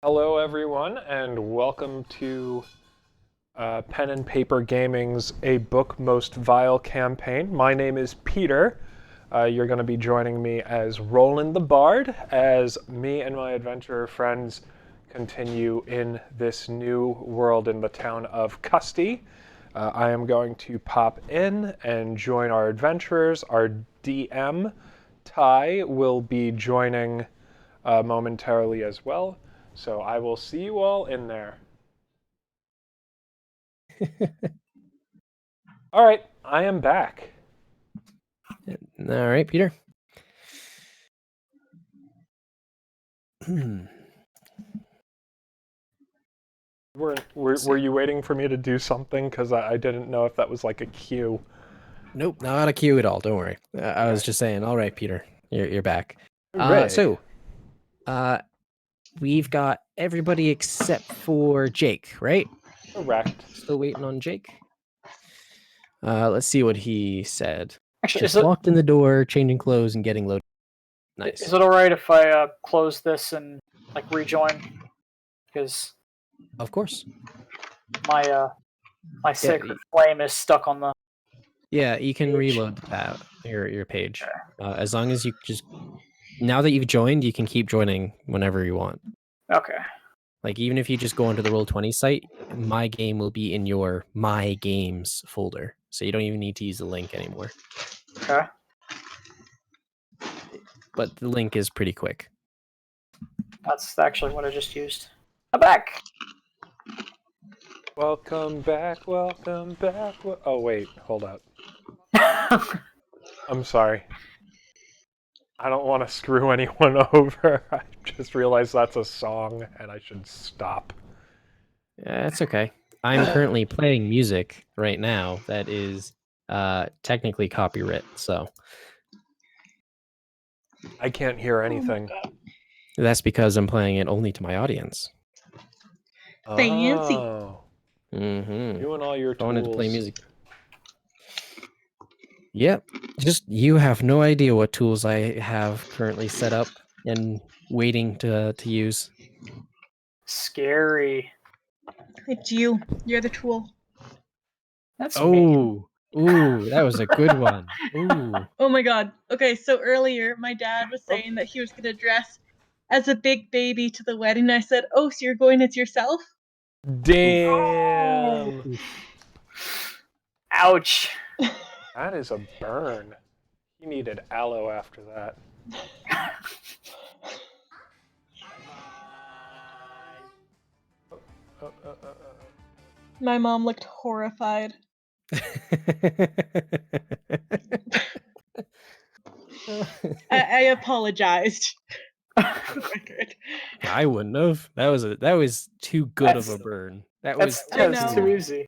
Hello, everyone, and welcome to Pen and Paper Gaming's A Book Most Vile campaign. My name is Peter. You're going to be joining me as Roland the Bard as me and my adventurer friends continue in this new world in the town of Custi. I am going to pop in and join our adventurers. Our DM, Ty, will be joining momentarily as well. So I will see you all in there. All right, I am back. All right, Peter. Were you waiting for me to do something? Because I didn't know if that was like a cue. Nope, not a cue at all. Don't worry. I was just saying. All right, Peter, you're back. Hooray. So, we've got everybody except for Jake, right? Correct. Still waiting on Jake. Let's see what he said. Actually, Just walked in the door, changing clothes, and getting loaded. Nice. Is it all right if I close this and like rejoin? Because Of course. my sacred flame is stuck on the. Yeah, you can page. reload the tab, your page. As long as you just now that you've joined, you can keep joining whenever you want. Okay. Like, even if you just go onto the Roll20 site, my game will be in your My Games folder. So you don't even need to use the link anymore. Okay. But the link is pretty quick. That's actually what I just used. I'm back. Welcome back. Welcome back. Oh wait, hold up. I'm sorry. I don't want to screw anyone over. I just realized that's a song, and I should stop. Yeah, it's okay. I'm currently playing music right now that is technically copyright, so I can't hear anything. that's because I'm playing it only to my audience. Fancy. Oh. Mm-hmm. You and all your I tools. wanted to play music. Yep. Just you have no idea what tools I have currently set up and waiting to use. Scary. It's you. You're the tool. That's mean. Ooh, that was a good one. Ooh. Oh my god. Okay, so earlier my dad was saying that he was going to dress as a big baby to the wedding. I said, "Oh, so you're going as yourself?" Damn. Oh. Ouch. That is a burn. He needed aloe after that. My mom looked horrified. I apologized. I wouldn't have. That was too good of a burn. That's too easy.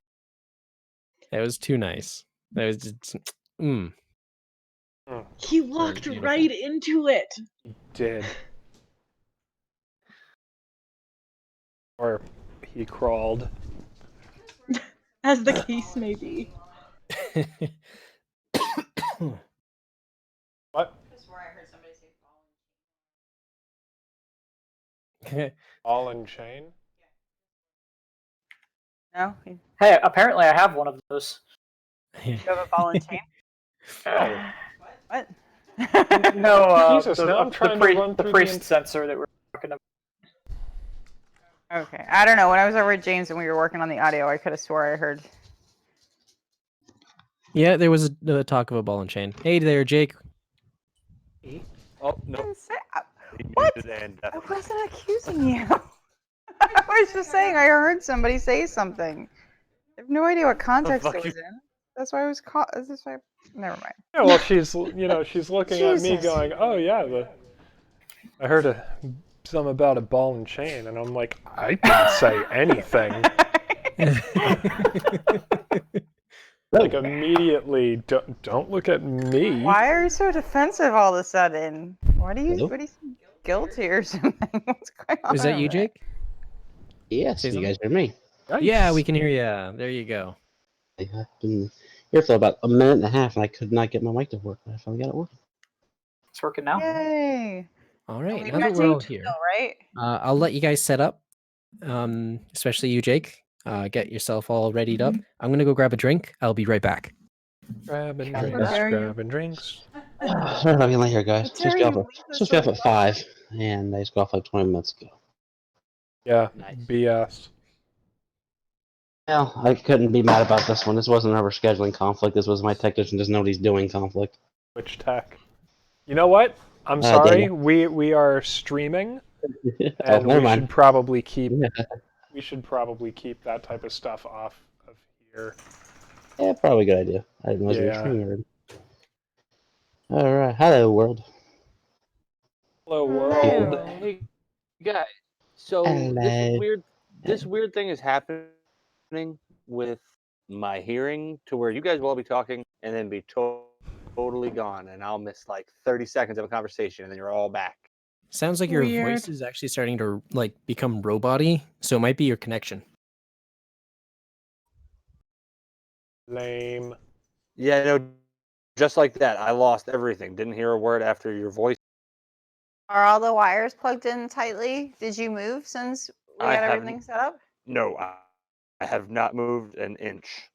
That was too nice. That was just He walked right into it. He did. Or he crawled. As the case may be. What? That's where I heard somebody say Ball and chain? No? Hey, apparently I have one of those. You have a ball and chain? What? No, Jesus, now I'm trying to run the through priest sensor that we're talking about. Okay. I don't know. When I was over at James and we were working on the audio, I could have swore I heard. Yeah, there was a talk of a ball and chain. Hey there, Jake. Oh, no. What? I wasn't accusing you. I was just saying I heard somebody say something. I have no idea what context it was in. That's why I was caught. Never mind. Yeah, well, she's looking at me Jesus. going, oh, yeah, I heard some about a ball and chain, and I'm like, I didn't say anything. Like, immediately, don't look at me. Why are you so defensive all of a sudden? What are you guilty or something? What's going on? Is that you, Jake? Yes, Say you something? guys hear me. Nice. Yeah, we can hear you. There you go. I've been here for about a minute and a half, and I could not get my mic to work, but I finally got it working. It's working now. Yay! All right, We now that got we're all Jake here, still, right? I'll let you guys set up. especially you, Jake. Get yourself all readied up. I'm gonna go grab a drink. I'll be right back. Grabbing How drinks, dare you. grabbing drinks. Sorry about being late here, guys. How dare you leave us Supposed to be off so at 5, and they just got off like 20 minutes ago. Yeah, Nice. BS. Well, I couldn't be mad about this one. This wasn't ever scheduling conflict. This was my technician doesn't know what he's doing conflict. Which tech? You know what? I'm Daniel. sorry. We are streaming, Oh, and never we mind. should probably keep Yeah. we should probably keep that type of stuff off of here. Yeah, probably a good idea. I didn't realize we were Yeah. streaming already. Alright, hello world. Hello Hello. world. Hey, guys. So Hello. this weird thing is happening with my hearing, to where you guys will all be talking and then be totally gone, and I'll miss like 30 seconds of a conversation, and then you're all back. Sounds like your voice Weird. is actually starting to like become robot-y, so it might be your connection. Lame. Yeah, no, just like that. I lost everything. Didn't hear a word after your voice. Are all the wires plugged in tightly? Did you move since we I got haven't- everything set up? No, I have not moved an inch.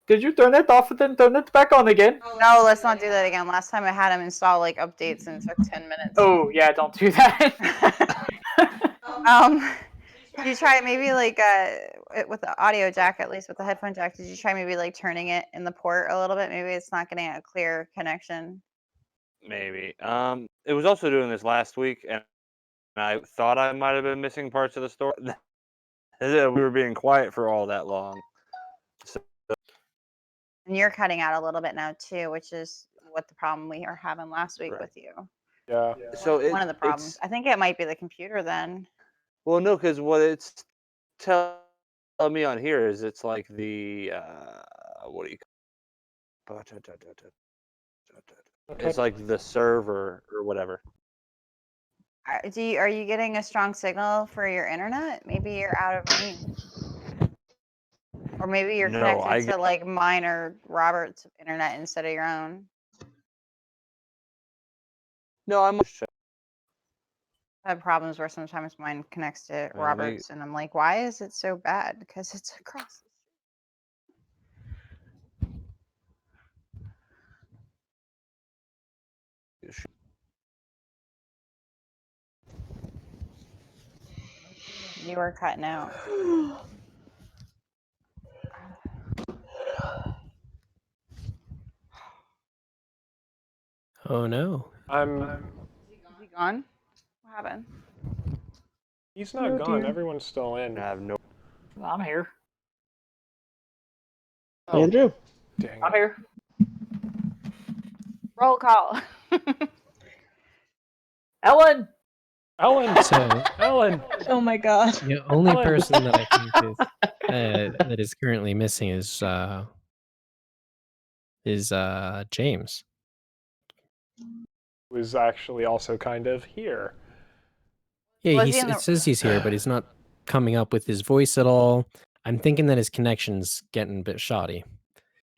Did you turn it off and then turn it back on again? No, let's not do that again. Last time I had him install like updates and it took 10 minutes. Oh yeah, don't do that. Did you try it maybe like with the audio jack, at least with the headphone jack? Did you try maybe like turning it in the port a little bit? Maybe it's not getting a clear connection. Maybe. It was also doing this last week, and I thought I might have been missing parts of the story. We were being quiet for all that long. And you're cutting out a little bit now too, which is what the problem we were having last week Right. with you. Yeah. So One of the problems. I think it might be the computer then. Well, no, because what it's telling me on here is it's like the what do you call it? It's like the server or whatever. Are you getting a strong signal for your internet? Maybe you're out of range. Or maybe you're No, connected to like mine or Robert's internet instead of your own. No, I'm. I have problems where sometimes mine connects to Let me- Robert's and I'm like, why is it so bad? Because it's across. You were cutting out. Oh no. Is he gone? What happened? He's not gone. Everyone's still in. I have no. I'm here. Oh, Andrew. dang I'm it. here. Roll call. Ellen. Ellen. So Ellen. Oh my god. the only Ellen. person that I think is that is currently missing is James. Was actually also kind of here. Yeah, Was he in it the- says he's here, but he's not coming up with his voice at all. I'm thinking that his connection's getting a bit shoddy.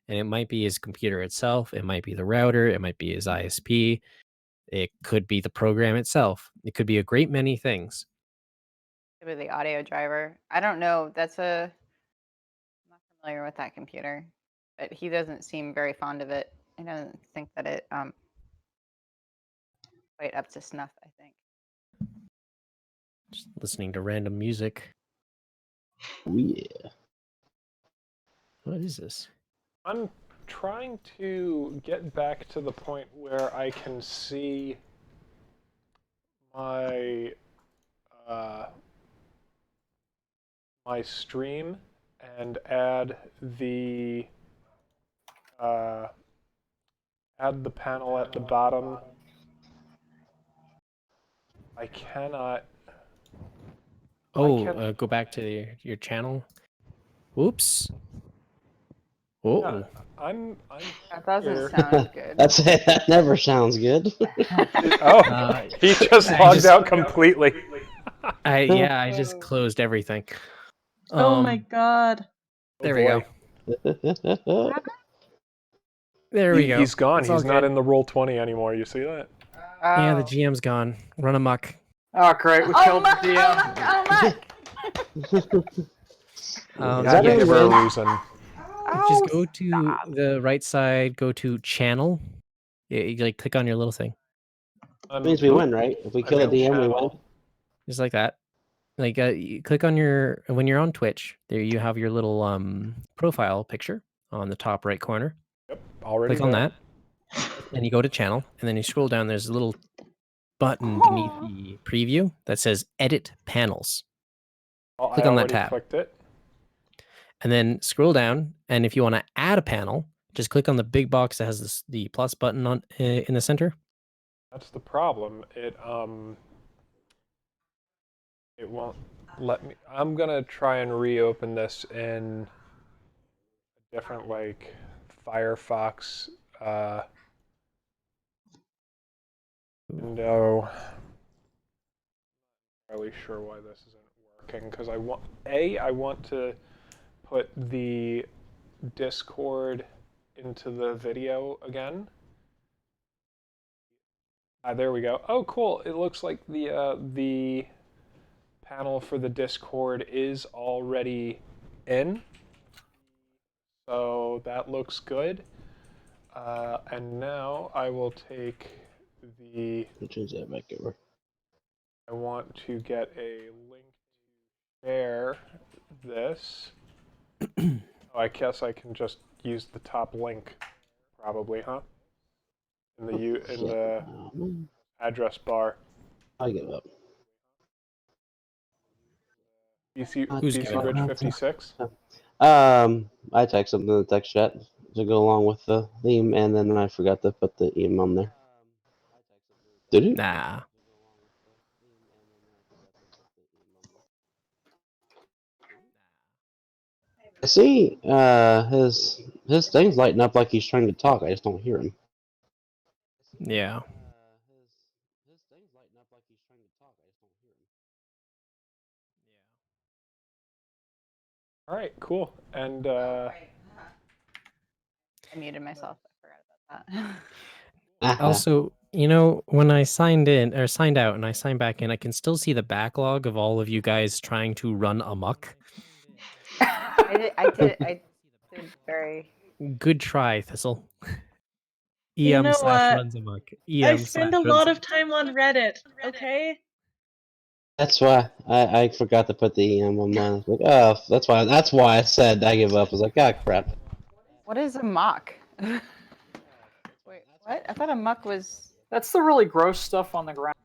And it might be his computer itself, it might be the router, it might be his ISP, it could be the program itself. It could be a great many things. Maybe the audio driver. I don't know. I'm not familiar with that computer, but he doesn't seem very fond of it. I don't think that it quite up to snuff. I think. Just listening to random music. Oh, yeah. What is this? I'm trying to get back to the point where I can see my my stream and add the panel at the bottom. I cannot. Oh, can't- go back to your channel. Oops. Oh, Yeah, I'm That doesn't here. sound good. That's it. That never sounds good. Oh, he just logged out completely. I just closed everything. Oh my god. There we go. What happened? There we go. He's gone. It's all He's not good. in the roll 20 anymore. You see that? Yeah, the Oh. GM's gone. Run amok. Oh great, we Oh killed my! the DM. Oh my! Um, You had to yeah, give her a just- reason. just Oh, go to stop. the right side, go to channel. You like click on your little thing, means we Oh. win, right? If we I'm kill a in DM, we win. channel. just like that. Like you click on your when you're on Twitch. There you have your little profile picture on the top right corner. Yep, already Click on there. that, and you go to channel, and then you scroll down. There's a little button beneath the preview that says Edit Panels. Oh, Click I on that already tab. clicked it. And then scroll down, and if you want to add a panel, just click on the big box that has the plus button on in the center. That's the problem. It won't let me. I'm gonna try and reopen this in a different, like, Firefox window. Not really sure why this isn't working, because I want to put the Discord into the video again. There we go. Oh, cool! It looks like the panel for the Discord is already in, so that looks good. And now I will take the. Change that back over. I want to get a link to share this. Oh, I guess I can just use the top link, probably, huh? In the address bar. I give up. BC Who's BC giving up? Bridge 56. I text something in the text chat to go along with the theme, and then I forgot to put the email on there. Did you? Nah. I see his thing's lighting up like he's trying to talk. I just don't hear him. Yeah. All right, cool. And I muted myself. I forgot about that. Also, when I signed out and I signed back in, I can still see the backlog of all of you guys trying to run amok. I did very. Good try, Thistle. You know what? runs amok. I spend a lot of time on Reddit, okay? That's why I forgot to put the EM on mine. Like, oh, that's why I said I give up. I was like, ah, crap. What is a muck? Wait, what? I thought a muck was. That's the really gross stuff on the ground.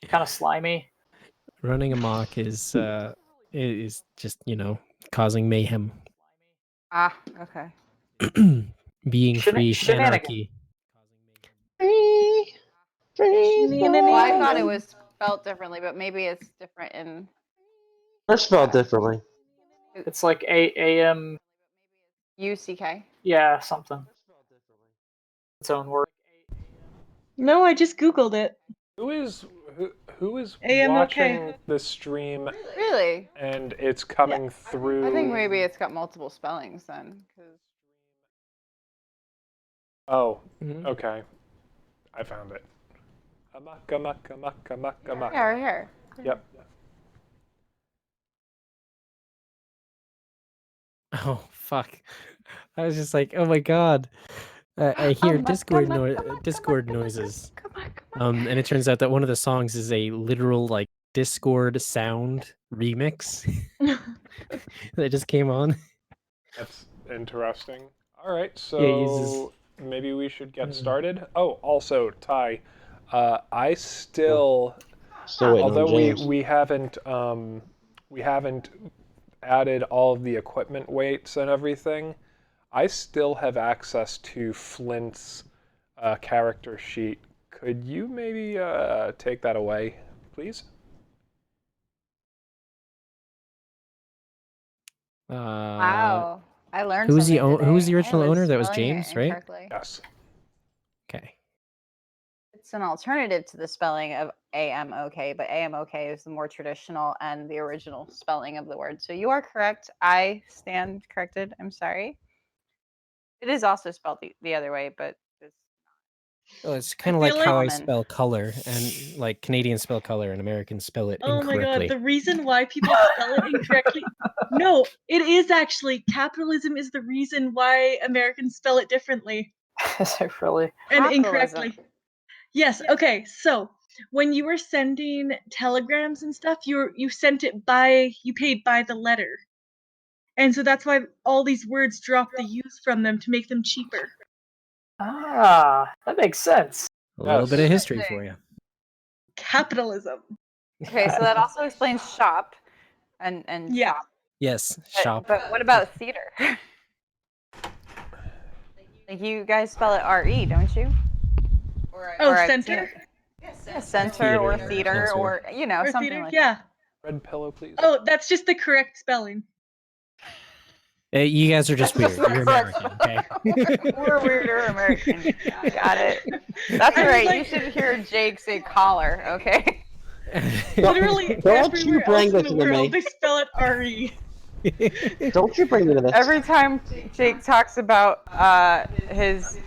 Kind of slimy. Running amok is just causing mayhem. Ah, okay. Being free Shenanigans. anarchy. Free. Well, I thought it was spelled differently, but maybe it's different in. Or spelled differently. It's like AM. UCK. Yeah, something. Its own word. No, I just Googled it. who is AM watching okay. the stream Really? and it's coming through? I think maybe it's got multiple spellings then. Oh, Mhm. okay. I found it. Amok, amok, amok, amok, amok. Yeah, right here. Yep. Oh fuck! I was just like, oh my god! I hear Discord noises. Come on. And it turns out that one of the songs is a literal like Discord sound remix that just came on. That's interesting. All right, Yeah, he uses- so maybe we should get started. Oh, also, Ty, I still, Still waiting although on James. we haven't added all of the equipment weights and everything, I still have access to Flint's character sheet. Could you maybe take that away, please? Wow. I learned Who's the something today. who was the I original owner? That was spelling it James, right? incorrectly. Yes. Okay. It's an alternative to the spelling of AMOK, but AMOK is the more traditional and the original spelling of the word. So you are correct. I stand corrected. I'm sorry. It is also spelled the other way, but it's Oh, it's kind I of like feel how I like- spell color, and like Canadians spell color and Americans spell it Oh my incorrectly. god, the reason why people spell it incorrectly. No, it is actually. Capitalism is the reason why Americans spell it differently Is it really? and Capitalism. incorrectly. Yes, okay, so when you were sending telegrams and stuff, you sent it by, you paid by the letter. And so that's why all these words drop the U's from them to make them cheaper. Ah, that makes sense. A little bit of Yes. history for you. Capitalism. Okay, so that also explains shop and Yeah. shop. Yes, But, shop. but what about theater? Like you guys spell it R-E, don't you? Oh, I've center? seen it- Yeah, center or Theater, theater center. or know Or something theater? like Yeah. Red pillow, please. Oh, that's just the correct spelling. You guys are just weird. That's You're correct. American, okay? that. We're weirder American. Got it. That's I was right. You like- should hear Jake say collar, okay? Literally Don't you everywhere bring else in this the to me. world, they spell it R-E. Don't you bring me to this. Every time Jake talks about his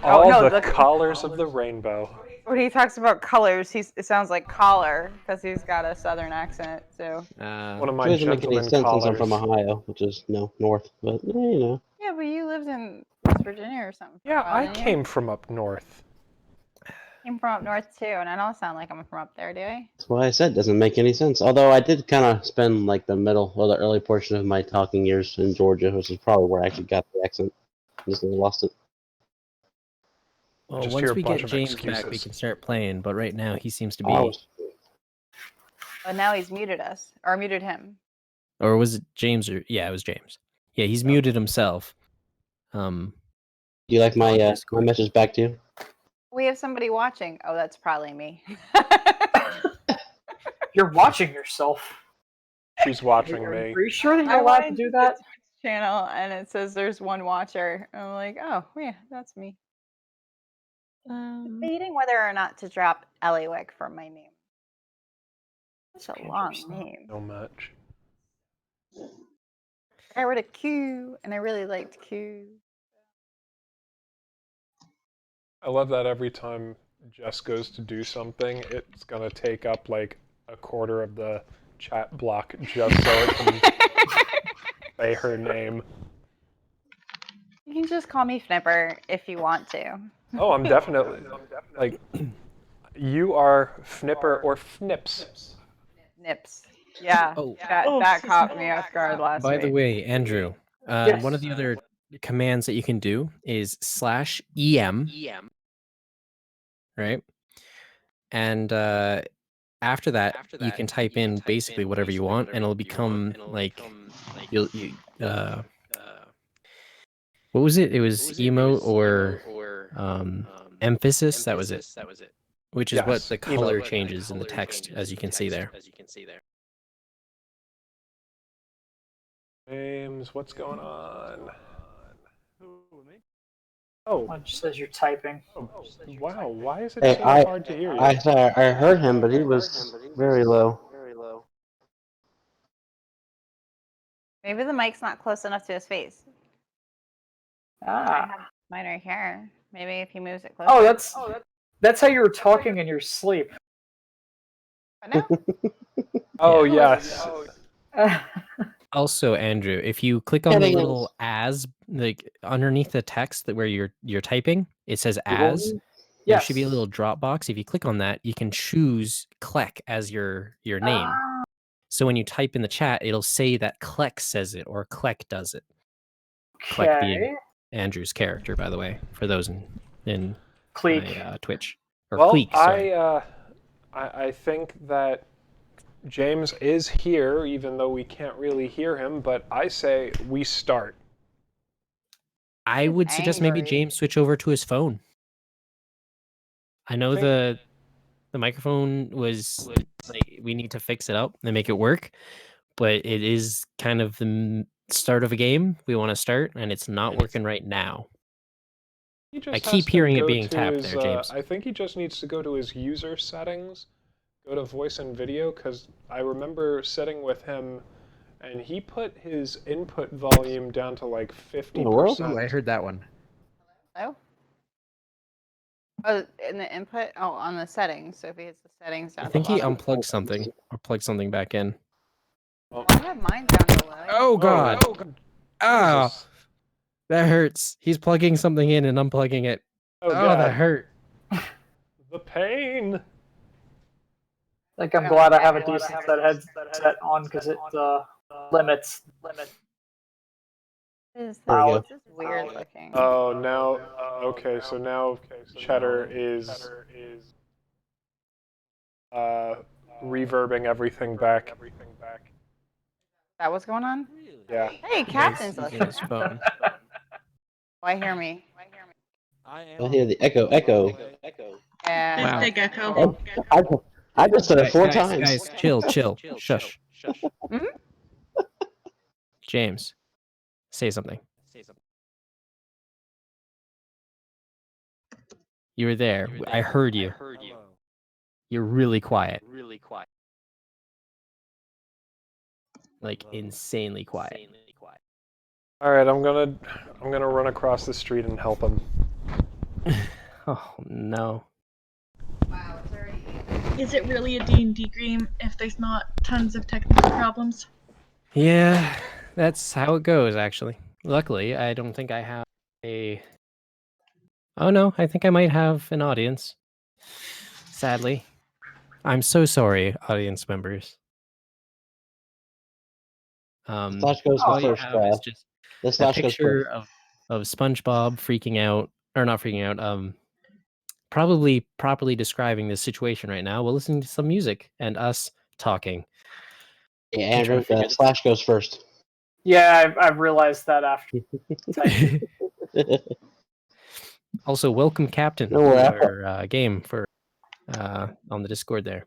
All oh no the colors of the rainbow. when he talks about colors, it sounds like collar because he's got a southern accent. So One of It my doesn't make any gentleman sense since I'm collars. from Ohio, which is north. But you know, yeah, but you lived in West Virginia or something. for a Yeah, while, I didn't you? came from up north. Came from up north too, and I don't sound like I'm from up there, do I? that's why I said it doesn't make any sense. Although I did kind of spend like the middle or the early portion of my talking years in Georgia, which is probably where I actually got the accent. Just lost it. Well, Just once hear a we bunch get of James back, we excuses. can start playing. But right now, he seems to be. Oh, But now he's muted us or muted him. Or was it James? Or yeah, it was James. Yeah, he's muted himself. do you like my on my Discord. message back to you? We have somebody watching. Oh, that's probably me. You're watching yourself. She's watching Are you me. pretty sure that I you're allowed to went do the that? Twitch channel and it says there's one watcher. I'm like, oh yeah, that's me. Debating whether or not to drop Eliwick for my name. Such a long name. So much. I wrote a Q, and I really liked Q. I love that every time Jess goes to do something, it's gonna take up like a quarter of the chat block just so it can say her name. You can just call me Fnipper if you want to. Oh, I'm definitely like you are Fnipper or Fnips. Nips. Yeah, Oh. that caught me off guard last By week. the way, Andrew, Yes. one of the other commands that you can do is /em, right? And after that, you can type in basically whatever you want, and it'll become like you what was it? It was emo or emphasis. That was it. Which is what Yes, the color changes in the text, as you can see there. James, what's going on? Oh, It just says you're typing. wow, why is it Hey, so hard to hear you? I heard him, but he was very low. Maybe the mic's not close enough to his face. I Ah. have mine right here. Maybe if he moves it closer. Oh, that's how you were talking in your sleep. But no. Oh, Yeah. yes. Also, Andrew, if you click on the Getting little as, like underneath the text that where you're typing, it says as. There should be a little drop box. If you click on that, you can choose Kleck as your name. Ah, So when you type in the chat, it'll say that Kleck says it or Kleck does it. Kleck being okay. Andrew's character, by the way, for those in Cleek. my, Twitch. Or Well, Cleek, sorry. I think that James is here, even though we can't really hear him, but I say we start. I would suggest maybe angry. James switch over to his phone. I know Think- the microphone was like, we need to fix it up and make it work, but it is kind of the start of a game we want to start, and it's not working right now. He just I has keep to hearing it go being to tapped his, there, James. I think he just needs to go to his user settings, go to voice and video, because I remember sitting with him, and he put his input volume down to like 50%. In the world? Ooh, I heard that one. Hello? Oh, in the input? Oh, on the settings. So if he hits the settings down I at think the he bottom. unplugged something or plugged something back in. Well, I have mine down below. Oh god! Ah, Jesus. that hurts. He's plugging something in and unplugging it. Oh, Oh, God. that hurt. The pain. Like I'm glad I have a decent headset on because it limits. Is There we this? go. This is weird looking. Oh, now. Okay, so now Cheddar is reverbing everything back. That what's going on? Yeah. Hey, Captain's Using listening. his phone. Why hear me? I hear the echo. Yeah. There's Wow. big echo. I just said it four Guys, times. guys, chill. Shush. Mhm. James, say something. You were there. I heard you. You're really quiet. Like insanely quiet. All right, I'm gonna run across the street and help him. Oh no. Wow, it's already evening. Is it really a D&D game if there's not tons of technical problems? Yeah, that's how it goes actually. Luckily, I don't think I have a Oh no, I think I might have an audience. Sadly. I'm so sorry, audience members. Slash goes all you first. have is just The a slash goes picture first. of SpongeBob freaking out, or not freaking out, probably properly describing the situation right now while listening to some music and us talking. Yeah, I'm trying to Andrew, figure this slash goes first. Yeah, I've realized that after. Also, welcome Captain No worry, to our game for on the Discord there.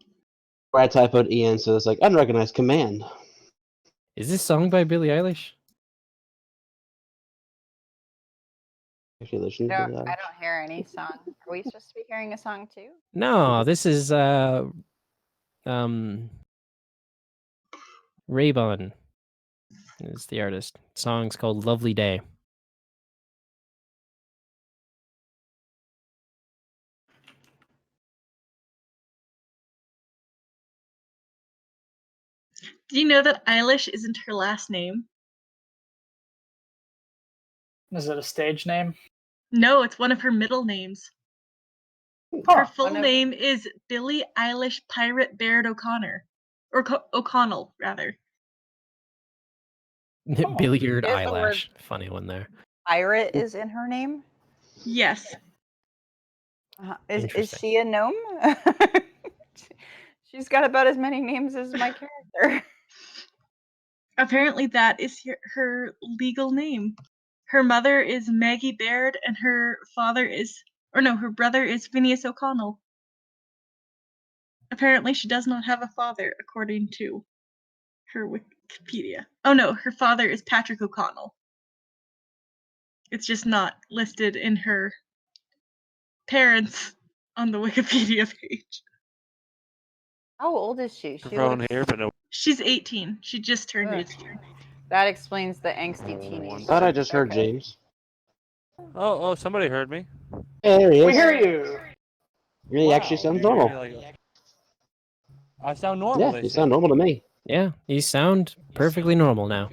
I typoed EN, so it's like unrecognized command. Is this song by Billie Eilish? Actually, listen I to that. don't hear any song. Are we supposed to be hearing a song too? No, this is Raybon is the artist. Song's called Lovely Day. Do you know that Eilish isn't her last name? Is it a stage name? No, it's one of her middle names. Huh. Her full name is Billie Eilish Pirate Baird O'Connor. Or O'Connell, rather. Billiard There's the word. eyelash. Funny one there. Pirate is in her name. Yes. Is Interesting. she a gnome? She's got about as many names as my character. Apparently that is her legal name. Her mother is Maggie Baird and her father is, or no, her brother is Phineas O'Connell. Apparently she does not have a father, according to her Wikipedia. Oh no, her father is Patrick O'Connell. It's just not listed in her parents on the Wikipedia page. How old is she? Microphone here, but no. She's 18. She just turned Ugh. 18. That explains the angsty teenage. Thought I just heard Okay. James. Oh, somebody heard me. Hey, there he is. We hear you. He actually sounds normal. I sound normal. Yeah, you sound normal to me. Yeah, you sound perfectly normal now.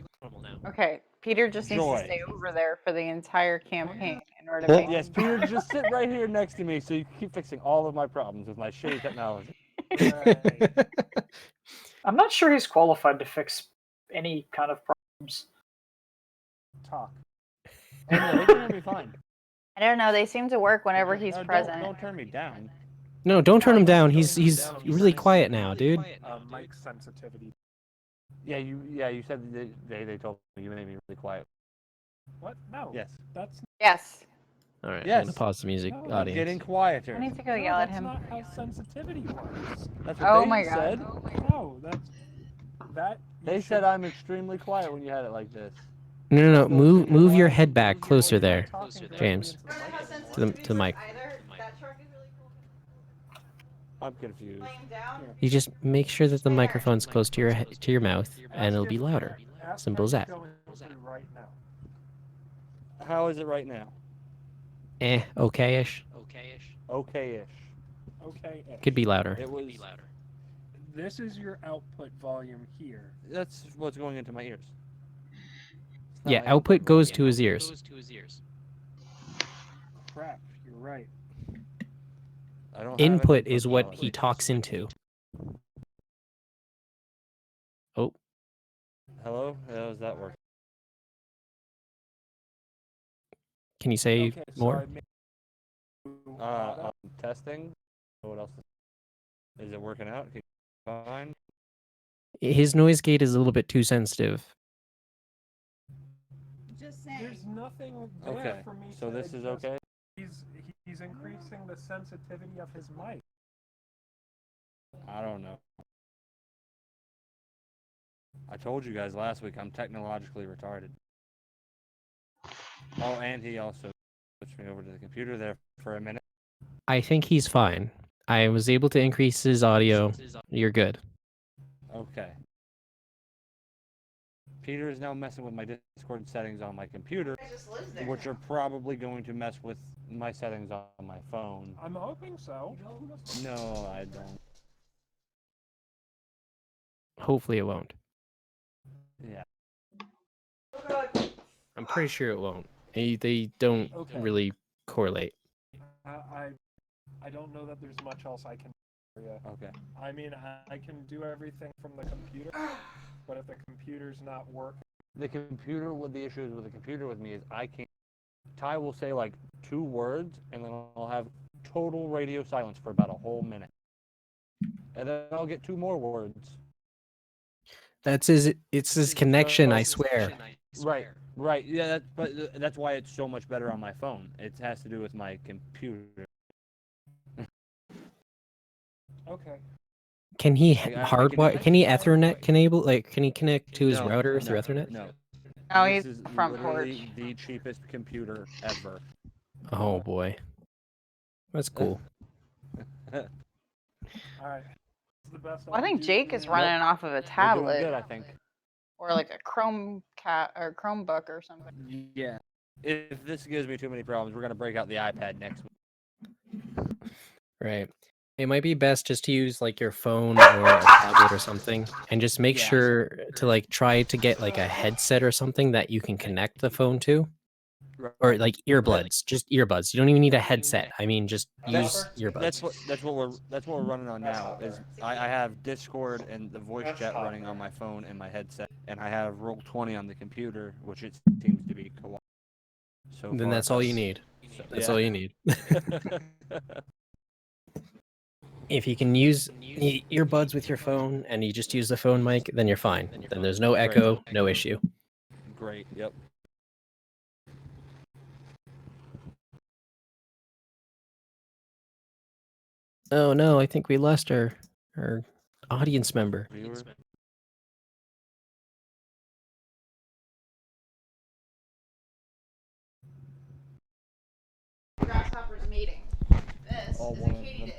Okay, Peter just needs to Joy. stay over there for the entire campaign in order to make. Yes, Peter, just sit right here next to me so you can keep fixing all of my problems with my shitty technology. I'm not sure he's qualified to fix any kind of problems. Talk. Oh, no, they can hear me fine. I don't know. They seem to work whenever he's No, present. Don't turn me down. No, don't turn him down. He's really quiet now, dude. Mic sensitivity. Yeah, you said that they told me you made me really quiet. What? No. Yes. That's Yes. All right, I'm Yes. gonna pause the music, No, I'm I'm audience. getting quieter. I need to go yell at that's him. not how sensitivity works. That's what Oh they my god. said. No, that. They said I'm extremely quiet when you had it like this. No. Move your head back closer there, James. To the mic. I'm confused. You just make sure that the microphone's close to your mouth, and it'll be louder. Simple as that. Right now. How is it right now? Okay-ish. Okay-ish. Okay. Could be louder. It was. This is your output volume here. That's what's going into my ears. It's not Yeah, my output goes volume. to his ears. Crap, you're right. I don't have an Input is what valid. he talks into. Oh, Hello? How does that work? can you say Okay, so more? I made Testing. What else? Is it working out? Can you find? His noise gate is a little bit too sensitive. Just there's nothing there Okay. for me So to this is adjust. okay. He's increasing the sensitivity of his mic. I don't know. I told you guys last week I'm technologically retarded. Oh, and he also switched me over to the computer there for a minute. I think he's fine. I was able to increase his audio. You're good. Okay. Peter is now messing with my Discord settings on my computer, which are probably going to mess with my settings on my phone. I'm hoping so. No, I don't. Hopefully it won't. Yeah. I'm pretty sure it won't. They don't Okay. really correlate. I don't know that there's much else I can do for you. Okay. I mean, I can do everything from the computer, but if the computer's not working, The computer with the issues with the computer with me is I can't. Ty will say like 2 words, and then I'll have total radio silence for about a whole minute, and then I'll get 2 more words. That's his. It's his connection. I swear. Right, right. Yeah, but that's why it's so much better on my phone. It has to do with my computer. okay. Can he I can hardwire? Can he Ethernet enable? Like, can he connect to his No, router no, through Ethernet? No. No, This he's is front literally porch. the cheapest computer ever. Oh boy, that's cool. All right. It's the best Well, I can think do Jake for is you. running off of a We're doing tablet good, I think. or like a Chromecast or Chromebook or something. Yeah. If this gives me too many problems, we're gonna break out the iPad next week. Right. It might be best just to use like your phone or a tablet or something, and just make Yeah. sure to like try to get like a headset or something that you can connect the phone to, or Right. like earbuds. Just earbuds. You don't even need a headset. I mean, just use earbuds. That's what we're running on now. Is I have Discord and the voice chat running on my phone and my headset, and I have Roll20 on the computer, which it seems to be co-op. So Then far, that's all you need. That's all you need. If you can use earbuds with your phone and you just use the phone mic, then you're fine. Then there's no echo, no issue. Great. Yep. Oh no, I think we lost our audience member. Viewer. Grasshopper's mating. This All is a one of katydid. them.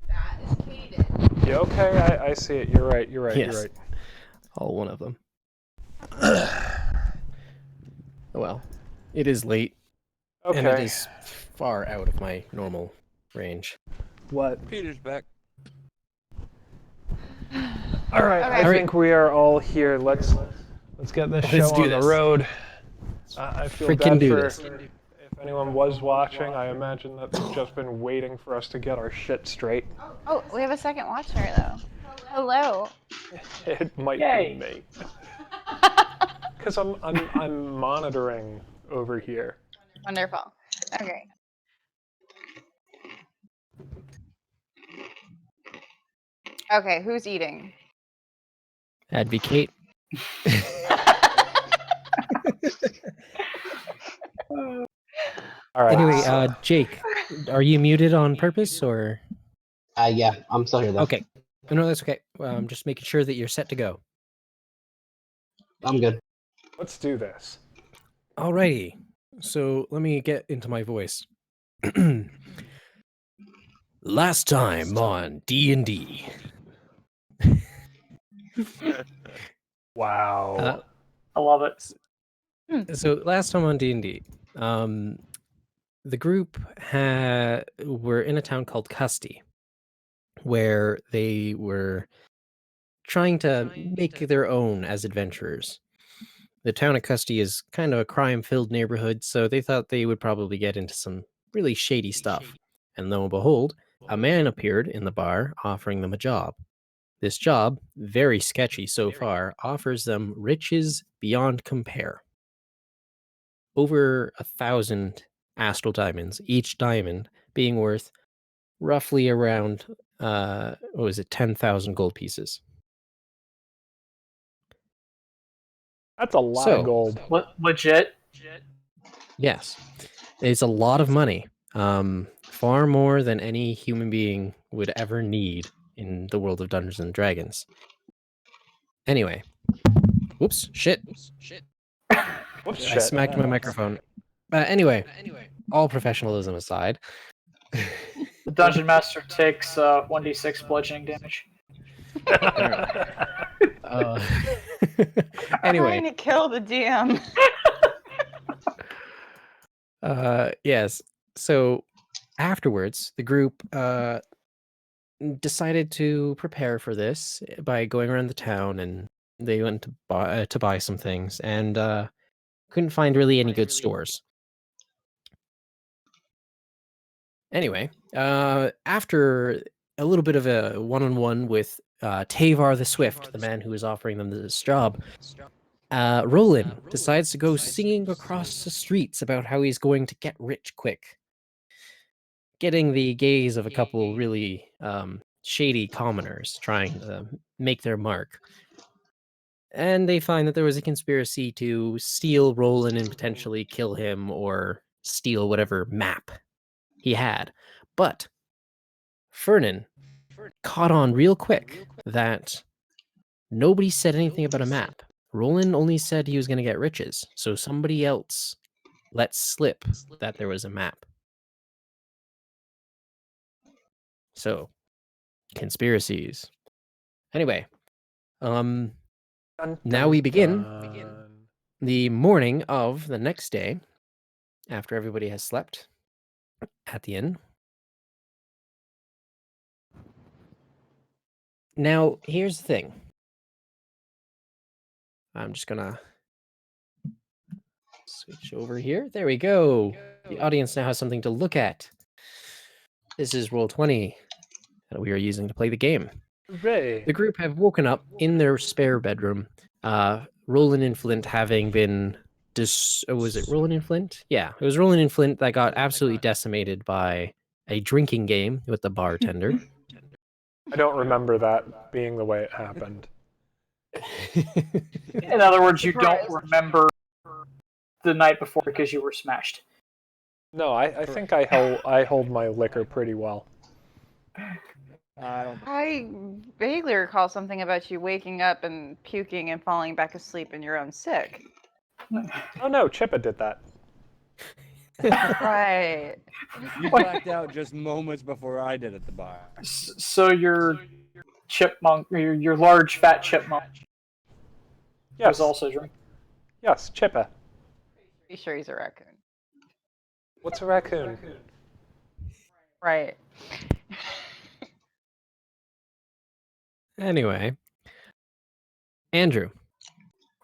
That is a katydid. Yeah, okay, I see it. You're right. You're right. Yes. You're right. All one of them. Well, it is late, Okay. and it is far out of my normal range. What? Peter's back. All right. Okay. I think we are all here. Let's get this Let's show do on the this. road. I feel Freaking bad do for this. if anyone was watching. I imagine that they've just been waiting for us to get our shit straight. Oh, we have a second watcher though. Hello. It might Yay. be me, because I'm monitoring over here. Wonderful. Okay. Okay, who's eating? Advocate. All right. Anyway, so- Jake, are you muted on purpose or? Yeah, I'm still here though. Okay. No, that's okay. I'm just making sure that you're set to go. I'm good. let's do this. Alrighty. So let me get into my voice. Last time on D&D. Wow. I love it. So last time on D&D, the group were in a town called Custi, where they were trying to make their own as adventurers. The town of Custi is kind of a crime-filled neighborhood, so they thought they would probably get into some really shady stuff. And lo and behold, a man appeared in the bar offering them a job. This job, very sketchy so far, offers them riches beyond compare. Over 1,000 astral diamonds, each diamond being worth roughly around, 10,000 gold pieces. That's a lot of gold. Legit. Yes, it's a lot of money. Far more than any human being would ever need in the world of Dungeons and Dragons. Anyway, whoops, shit. Whoops, I shit. smacked my microphone. Anyway, all professionalism aside. The dungeon master takes 1d6 bludgeoning damage. Anyway, Trying to kill the DM. yes. So afterwards, the group decided to prepare for this by going around the town, and they went to buy some things, and couldn't find really any good stores. Anyway, after a little bit of a one-on-one with Tavar the Swift, the man who was offering them this job, Roland decides to go singing across the streets about how he's going to get rich quick, getting the gaze of a couple really shady commoners trying to make their mark. And they find that there was a conspiracy to steal Roland and potentially kill him or steal whatever map he had. But Fernan caught on real quick that nobody said anything about a map. Roland only said he was going to get riches, so somebody else let slip that there was a map. So, conspiracies. Anyway, now we begin the morning of the next day, after everybody has slept at the inn. Now, here's the thing. I'm just gonna switch over here. There we go. The audience now has something to look at. This is Roll20 that we are using to play the game. Hooray. The group have woken up in their spare bedroom. Roland and Flint having been was it Roland and Flint? Yeah, it was Roland and Flint that got absolutely decimated by a drinking game with the bartender. I don't remember that being the way it happened. In other words, you don't remember the night before because you were smashed. No, I think I hold my liquor pretty well. I vaguely recall something about you waking up and puking and falling back asleep in your own sick. Oh no, Chippa did that. Right. You blacked out just moments before I did at the bar. So your chipmunk, your large fat chipmunk, Yes. was also drinking. Yes, Chippa. Pretty sure he's a raccoon. What's a raccoon? Right. Anyway, Andrew.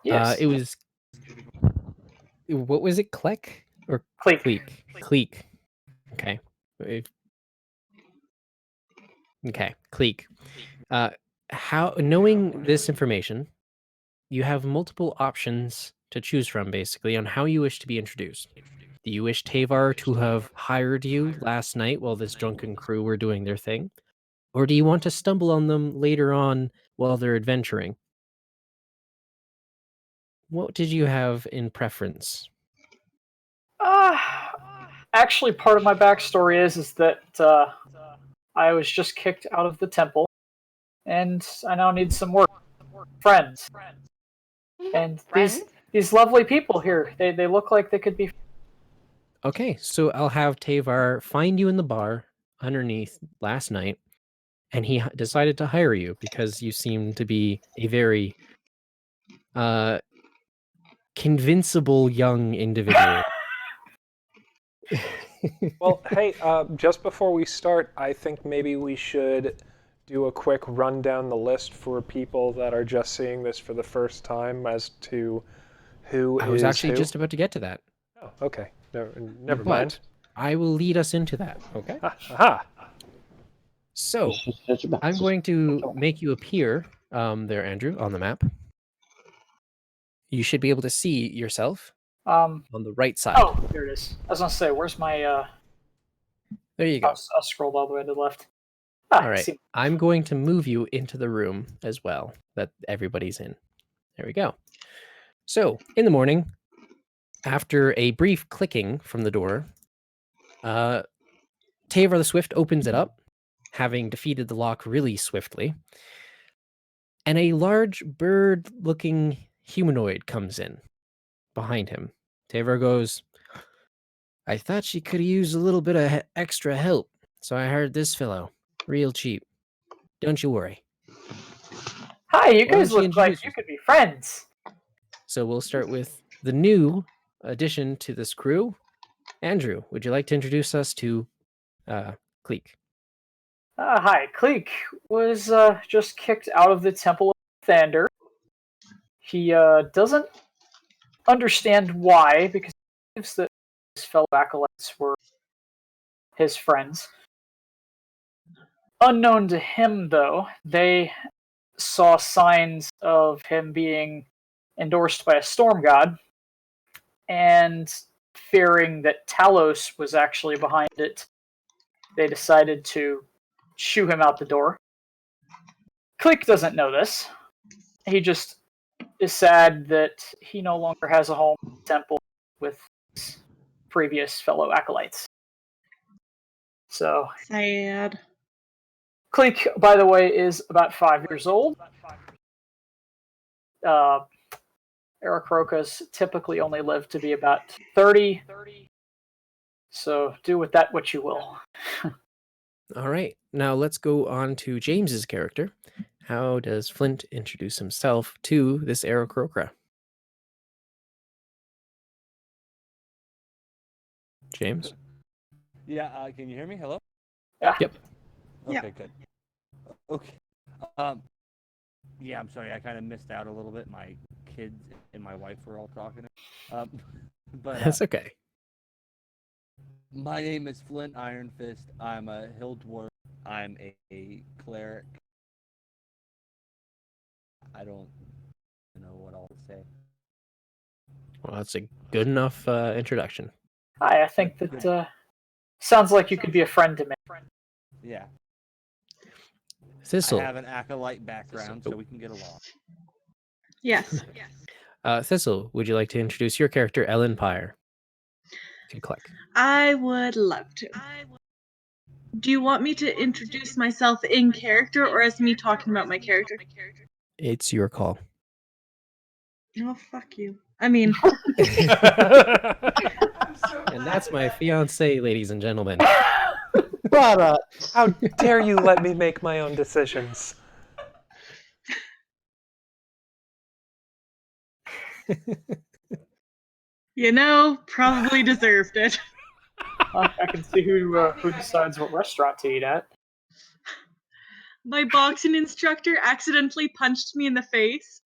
Yes. It was. What was it? Kleck or Cleek. Cleek? Cleek. Okay. Okay, Cleek. How knowing this information, you have multiple options to choose from, basically, on how you wish to be introduced. Do you wish Tavar to have hired you last night while this drunken crew were doing their thing? Or do you want to stumble on them later on while they're adventuring? What did you have in preference? Actually, part of my backstory is that I was just kicked out of the temple, and I now need some work. Friends. And these lovely people here, they look like they could be. Okay, so I'll have Tavar find you in the bar underneath last night, and he decided to hire you because you seem to be a very convincible young individual. Well, hey, just before we start, I think maybe we should do a quick run down the list for people that are just seeing this for the first time as to who I was is actually who. just about to get to that. Oh, okay. Never But mind. I will lead us into that, okay? Aha. So, I'm going to make you appear there, Andrew, on the map. You should be able to see yourself on the right side. Oh, there it is. I was gonna say, where's my? There you go. I'll scroll all the way to the left. All right. I'm going to move you into the room as well that everybody's in. There we go. So, in the morning, after a brief clicking from the door, Tavar the Swift opens it up, having defeated the lock really swiftly. And a large bird-looking humanoid comes in behind him. Tavar goes, I thought she could use a little bit of extra help, so I hired this fellow. Real cheap. Don't you worry. Hi, you Why don't guys you look like introduce you could be friends. So we'll start with the new addition to this crew. Andrew, would you like to introduce us to Cleek? Hi, Cleek was just kicked out of the Temple of Thander. He doesn't understand why, because he believes that his fellow acolytes were his friends. Unknown to him, though, they saw signs of him being endorsed by a storm god, and fearing that Talos was actually behind it, they decided to shoo him out the door. Click doesn't know this. He just is sad that he no longer has a home in the temple with his previous fellow acolytes. So, Sad. Cleek, by the way, is about 5 years old. Aarakocras typically only live to be about 30. So do with that what you will. All right. Now let's go on to James's character. How does Flint introduce himself to this Aarakocra? James? Yeah, can you hear me? Hello? Yeah. Yep. Okay, good. Okay. Yeah, I'm sorry, I kind of missed out a little bit. My kids and my wife were all talking. But That's okay. my name is Flint Iron Fist. I'm a hill dwarf. I'm a cleric. I don't know what all to say. Well, that's a good enough introduction. Hi, I think that sounds like you could be a friend to me. Yeah. Thistle. I have an acolyte background, so we can get along. Yes. Thistle, would you like to introduce your character, Ellen Pyre? You can click. I would love to. Do you want me to introduce myself in character or as me talking about my character? It's your call. Oh, fuck you. I mean, And that's my fiance, ladies and gentlemen. How dare you let me make my own decisions? you know, probably deserved it. I can see who decides what restaurant to eat at. My boxing instructor accidentally punched me in the face,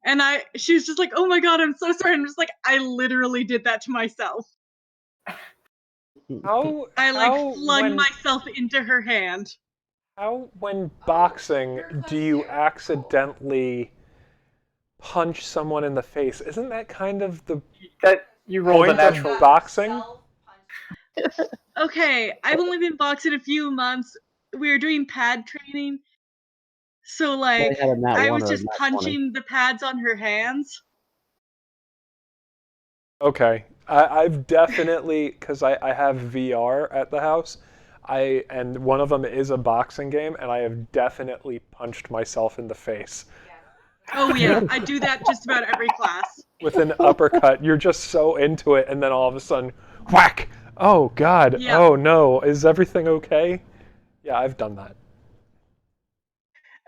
and she was just like, "Oh my god, I'm so sorry." I'm just like, I literally did that to myself. I flung myself into her hand. How, when boxing, do you accidentally punch someone in the face? Isn't that kind of the That you rolled a point natural of boxing? Okay, I've only been boxing a few months. We were doing pad training, so like had a nat I one was or a just nat 20. punching the pads on her hands. Okay, I've definitely, because I have VR at the house, and one of them is a boxing game, and I have definitely punched myself in the face. Oh yeah, I do that just about every class. With an uppercut, you're just so into it, and then all of a sudden, whack! Oh God! Yeah. Oh no! Is everything okay? Yeah, I've done that.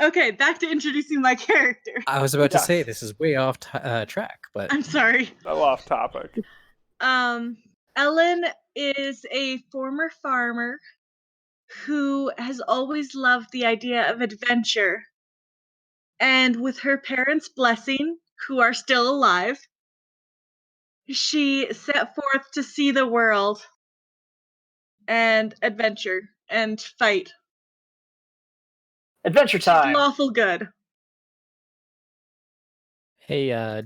Okay, back to introducing my character. I was about to say Yes. this is way off track, but I'm sorry. So off topic. Ellen is a former farmer who has always loved the idea of adventure. And with her parents' blessing, who are still alive, she set forth to see the world and adventure and fight. Adventure She's time. lawful good. Hey,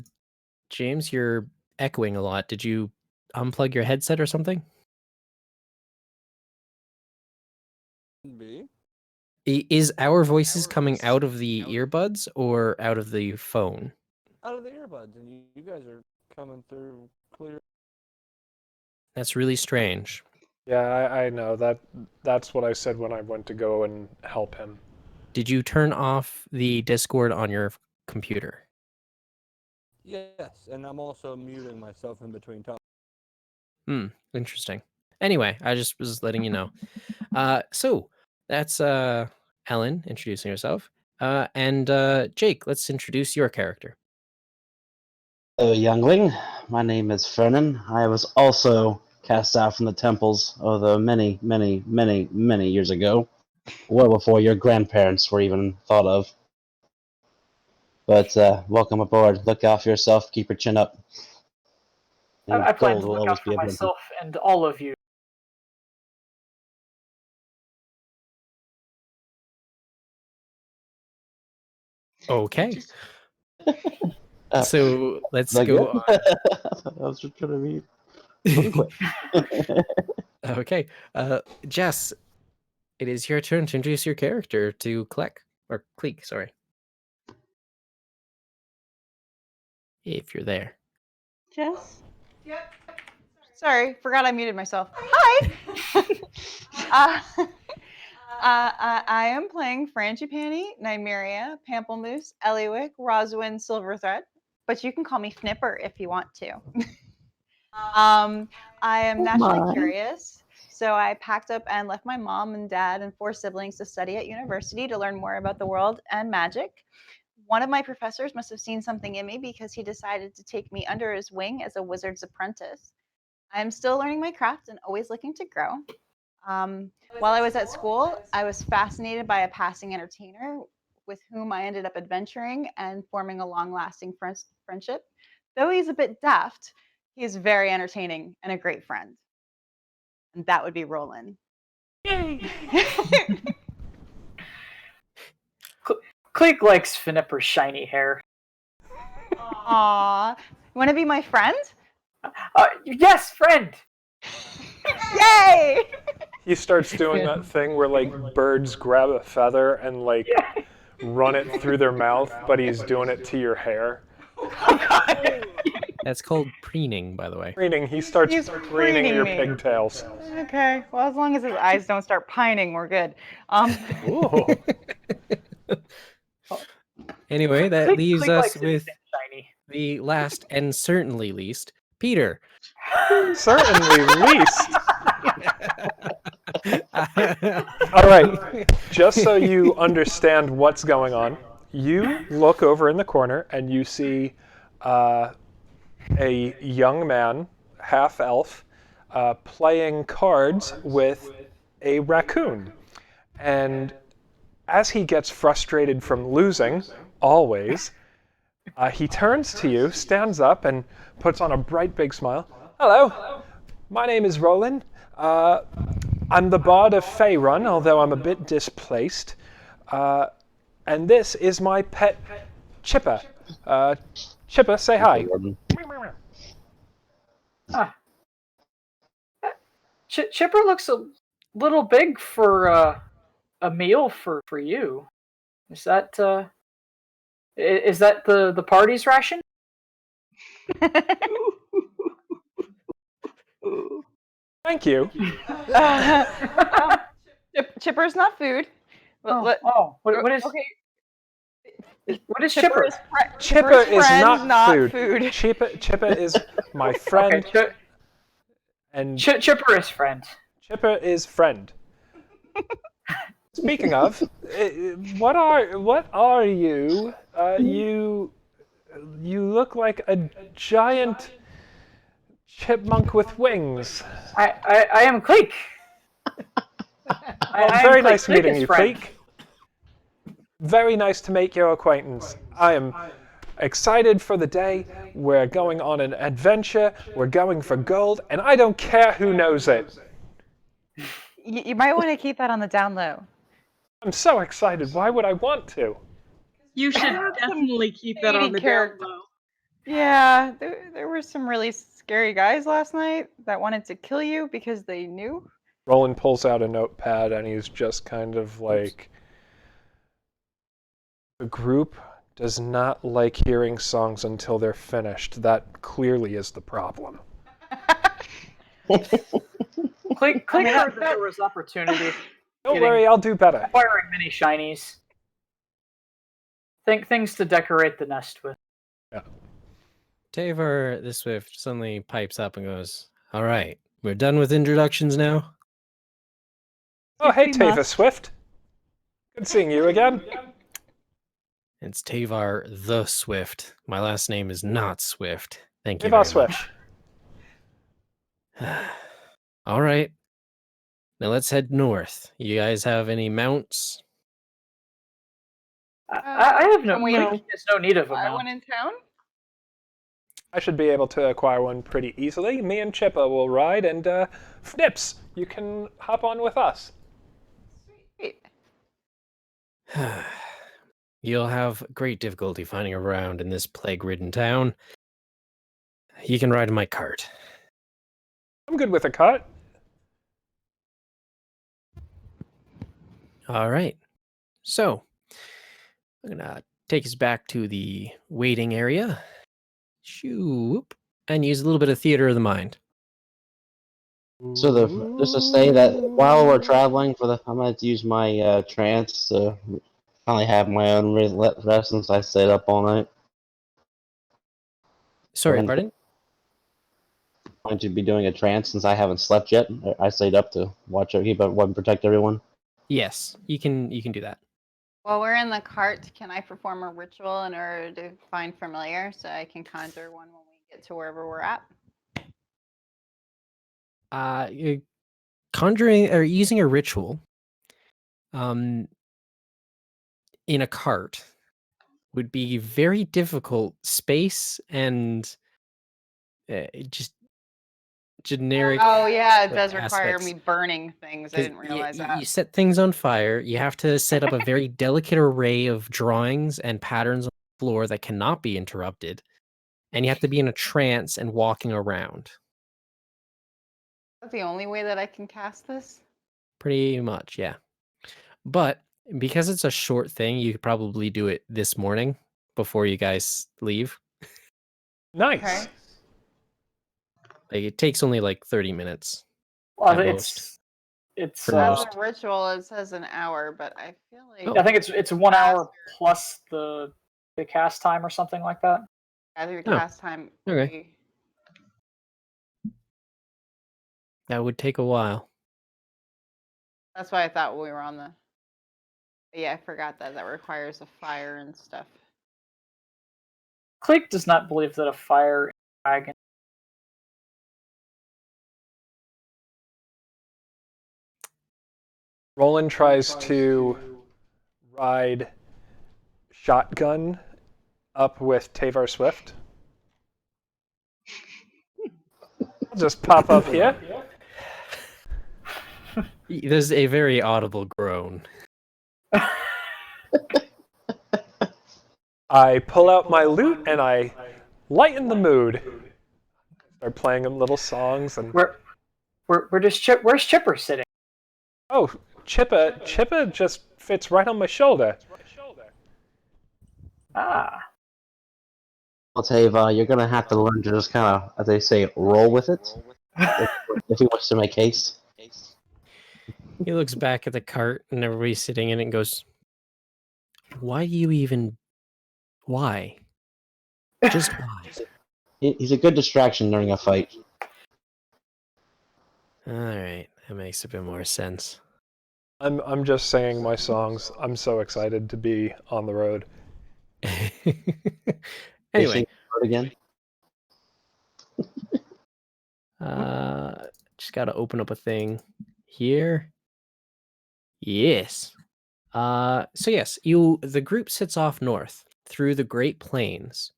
James, you're echoing a lot. Did you unplug your headset or something? Be. Is our voices coming out of the earbuds or out of the phone? Out of the earbuds, and you guys are coming through clear. That's really strange. Yeah, I know that. That's what I said when I went to go and help him. Did you turn off the Discord on your computer? Yes, and I'm also muting myself in between talks. Interesting. Anyway, I just was letting you know. So that's Ellen introducing herself. And Jake, let's introduce your character. Hello, youngling. My name is Fernan. I was also cast out from the temples, although many, many, many, many years ago, well before your grandparents were even thought of. But welcome aboard. Look after yourself. Keep your chin up. And I plan gold to will look always out be for a bounty. myself and all of you. Okay. Just So let's Is that go good? on. I was just trying to be really quick. Okay. Jess, it is your turn to introduce your character to Cleek. Or Cleek, sorry. If you're there. Jess? Sorry, forgot I muted myself. Hi! I am playing Frangipani, Nymeria, Pamplemousse, Eliwick, Roswin, Silverthread, but you can call me Fnipper if you want to. I am naturally curious, so I packed up and left my mom and dad and 4 siblings to study at university to learn more about the world and magic. One of my professors must have seen something in me because he decided to take me under his wing as a wizard's apprentice. I am still learning my craft and always looking to grow. While I was at school, I was fascinated by a passing entertainer with whom I ended up adventuring and forming a long-lasting friendship. Though he's a bit daft, he is very entertaining and a great friend. And that would be Roland. Cleek likes Finipper's shiny hair. Aw, you want to be my friend? Yes, friend! Yay! He starts doing that thing where like birds grab a feather and like run it through their mouth, but he's doing it to your hair. That's called preening, by the way. Preening. He starts He's preening your preening me. pigtails. Okay, well, as long as his eyes don't start pining, we're good. Ooh. Anyway, that Cleek leaves likes us with anything shiny. the last and certainly least, Peter. Certainly least. All right, just so you understand what's going on, you look over in the corner and you see a young man, half elf, playing cards with a raccoon. And as he gets frustrated from losing, always, he turns to you, stands up, and puts on a bright big smile. Hello, my name is Roland. I'm the bard of Faerun, although I'm a bit displaced. And this is my pet, Chipper. Chipper, say hi. Chipper looks a little big for a meal for you. Is that the party's ration? Thank you. Chipper's not food. What is? Okay. What is Chipper? Chipper is friend, not food. food. Chipper is my friend. Okay, and Chipper is friend. Chipper is friend. Speaking of, what are you? You look like a giant chipmunk with wings. I am Cleek. Well, I am very Cleek. nice Cleek meeting is you, friend. Cleek. Very nice to make your acquaintance. I am excited for the day. We're going on an adventure. We're going for gold, and I don't care who knows it. You might want to keep that on the down low. I'm so excited. Why would I want to? You should definitely keep that on shady the down character. low. Yeah, there were some really scary guys last night that wanted to kill you because they knew. Roland pulls out a notepad, and he's just kind of like, the group does not like hearing songs until they're finished. That clearly is the problem. Cleek heard that there was opportunity. Don't worry, I'll do better. Acquiring many shinies. Things to decorate the nest with. Yeah. Tavar the Swift suddenly pipes up and goes, "All right, we're done with introductions now." Oh, hey, We Tava must. Swift. Good seeing you again. It's Tavar the Swift. My last name is not Swift. Thank you Tavar very Swift. much. All right. Now let's head north. You guys have any mounts? I have no. Can we Cleek has no need of a buy mount. one in town? I should be able to acquire one pretty easily. Me and Chippa will ride, and Fnips, you can hop on with us. Sweet. You'll have great difficulty finding around in this plague-ridden town. You can ride in my cart. I'm good with a cart. All right. So, I'm going to take us back to the waiting area. Shoop. And use a little bit of theater of the mind. So just to say that while we're traveling, I'm going to use my trance to finally have my own rest since I stayed up all night. Sorry, And- pardon? I'm going to be doing a trance since I haven't slept yet. I stayed up to watch it, keep everyone, protect everyone. Yes, you can do that. While we're in the cart, can I perform a ritual in order to find familiar so I can conjure one when we get to wherever we're at? Conjuring or using a ritual in a cart would be very difficult space and just generic. Oh yeah, it like, does require aspects. me burning things. I 'Cause didn't realize you that. set things on fire. You have to set up a very delicate array of drawings and patterns on the floor that cannot be interrupted. And you have to be in a trance and walking around. That's the only way that I can cast this. Pretty much, yeah. But because it's a short thing, you could probably do it this morning before you guys leave. Nice. Okay. Like it takes only like 30 minutes. Well, At it's For As most. a ritual, it says an hour, but I feel like Oh. I think it's 1 hour plus the cast time or something like that. I think Oh, cast time. would okay. be- That would take a while. That's why I thought we were on the. Yeah, I forgot that requires a fire and stuff. Cleek does not believe that a fire dragon. Roland tries to ride shotgun up with Tavar Swift. I'll just pop up here. There's a very audible groan. I pull out my lute and I lighten the mood. Start playing him little songs and Where's Chipper sitting? oh, Chippa just fits right on my shoulder. Ah, I'll tell you, you're going to have to learn to just kind of, as they say, roll with it if you wish to make haste. He looks back at the cart and everybody's sitting in it and goes, "Why do you even? Why? Just why?" He's a good distraction during a fight. All right, that makes a bit more sense. I'm just singing my songs. I'm so excited to be on the road. Anyway, Again. Just gotta open up a thing here. Yes. So yes, the group sets off north through the Great Plains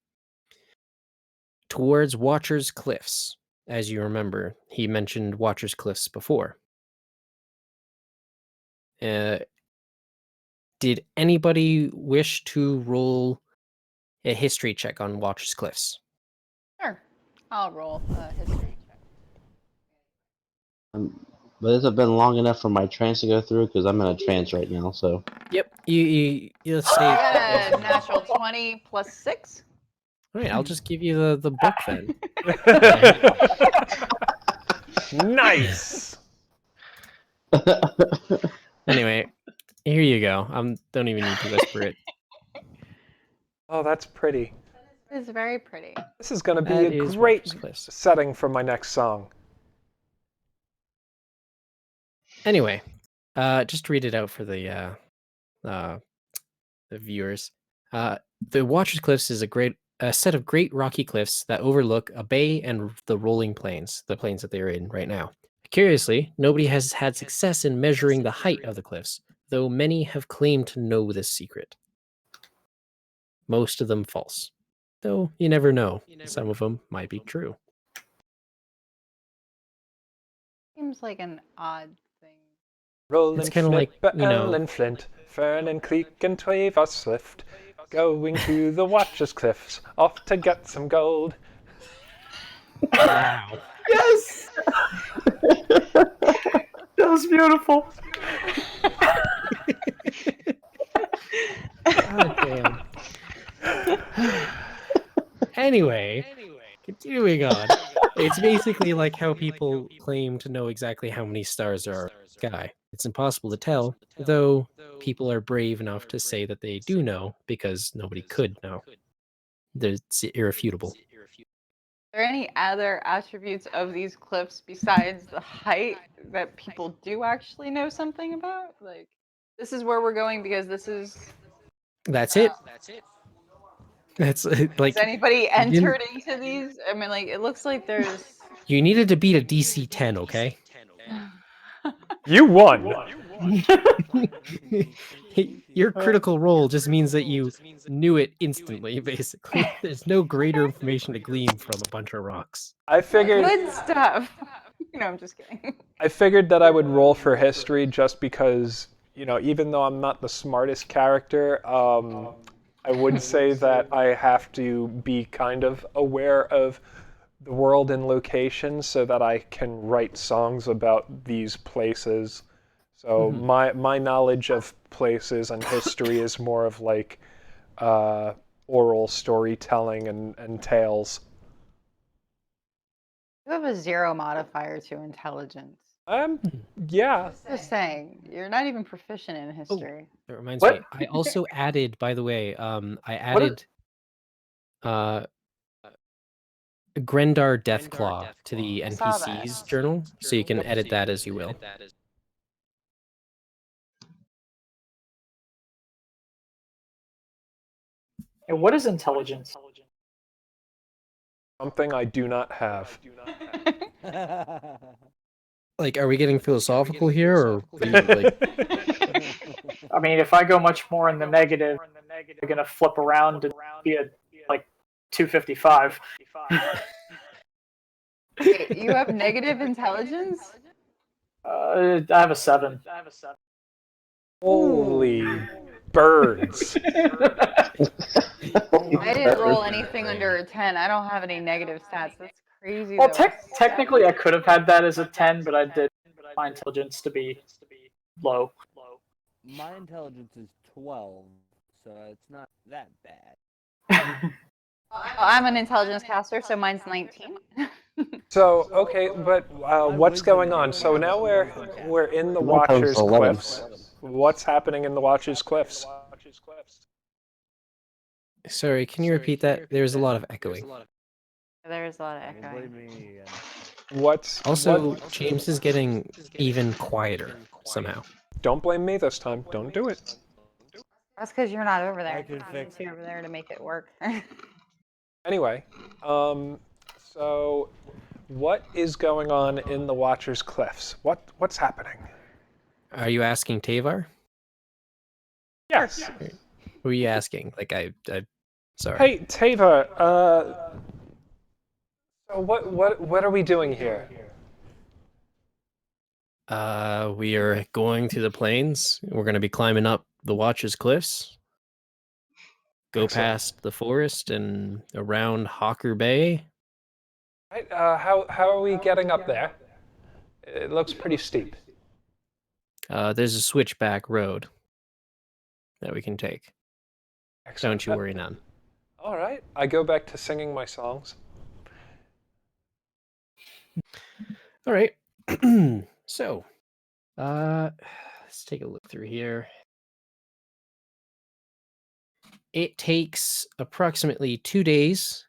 towards Watcher's Cliffs. As you remember, he mentioned Watcher's Cliffs before. Did anybody wish to roll a history check on Watcher's Cliffs? Sure. I'll roll a history check. But has it been long enough for my trance to go through? Because I'm in a trance right now. So Yep. You let's say. I got a natural 20 plus 6. All right, I'll just give you the book then. Nice. Anyway, here you go. Don't even need to whisper it. Oh, that's pretty. It's very pretty. This is going to be That a is great Watcher's Cliffs. setting for my next song. Anyway, just read it out for the viewers. The Watcher's Cliffs is a set of great rocky cliffs that overlook a bay and the rolling plains, the plains that they're in right now. Curiously, nobody has had success in measuring the height of the cliffs, though many have claimed to know this secret. Most of them false, though you never know. Some of them might be true. Seems like an odd thing. Rolling It's kinda like, Flipper, you know- Ellen Flint, Fern and Cleek and Twave Swift, going to the Watcher's Cliffs, off to get some gold. Wow. Yes! That was beautiful. God damn. Anyway, continuing on. It's basically like how people claim to know exactly how many stars there are in the sky. It's impossible to tell, though people are brave enough to say that they do know because nobody could know. It's irrefutable. Are there any other attributes of these cliffs besides the height that people do actually know something about? Like, this is where we're going because this is. That's it. That's like Has anybody didn't- entered into these? I mean, like, it looks like there's. you needed to beat a DC 10, okay? You won. Your critical roll just means that you knew it instantly, basically. There's no greater information to glean from a bunch of rocks. I figured Good stuff. No, I'm just kidding. I figured that I would roll for history just because, even though I'm not the smartest character, I would say that I have to be kind of aware of the world and locations so that I can write songs about these places. So my knowledge of places and history is more of like oral storytelling and tales. You have a 0 modifier to intelligence. Yeah. Just saying, you're not even proficient in history. That reminds What? me. I also added, by the way, I added Grendar Deathclaw to the I saw NPC's that. journal, so you can edit that as you will. And what is intelligence? Something I do not have. Like, are we getting philosophical here, or like? I mean, if I go much more in the negative, you're gonna flip around and be a like 255. Wait, you have negative intelligence? I have a 7. Holy birds. I didn't roll anything under a 10. I don't have any negative stats. That's crazy. Well, though. technically, I could have had that as a 10, but I did my intelligence to be low. My intelligence is 12, so it's not that bad. I'm an intelligence caster, so mine's 19. So, okay, but what's going on? So now we're in the My total's Watcher's 11. Cliffs. What's happening in the Watcher's Cliffs? Sorry, can you repeat that? There's a lot of echoing. There's a lot of Don't blame echoing. me again. Also, James is getting even quieter somehow. Don't blame me this time. Don't do it. That's because you're not over there. I can fix You're over there to make it work. Anyway, so What is going on in the Watcher's Cliffs? What's happening? Are you asking Tavar? Yes. Who are you asking? Like sorry. Hey, Tava. So what are we doing here? We are going to the plains. We're going to be climbing up the Watcher's Cliffs. Go Excellent. past the forest and around Hawker Bay. Right, how are we getting up there? It looks pretty steep. There's a switchback road that we can take. Excellent. Don't you worry none. All right. I go back to singing my songs. All right. So, let's take a look through here. It takes approximately 2 days.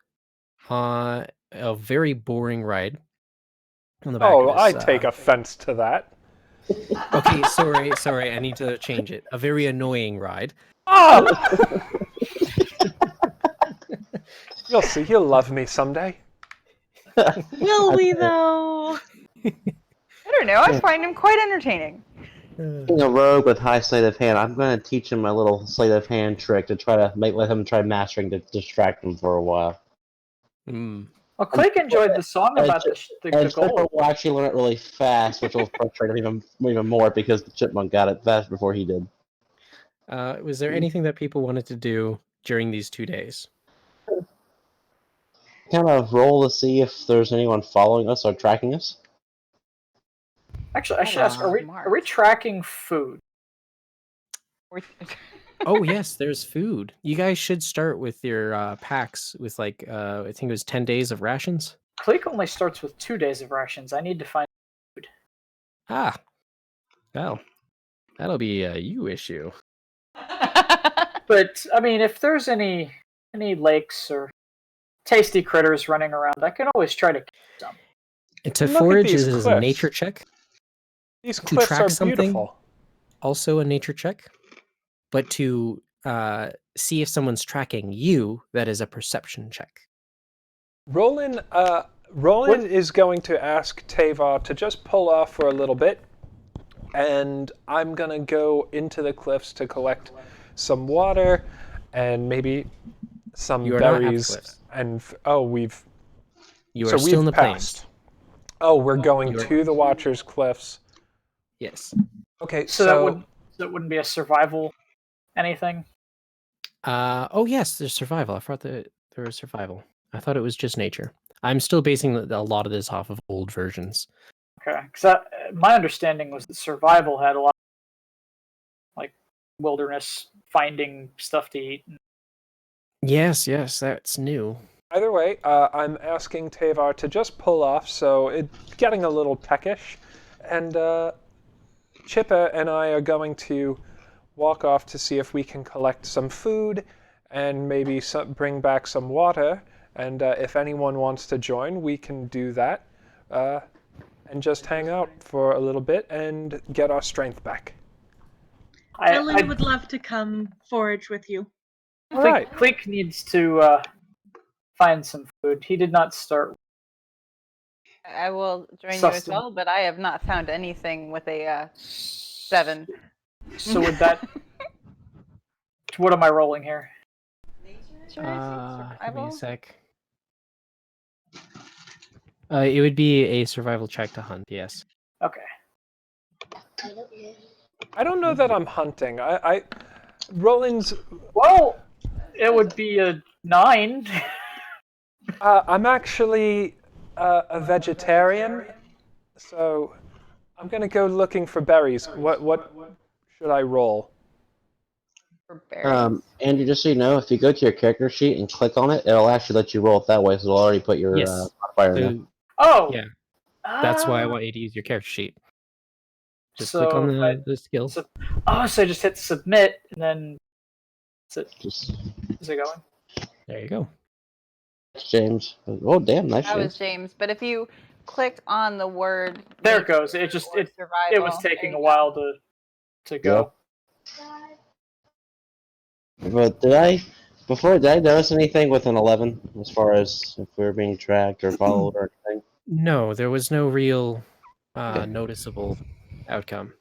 A very boring ride. On the back Oh, of this, I take offense to that. Okay, sorry. I need to change it. A very annoying ride. Oh! You'll see. He'll love me someday. Will we though? I don't know. I find him quite entertaining. Being a rogue with high sleight of hand, I'm going to teach him a little sleight of hand trick to try to let him try mastering to distract him for a while. Mm. Well, Click enjoyed the song about the And Chipper gold. will actually learn it really fast, which will frustrate him even more because the chipmunk got it fast before he did. Was there anything that people wanted to do during these 2 days? Kind of roll to see if there's anyone following us or tracking us. Actually, I should ask: Are we tracking food? Oh yes, there's food. You guys should start with your packs with like I think it was 10 days of rations. Click only starts with 2 days of rations. I need to find food. Ah, well, that'll be a you issue. But I mean, if there's any lakes or tasty critters running around, I can always try to catch some. To Look at forage these is a cliffs. nature check. These To cliffs track are something? beautiful. Also a nature check. But to see if someone's tracking you, that is a perception check. Roland is going to ask Tava to just pull off for a little bit, and I'm gonna go into the cliffs to collect some water and maybe some You are not at the berries. cliffs. And You so are still in we've the plains. passed. Oh, we're going You're- to the Watcher's Cliffs. Yes. Okay, So that wouldn't be a survival anything. Oh yes, there's survival. I thought that there was survival. I thought it was just nature. I'm still basing a lot of this off of old versions. Okay, because my understanding was that survival had a lot of, like, wilderness finding stuff to eat. Yes, that's new. either way, I'm asking Tavar to just pull off, so it's getting a little peckish, and Chippa and I are going to walk off to see if we can collect some food and maybe bring back some water. And if anyone wants to join, we can do that and just hang out for a little bit and get our strength back. Dylan would love to come forage with you. All right. Click needs to find some food. He did not start. I will join you as well, but I have not found anything with a 7. So with that, what am I rolling here? Give me a sec. It would be a survival check to hunt. Yes. Okay. I don't know that I'm hunting. Roland's. Well, it would be a 9. I'm actually a vegetarian, so I'm gonna go looking for berries. What should I roll? For berries. Andrew, just so you know, if you go to your character sheet and click on it, it'll actually let you roll it that way, so it'll already put your Yes. modifier in there. So, Oh! yeah. That's why I want you to use your character sheet. Just So click on if the skills. so I just hit submit, and then is it going? There you go. James. Oh, damn, nice, That was James. James. But if you clicked on the word, There it goes. It was taking a while to go. But did I notice anything with an 11 as far as if we were being tracked or followed or anything? No, there was no real noticeable outcome.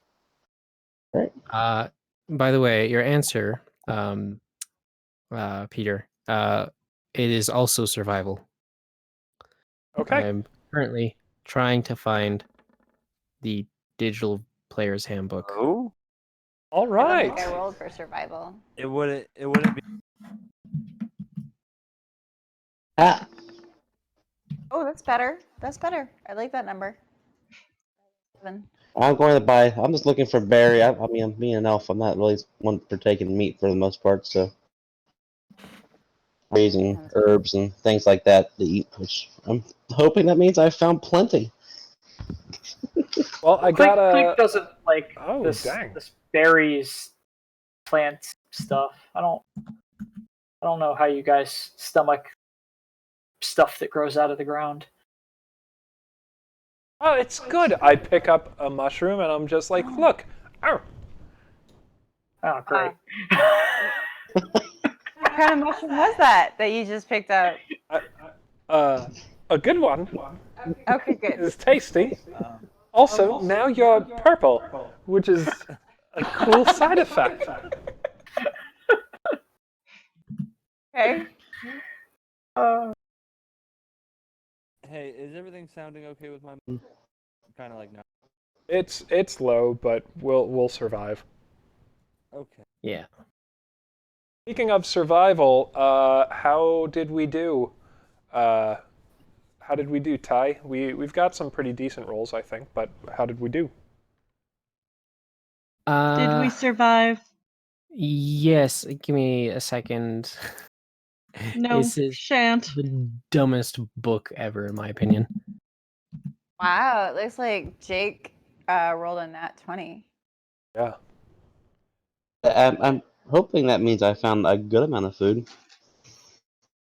Right. By the way, your answer, Peter, it is also survival. Okay. I'm currently trying to find the digital player's handbook. Oh, All I don't right. think I rolled for survival. It wouldn't be. Ah, Oh, that's better. That's better. I like that number. 7. I'm going to buy. I'm just looking for berry. I mean, me and Elf. I'm not really one for taking meat for the most part. So raising herbs and things like that to eat, which I'm hoping that means I've found plenty. Well, I Clink, got a. Clink doesn't like Oh, this dang. this berries plant stuff. I don't know how you guys stomach stuff that grows out of the ground. Oh, it's good. I pick up a mushroom and I'm just like, look. Oh, Oh, great. What kind of mushroom was that you just picked up? a good one. Okay, good. It's tasty. Also, now you're purple, which is a cool side effect. Okay. Hey, is everything sounding okay with my? Kind of like now. It's low, but we'll survive. Okay. Yeah. Speaking of survival, how did we do? How did we do, Ty? We've got some pretty decent rolls, I think, but how did we do? Did we survive? Yes, give me a second. No, This is shan't. the dumbest book ever, in my opinion. Wow, it looks like Jake rolled a nat 20. Yeah. I'm hoping that means I found a good amount of food.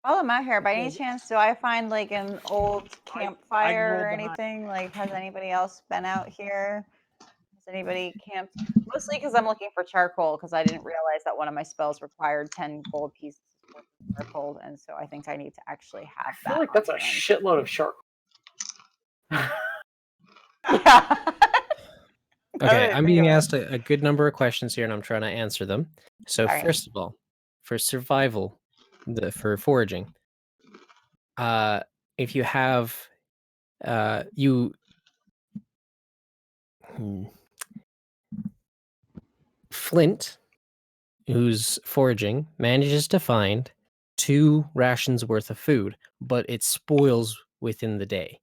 While I'm out here, by any chance, do I find like an old campfire or rolled the high- anything? Like, has anybody else been out here? Has anybody camped? Mostly because I'm looking for charcoal because I didn't realize that one of my spells required 10 gold pieces worth of charcoal, and so I think I need to actually I have feel that. like that's a on hand. shitload of charcoal. Yeah. Okay, I'm being asked a good number of questions here, and I'm trying to answer them. So Sorry. first of all, for survival, for foraging, if you have, Flint, who's foraging, manages to find 2 rations worth of food, but it spoils within the day.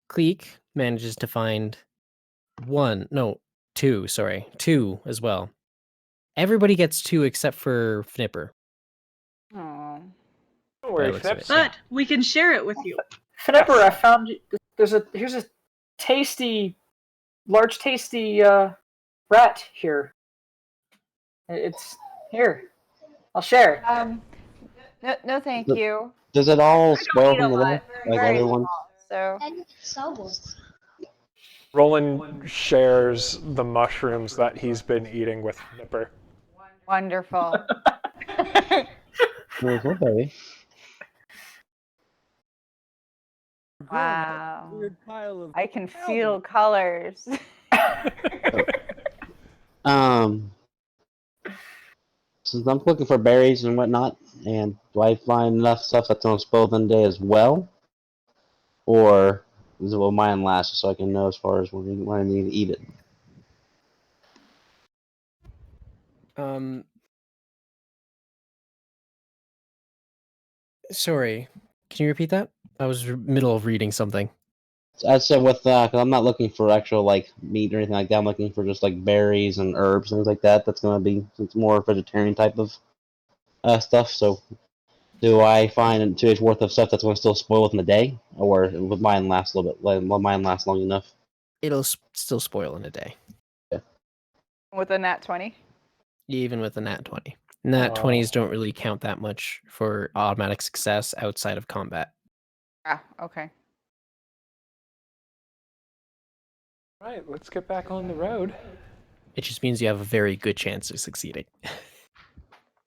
Cleek manages to find 2 as well. Everybody gets 2 except for Fnipper. Aw. Don't worry, looks of Fnips. it. But we can share it with you. Fnipper, Yes. I found here's a large tasty rat here. It's here. I'll share. No, thank Look, you. Does it all I don't spoil eat a from the day lot. like Very other ones? small, so Roland shares the mushrooms that he's been eating with Nipper. wonderful. Okay. Wow. Weird pile of. I can feel colors. Since I'm looking for berries and whatnot, and do I find enough stuff that's on spoil in the day as well, or is it will mine last so I can know as far as when I need to eat it? Sorry, can you repeat that? I was middle of reading something. I said with cause I'm not looking for actual like meat or anything like that. I'm looking for just like berries and herbs, things like that. That's gonna be it's more vegetarian type of stuff. So, do I find 2 days worth of stuff that's going to still spoil within a day, or will mine last a little bit? Will mine last long enough? It'll still spoil in a day, With a nat 20? even with a nat 20. Nat 20s don't really count that much for automatic success outside of combat. Ah, okay. Right, let's get back on the road. It just means you have a very good chance of succeeding.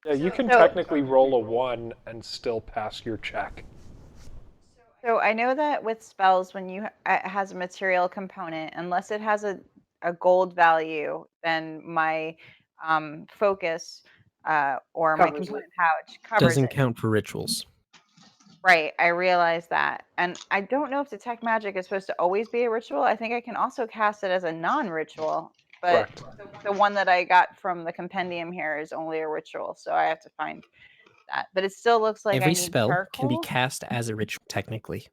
Yeah, you can So- technically roll a 1 and still pass your check. So I know that with spells, when it has a material component, unless it has a gold value, then my focus or my Covers it. component pouch covers Doesn't it. count for rituals. Right, I realize that. And I don't know if detect magic is supposed to always be a ritual. I think I can also cast it as a non-ritual, but Correct. the one that I got from the compendium here is only a ritual, so I have to find that. But it still looks like I Every need spell can be charcoal. cast as a ritual, technically.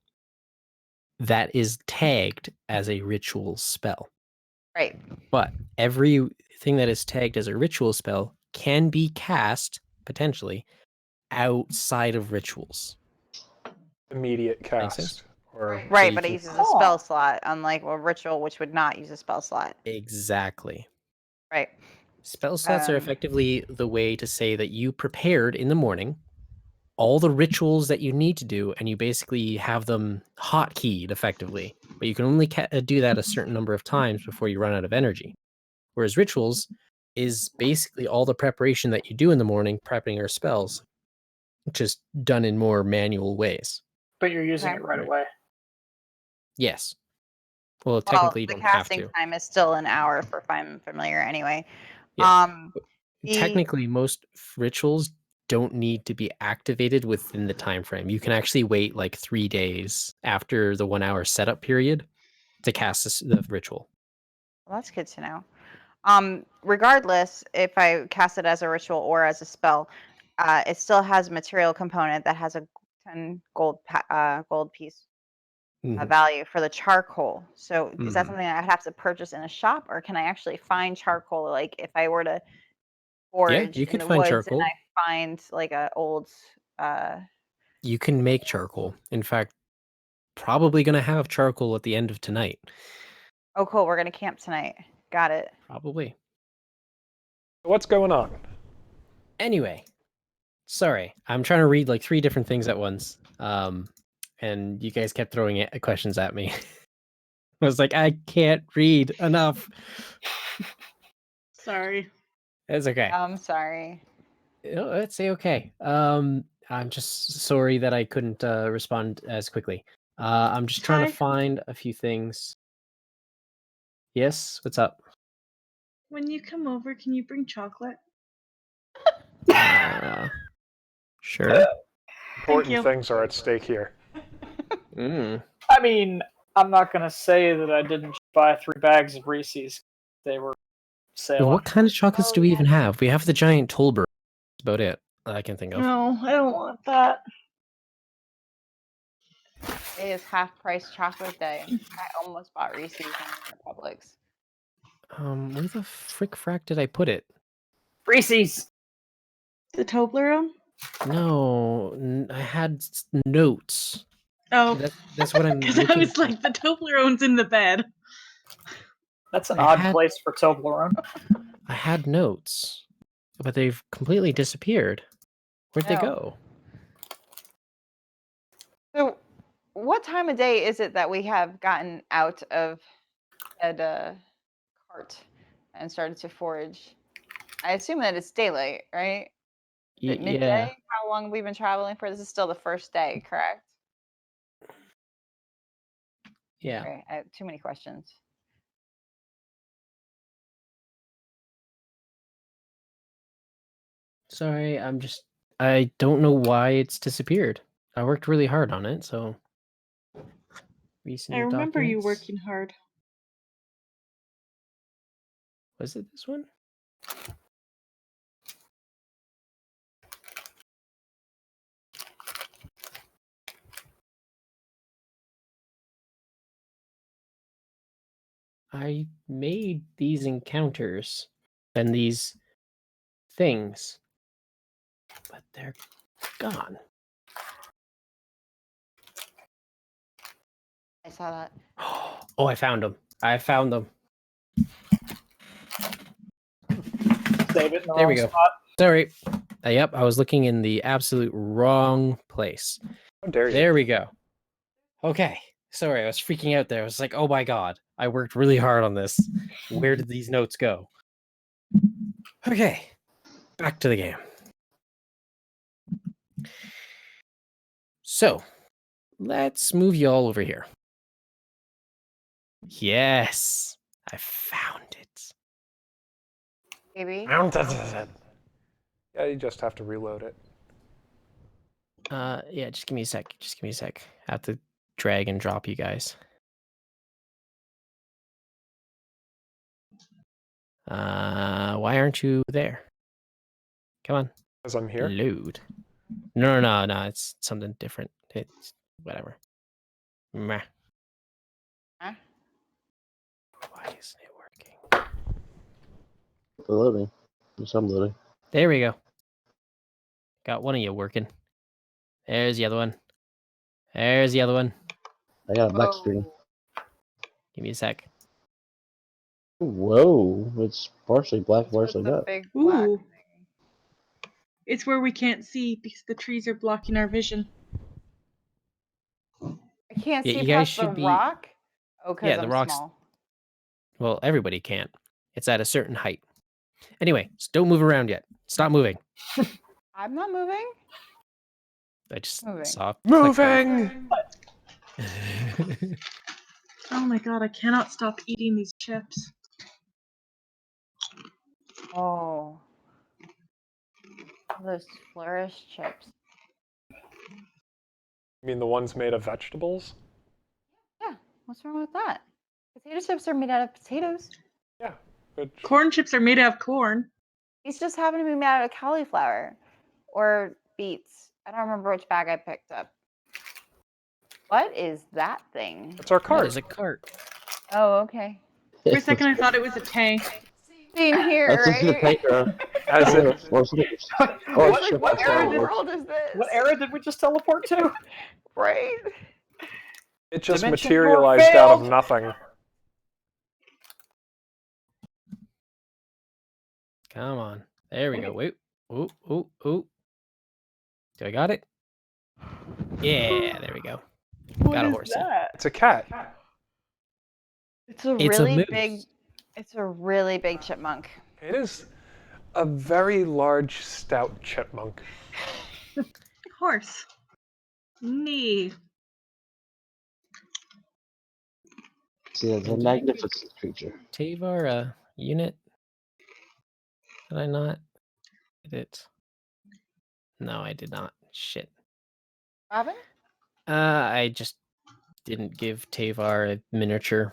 That is tagged as a ritual spell. Right. But everything that is tagged as a ritual spell can be cast, potentially, outside of rituals. Immediate Make sense? cast. Or Right, you but it can- uses a spell slot, unlike a ritual, which would not use a spell slot. Exactly. Right. Spell slots are Um, effectively the way to say that you prepared in the morning all the rituals that you need to do, and you basically have them hotkeyed effectively. But you can only do that a certain number of times before you run out of energy. Whereas rituals is basically all the preparation that you do in the morning, prepping your spells, just done in more manual ways. But you're using Okay. it right Right. away. Yes. Well, Well, technically, you the don't have casting to. time is still an hour for I'm familiar anyway. Yeah. The Technically, most rituals don't need to be activated within the time frame. You can actually wait like 3 days after the 1 hour setup period to cast the ritual. well, that's good to know. Regardless, if I cast it as a ritual or as a spell, it still has a material component that has a 10 gold piece Mhm. value for the charcoal. So is that Mhm. something I'd have to purchase in a shop, or can I actually find charcoal? Like if I were to Yeah, forage you in could the find woods and charcoal. I find like a old You can make charcoal. In fact, probably going to have charcoal at the end of tonight. oh cool, we're gonna camp tonight. Got it. Probably. what's going on? Anyway, sorry. I'm trying to read like 3 different things at once. And you guys kept throwing questions at me. I was like, I can't read enough. Sorry. It's okay. I'm sorry. It's okay. I'm just sorry that I couldn't respond as quickly. I'm just trying to Hi. find a few things. Yes, what's up? When you come over, can you bring chocolate? Sure. Important you. things are at stake here. Mm. I mean, I'm not gonna say that I didn't buy 3 bags of Reese's. They were sailing. What kind of chocolates Oh, do we yeah. even have? We have the giant Tolbert. That's about it that I can think of. No, I don't want that. It is half price chocolate day. I almost bought Reese's in Publix. Where the frick frack did I put it? Reese's. The Toblerone? No, I had notes. Oh, That's what I'm because I looking was for. like, the Toblerone's in the bed. That's an I odd had- place for Toblerone. I had notes, but they've completely disappeared. Where'd they No. go? So, what time of day is it that we have gotten out of that cart and started to forage? I assume that it's daylight, right? Is it midday? Yeah. How long have we been traveling for? This is still the first day, correct? Yeah. Right. I have too many questions. Sorry, I don't know why it's disappeared. I worked really hard on it, so recent I remember you documents. working hard. Was it this one? I made these encounters and these things, but they're gone. I saw that. Oh, I found them. I found them. Save it in the There wrong we go. spot. Sorry. Yep, I was looking in the absolute wrong place. How dare you? There we go. Okay. Sorry, I was freaking out there. I was like, oh my god, I worked really hard on this. Where did these notes go? Okay. Back to the game. So, let's move you all over here. Yes, I found it. Maybe. Yeah, you just have to reload it. Yeah, just give me a sec. Just give me a sec. I have to drag and drop you guys. Why aren't you there? Come on, As I'm here. load. No, it's something different. It's whatever. Meh. Huh? Why isn't it working? For loading. There's some loading. There we go. Got one of you working. There's the other one. There's the other one. I got a black screen. Give me a sec. Whoa, it's partially black, What's partially with the not. big black Ooh. thing? It's where we can't see because the trees are blocking our vision. I can't Yeah, see you guys past the should be- rock. Oh, because Yeah, the I'm rock's- small. Well, everybody can't. It's at a certain height. Anyway, just don't move around yet. Stop moving. I'm not moving. I just Moving. saw. click button. Moving. Oh my god, I cannot stop eating these chips. Oh. Those flourish chips. You mean the ones made of vegetables? Yeah, what's wrong with that? Potato chips are made out of potatoes. Yeah. But Corn chips are made out of corn. These just happen to be made out of cauliflower or beets. I don't remember which bag I picked up. What is that thing? it's our That cart. is a cart. Oh, okay. For a second, I thought it was a tank. Same here, That's just gonna right? take her. As it, Or What- ship What us era forward. world is this? What era did we just teleport to? Right? it just Dimension materialized out of failed. nothing. Come on. There we go. Wait. Ooh. Do I got it? Yeah, there we go. Got a horsey. It's a cat. It's a It's a really moose. big. It's a really big chipmunk. It is a very large, stout chipmunk. Horse. Me. See, it's a magnificent creature. Tavar a unit? Did I not? Did it? No, I did not. Shit. Robin? I just didn't give Tavar a miniature.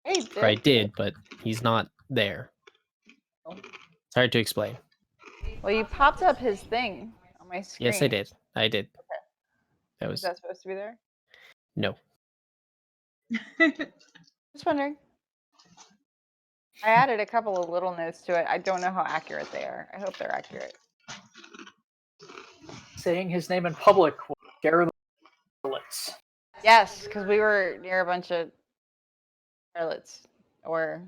Hey, Or I did, but he's not there. It's hard to explain. Well, you popped up his thing on my screen. Yes, I did. I did. Okay. That Is was that supposed to be there? no. Just wondering. I added a couple of little notes to it. I don't know how accurate they are. I hope they're accurate. Saying his name in public will scare the bullets. Yes, because we were near a bunch of harlots or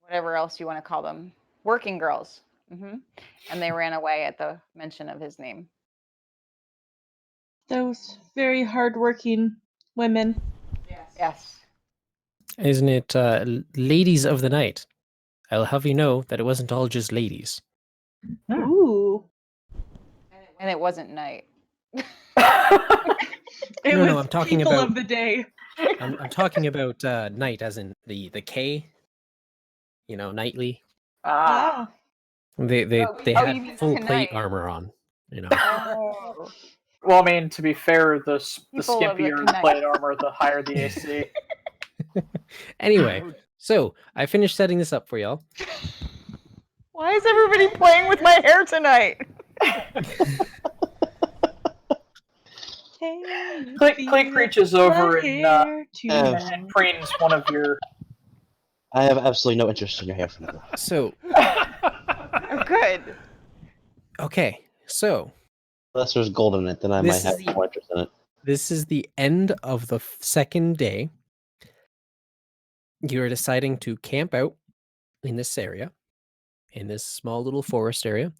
whatever else you want to call them. Working girls. And they ran away at the mention of his name. Those very hardworking women. Yes. Isn't it ladies of the night? I'll have you know that it wasn't all just ladies. Ooh. And it wasn't night. It No, was no, I'm talking people about- of the day. I'm talking about night as in the K. You know, nightly. Ah. They you had mean full tonight. plate armor on. You know. Oh. Well, I mean, to be fair, the People of the skimpier Knight. plate armor, the higher the AC. Anyway, so I finished setting this up for y'all. Why is everybody playing with my hair tonight? Clink reaches over and Yeah. preens one of your. I have absolutely no interest in your hair, Fernando. So Oh, good. okay, so Unless there's gold in it, then I This might have is the- more interest in it. this is the end of the second day. You are deciding to camp out in this area, in this small little forest area.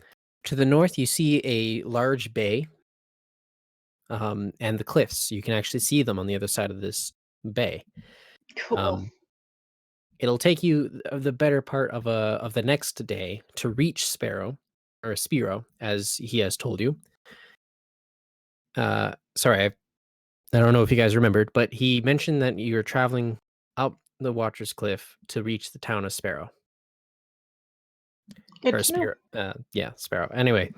To the north, you see a large bay, and the cliffs. You can actually see them on the other side of this bay. Cool. It'll take you the better part of the next day to reach Spiro, as he has told you. Sorry, I don't know if you guys remembered, but he mentioned that you're traveling up the Watcher's Cliff to reach the town of Sparrow. Good Or to know. Sparrow. Yeah, Sparrow. Anyway,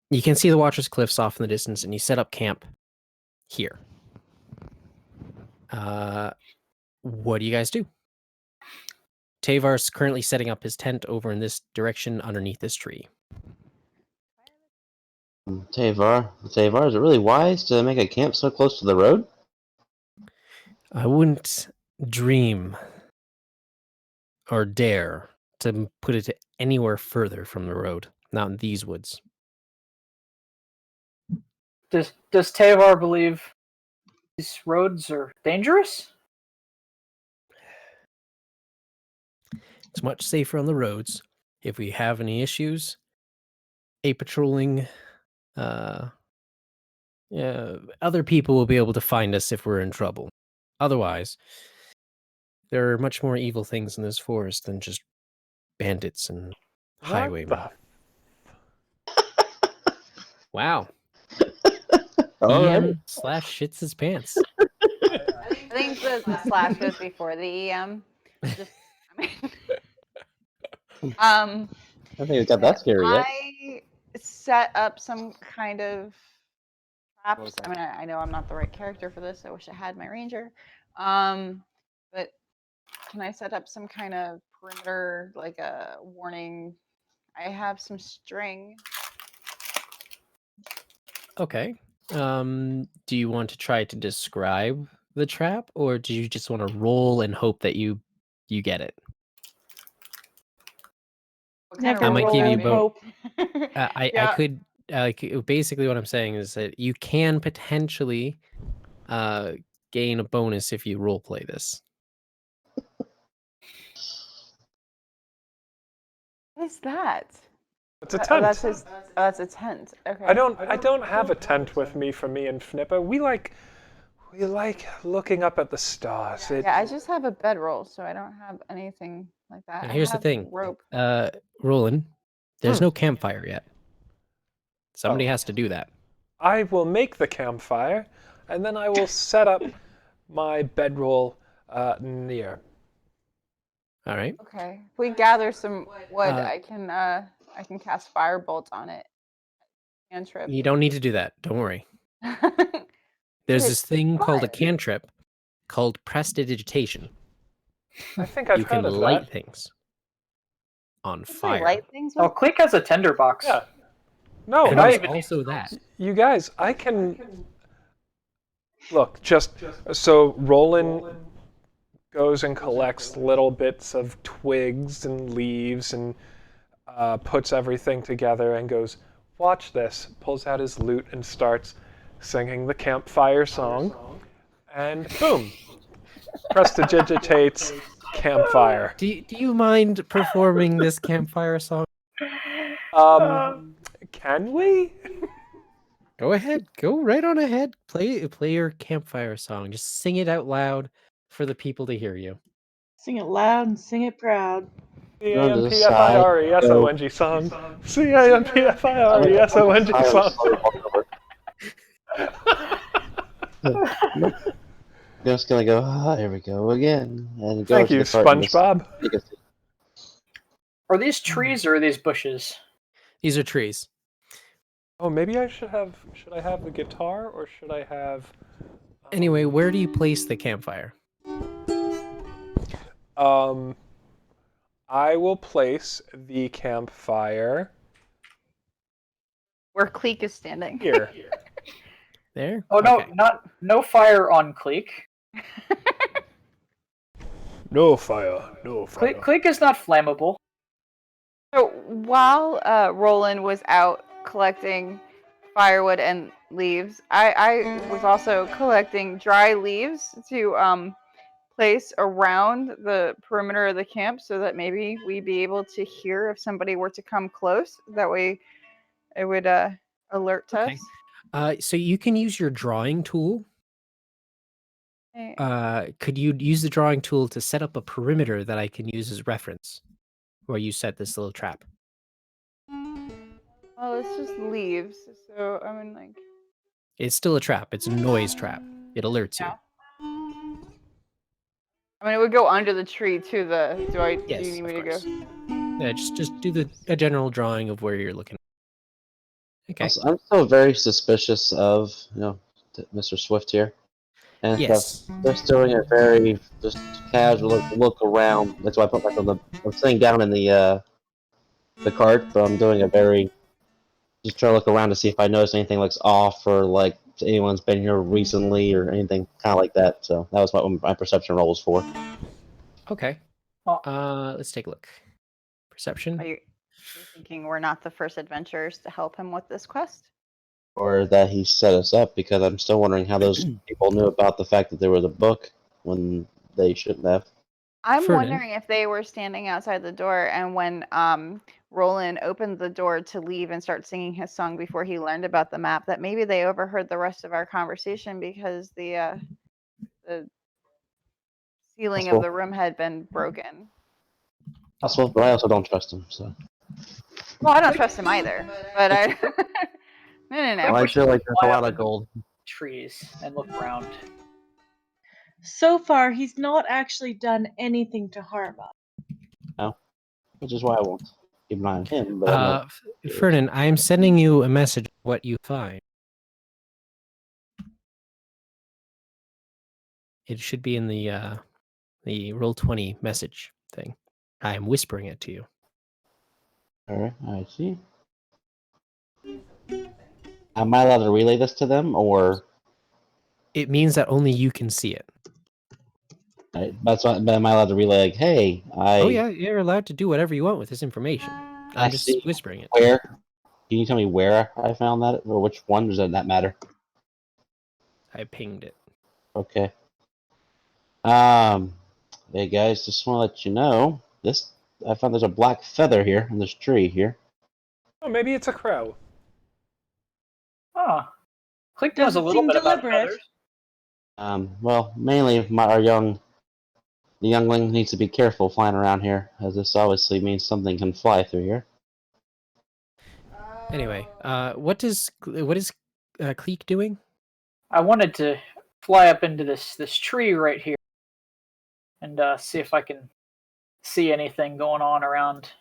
you can see the Watcher's Cliffs off in the distance, and you set up camp here. What do you guys do? Tavar's currently setting up his tent over in this direction underneath this tree. Tavar, is it really wise to make a camp so close to the road? I wouldn't dream or dare to put it anywhere further from the road, not in these woods. Does Tavar believe these roads are dangerous? It's much safer on the roads. If we have any issues, a patrolling, other people will be able to find us if we're in trouble. Otherwise, there are much more evil things in this forest than just bandits and highwaymen. Wow. All right. EM/shits his pants. I think the slash goes before the EM. Just, I think it's got that scary yet. I set up some kind of traps. I mean, I know I'm not the right character for this. I wish I had my ranger. But can I set up some kind of perimeter, like a warning? I have some string. Okay. Do you want to try to describe the trap, or do you just want to roll and hope that you get it? Never I might give you roll both. and hope. I could basically what I'm saying is that you can potentially gain a bonus if you role play this. What is that? It's a Oh, tent. that's a tent. Okay. I don't have a tent with me for me and Fnippa. We like looking up at the stars. Yeah, I just have a bedroll, so I don't have anything like that. And I here's the have thing, rope. Roland, there's no campfire yet. Somebody has to do that. I will make the campfire, and then I will set up my bedroll near. All right. Okay. If we gather some wood, I can cast firebolt on it. Cantrip. You don't need to do that. Don't worry. There's this thing called a cantrip called prestidigitation. I think I've You can heard of light that. things on Say fire. light things. Oh, Click has a tinderbox. Yeah. No, And there's also that. you guys, I can look. Just so Roland goes and collects little bits of twigs and leaves and puts everything together and goes, watch this, pulls out his lute and starts singing the campfire song, and boom, prestidigitates campfire. Do you mind performing this campfire song? Can we? Go ahead. Go right on ahead. Play your campfire song. Just sing it out loud for the people to hear you. Sing it loud and sing it proud. CAMPFIRESONG song. CAMPFIRESONG song. Just gonna go, here we go again. And go Thank to you, the part in this- SpongeBob. Are these trees or are these bushes? These are trees. Oh, maybe I should I have the guitar or should I have... Anyway, where do you place the campfire? I will place the campfire Where Cleek is standing. here. There? Oh no, Okay. no fire on Cleek. No fire, no fire. Cleek is not flammable. So while Roland was out collecting firewood and leaves, I was also collecting dry leaves to place around the perimeter of the camp so that maybe we'd be able to hear if somebody were to come close. That way it would alert Okay. us. So you can use your drawing tool. Could you use the drawing tool to set up a perimeter that I can use as reference where you set this little trap? Well, it's just leaves, so I mean, like, It's still a trap. It's a noise trap. It alerts you. Yeah. I mean, it would go under the tree to the. Do you Yes, need of me to go? course. Yeah, just do a general drawing of where you're looking. Okay. Also, I'm still very suspicious of Mr. Swift here, and Yes. just doing a very just casual look around. That's why I put myself on the. I'm sitting down in the cart, but I'm doing a very just trying to look around to see if I notice anything looks off or like anyone's been here recently or anything kind of like that. So that was what my perception roll was for. Okay. Oh. Let's take a look. Perception. You're thinking we're not the first adventurers to help him with this quest? Or that he set us up, because I'm still wondering how those people knew about the fact that there was a book when they shouldn't have. I'm Fernan. wondering if they were standing outside the door, and when Roland opened the door to leave and start singing his song before he learned about the map, that maybe they overheard the rest of our conversation because the ceiling of Possible. the room had been broken. Possible, but I also don't trust him. So Well, I don't trust him either, but I. No. well, I feel like there's a Fly lot up of into gold. trees and look around. So far, he's not actually done anything to harm us. Which is why I won't keep an eye on him. But I'm not. Fernan, I am sending you a message of what you find. It should be in the Roll20 message thing. I am whispering it to you. All right, I see. Am I allowed to relay this to them, or It means that only you can see it. that's what? Am I allowed to relay? Like, hey, Oh yeah, you're allowed to do whatever you want with this information. I'm just see whispering it. where? Can you tell me where I found that, or which one? Does that matter? I pinged it. Okay. Hey guys, just want to let you know this. I found there's a black feather here in this tree here. Oh, maybe it's a crow. Oh. Click Does knows a it little seem bit about deliberate? feathers. Well, mainly the youngling needs to be careful flying around here, as this obviously means something can fly through here. Anyway, what is Cleek doing? I wanted to fly up into this tree right here and see if I can see anything going on around.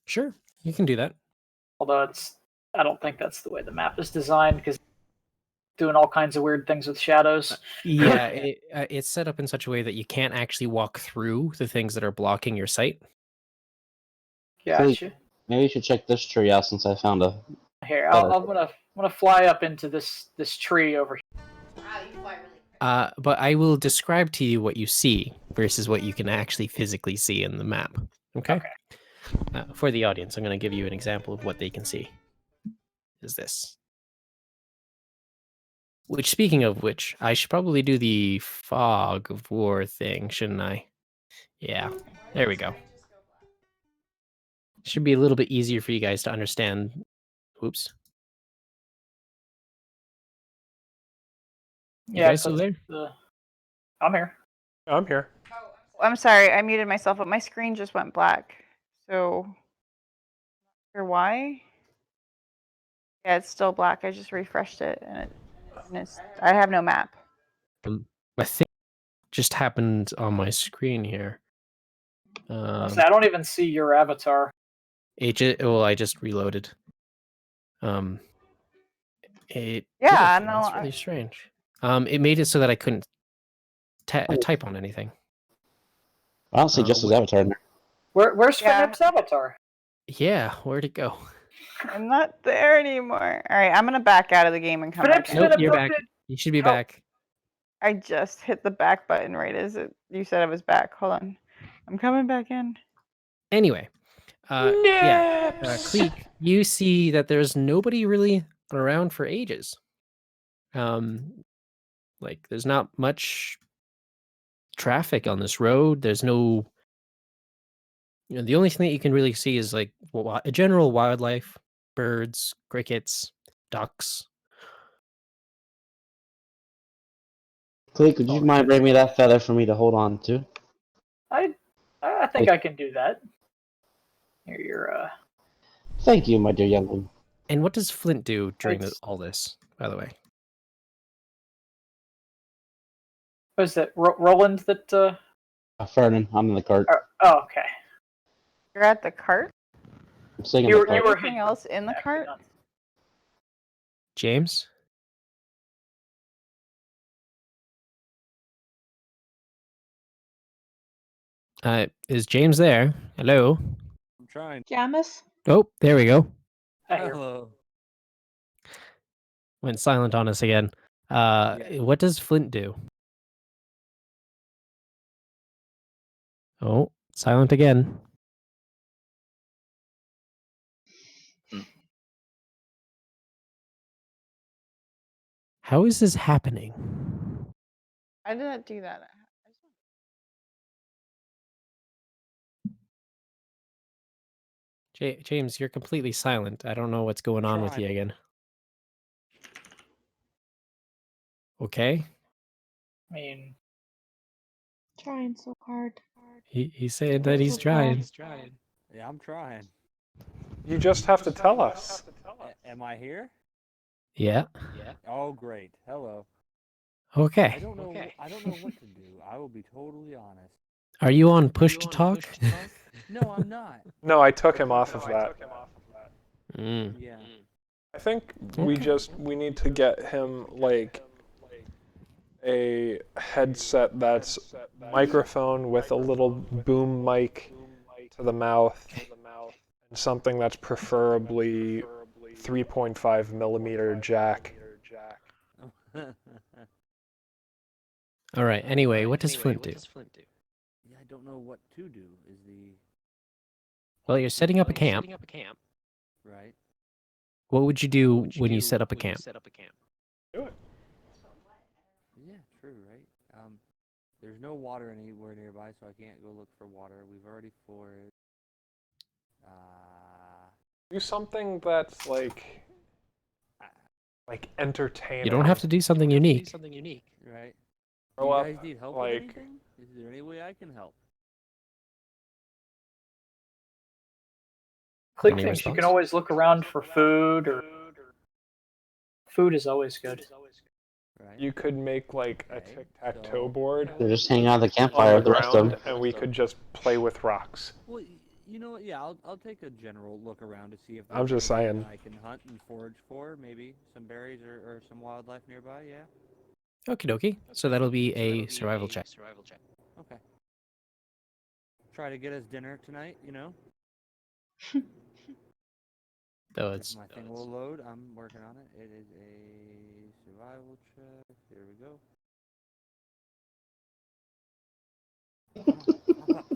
Sure, you can do that. Although I don't think that's the way the map is designed because doing all kinds of weird things with shadows. Yeah, it's set up in such a way that you can't actually walk through the things that are blocking your sight. Gotcha. Maybe you should check this tree out since I found a. Here, I'm gonna fly up into this tree over here. But I will describe to you what you see versus what you can actually physically see in the map. Okay. For the audience, I'm going to give you an example of what they can see. Is this? Which, speaking of which, I should probably do the fog of war thing, shouldn't I? Yeah, there we go. Should be a little bit easier for you guys to understand. Oops. You guys still there? I'm here. I'm here. I'm sorry, I muted myself, but my screen just went black. So, or why? Yeah, it's still black. I just refreshed it, and I have no map. I think just happened on my screen here. I don't even see your avatar. I just reloaded. No, that's really strange. It made it so that I couldn't type on anything. I don't see just his avatar in there. Where's Philip's avatar? Yeah, where'd it go? I'm not there anymore. All right, I'm gonna back out of the game and come back. Nope, you're back. You should be back. I just hit the back button right as you said I was back. Hold on, I'm coming back in. Anyway, Cleek, you see that there's nobody really around for ages. Like there's not much traffic on this road. There's no. The only thing that you can really see is like a general wildlife, birds, crickets, ducks. Clay, could you mind bringing me that feather for me to hold on to? I think I can do that. Here, you're Thank you, my dear youngling. And what does Flint do during all this, by the way? Was it Roland that? Fernan, I'm in the cart. Oh, okay. You're at the cart? I'm sitting in You the were cart. Anything else in the cart? James? Is James there? Hello? I'm trying. Jamis? Oh, there we go. Hello. Went silent on us again. What does Flint do? Oh, silent again. How is this happening? Why did that do that? James, you're completely silent. I don't know what's going on with you again. Okay. I mean, Trying so hard. He's saying that he's trying. Yeah, I'm trying. You just have to tell us. Am I here? Yeah. Oh, great. Hello. Okay. I don't know. I don't know what to do. I will be totally honest. Are you on push to talk? No, I'm not. No, I took him off of that. Mm. Yeah. I think we need to get him like a headset that's microphone with a little boom mic to the mouth, and something that's preferably 3.5 millimeter jack. All right. Anyway, what does Flint do? Yeah, I don't know what to do. Is the Well, you're setting up a camp. right? What would you do when you set up a camp? Do it. Yeah, true, right? There's no water anywhere nearby, so I can't go look for water. We've already foraged. Do something that's like entertaining. You don't have to do something unique. Right. Grow You up, guys need help like- with anything? Is there any way I can help? Click Any thinks you response? can always look around for food, or food is always good. Right. You could make like a Okay, tic-tac-toe so- board They're just hanging out at the on campfire the with the rest of ground, them. and we could just play with rocks. Well, you know what? Yeah, I'll take a general look around to see if I'm there's just anything saying. that I can hunt and forage for. Maybe some berries or some wildlife nearby. Yeah. Okie dokie. So that'll be a survival check. Okay. Try to get us dinner tonight. You know. Though If it's my thing will load, I'm working on it. It is a survival check. Here we go. Come on, pop up.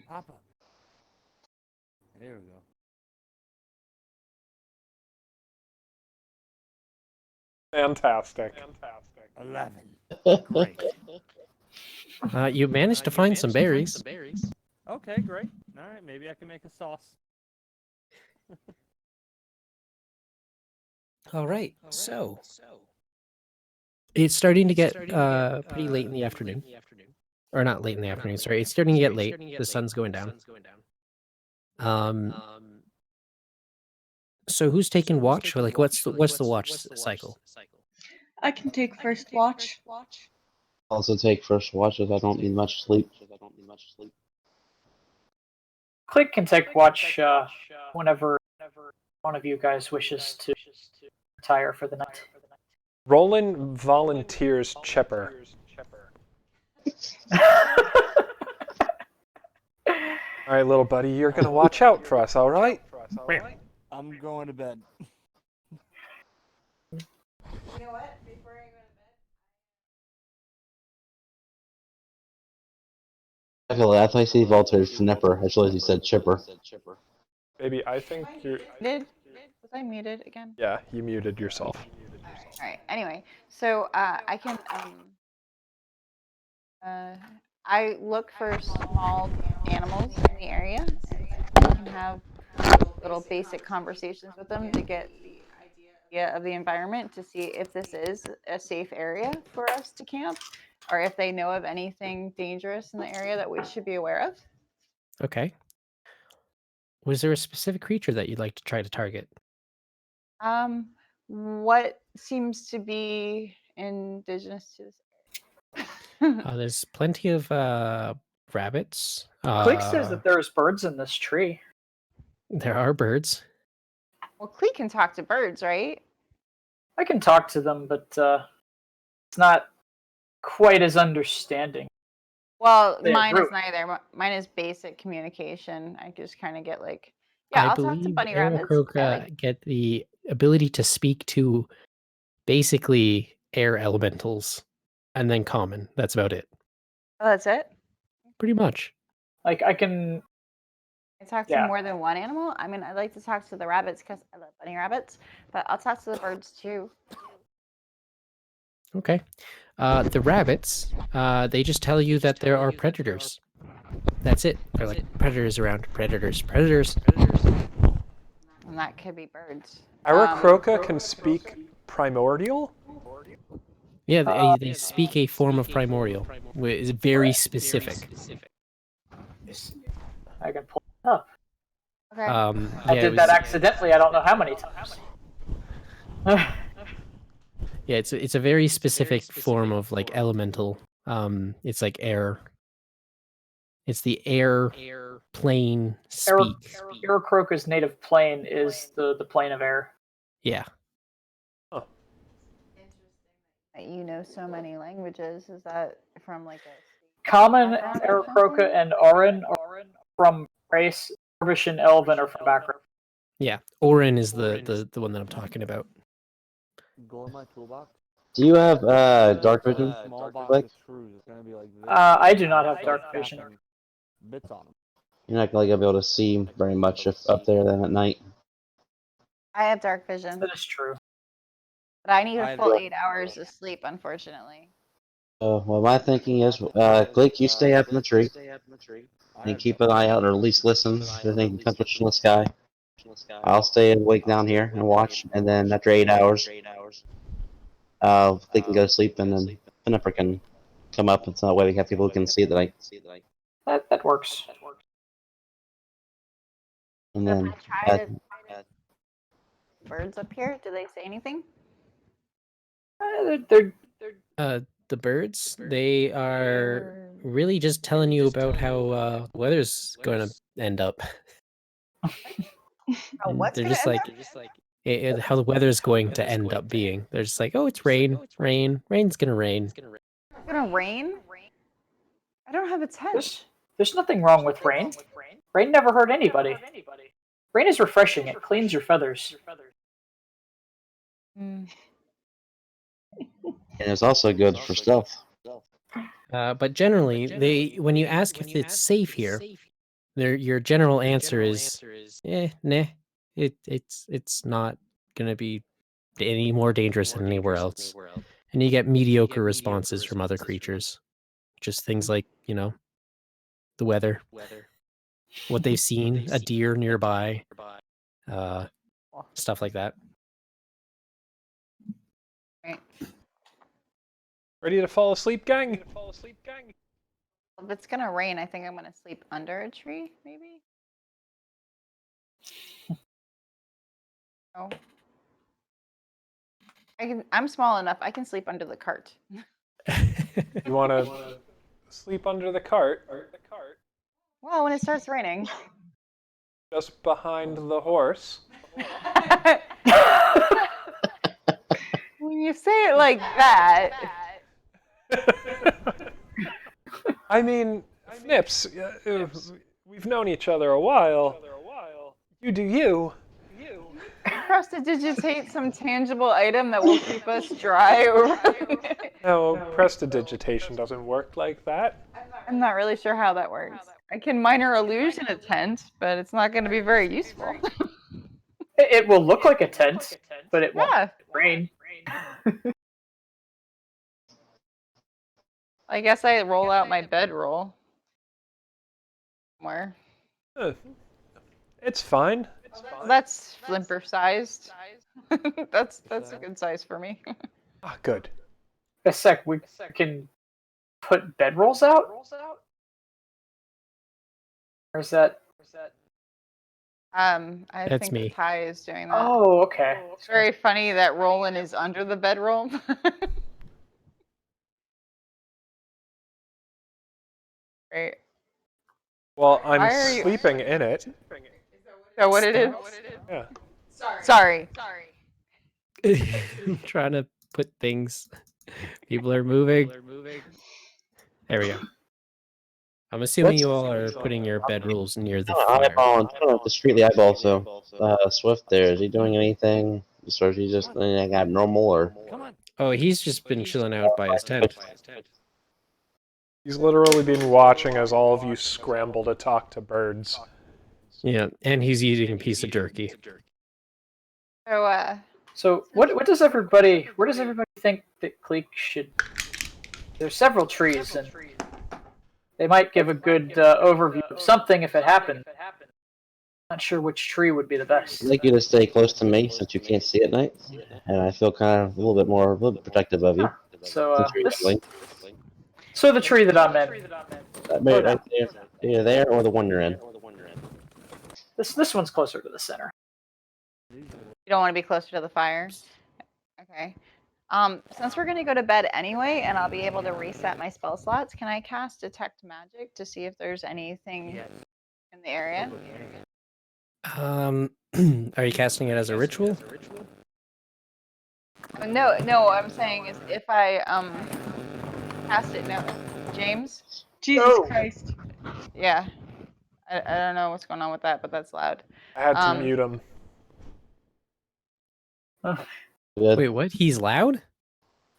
Pop up. There we go. Fantastic. 11. Great. you managed to find some berries. Okay, great. All right, maybe I can make a sauce. All right. So it's starting to get pretty late in the afternoon. Or not late in the afternoon, sorry. It's starting to get late. The sun's going down. So who's taking watch? Or like what's the watch cycle? I can take first watch. Also take first watch as I don't need much sleep. Click can take watch whenever one of you guys wishes to retire for the night. Roland volunteers Chipper. All right, little buddy, you're gonna watch out for us, all right? I'm going to bed. You know what? Before I go to bed. I thought you said Voltaire Snipper. I realized you said Chipper. Baby, I think you're. Muted? Was I muted again? Yeah, you muted yourself. All right. Anyway, so I can I look for small animals in the area, and I can have little basic conversations with them to get the idea of the environment, to see if this is a safe area for us to camp, or if they know of anything dangerous in the area that we should be aware of. Okay. Was there a specific creature that you'd like to try to target? What seems to be indigenous to this There's plenty of rabbits. Click says that there's birds in this tree. There are birds. Well, Clee can talk to birds, right? I can talk to them, but it's not quite as understanding. Well, They're mine is rude. neither. Mine is basic communication. I just kind of get like, yeah, I I'll talk to believe bunny rabbits. Aarakocra get the ability to speak to basically air elementals and then common. That's about it. Oh, that's it? Pretty much. Like I can. I talk to Yeah. more than one animal. I mean, I like to talk to the rabbits because I love bunny rabbits, but I'll talk to the birds too. Okay. The rabbits, they just tell you that there are predators. That's it. They're like predators around. Predators. Predators. And that could be birds. Aarakocra can speak primordial? Yeah, they speak a form of primordial. It's very specific. I can pull it up. Okay. I Yeah, did that accidentally. I don't know how many times. Yeah, it's a very specific form of like elemental. It's like air. It's the air plane speak. Aarakocra's native plane is the plane of air. Yeah. You know so many languages. Is that from like a Common, background or Aarakocra, something? and Auran are from race. Dervish and Elven are from background. Yeah. Orin is the one that I'm talking about. Go in my toolbox. Do you have dark vision? Small box Click? of screws. It's gonna be like this. I do not have Start dark vision. stacking bits on them. You're not gonna be able to see very much if up there then at night. I have dark vision, That is true. but I need I a have full dark 8 hours of sleep, unfortunately. Well, my thinking is, Click, you stay up in the tree and keep an eye out, or at least listen if anything comes from the sky. I'll stay awake down here and watch, and then after 8 hours, they can go to sleep, and then Finnifer can come up, and so that way we have people who can see that That works. and If then I try to birds up here, do they say anything? They're The birds, they are really just telling you about how the weather's going to end up. Oh, what's They're gonna just end like how the weather's going to end up being. They're just like, oh, it's rain, rain, rain's gonna rain. It's gonna rain? I don't have a tent. there's nothing wrong with rain. Rain never hurt anybody. Rain is refreshing. It cleans your feathers. Mm. and it's also good for stealth. But generally, when you ask if it's safe here, your general answer is, nah, it's not gonna be any more dangerous than anywhere else. And you get mediocre responses from other creatures, just things like the weather, what they've seen, a deer nearby, stuff like that. Right. Ready to fall asleep, gang? If it's gonna rain, I think I'm gonna sleep under a tree, maybe. Oh. I'm small enough. I can sleep under the cart. You want to sleep under the cart? Well, when it starts raining. Just behind the horse? When you say it like that. I mean, Nips, we've known each other a while. You do you. Prestidigitate some tangible item that will keep us dry. No, prestidigitation doesn't work like that. I'm not really sure how that works. I can minor illusion a tent, but it's not going to be very useful. It will look like a tent, but it won't rain. I guess I roll out my bedroll. Somewhere. It's fine. That's flimper sized. That's a good size for me. Ah, good. A sec, we can put bedrolls out? Or is that? I That's think me. Ty is doing that. Oh, okay. It's very funny that Roland is under the bedroll. Right. Well, I'm Why are you- sleeping in it. Is that what it is? Yeah. Sorry. I'm trying to put things. People are moving. There we go. I'm assuming you all are putting your bed rules near the fire. Eyeballing, kind of discreetly eyeball. So, Swift, there is he doing anything? Or is he just abnormal, or? Oh, he's just been chilling out by his tent. He's literally been watching as all of you scramble to talk to birds. Yeah, and he's eating a piece of jerky. So, So what does everybody? Where does everybody think that Cleek should? There's several trees, and they might give a good overview of something if it happened. Not sure which tree would be the best. I'd like you to stay close to me since you can't see at night, and I feel kind of a little bit protective of you. So Since you're this. youngling. So the tree that I'm in. Right there, either there or the one you're in. This one's closer to the center. you don't want to be closer to the fire. Okay. Since we're gonna go to bed anyway, and I'll be able to reset my spell slots, can I cast Detect Magic to see if there's anything in the area? Are you casting it as a ritual? No. I'm saying is if I cast it. No, James. Jesus Oh. Christ. Yeah. I don't know what's going on with that, but that's loud. I had to mute him. Good. Wait, what? He's loud?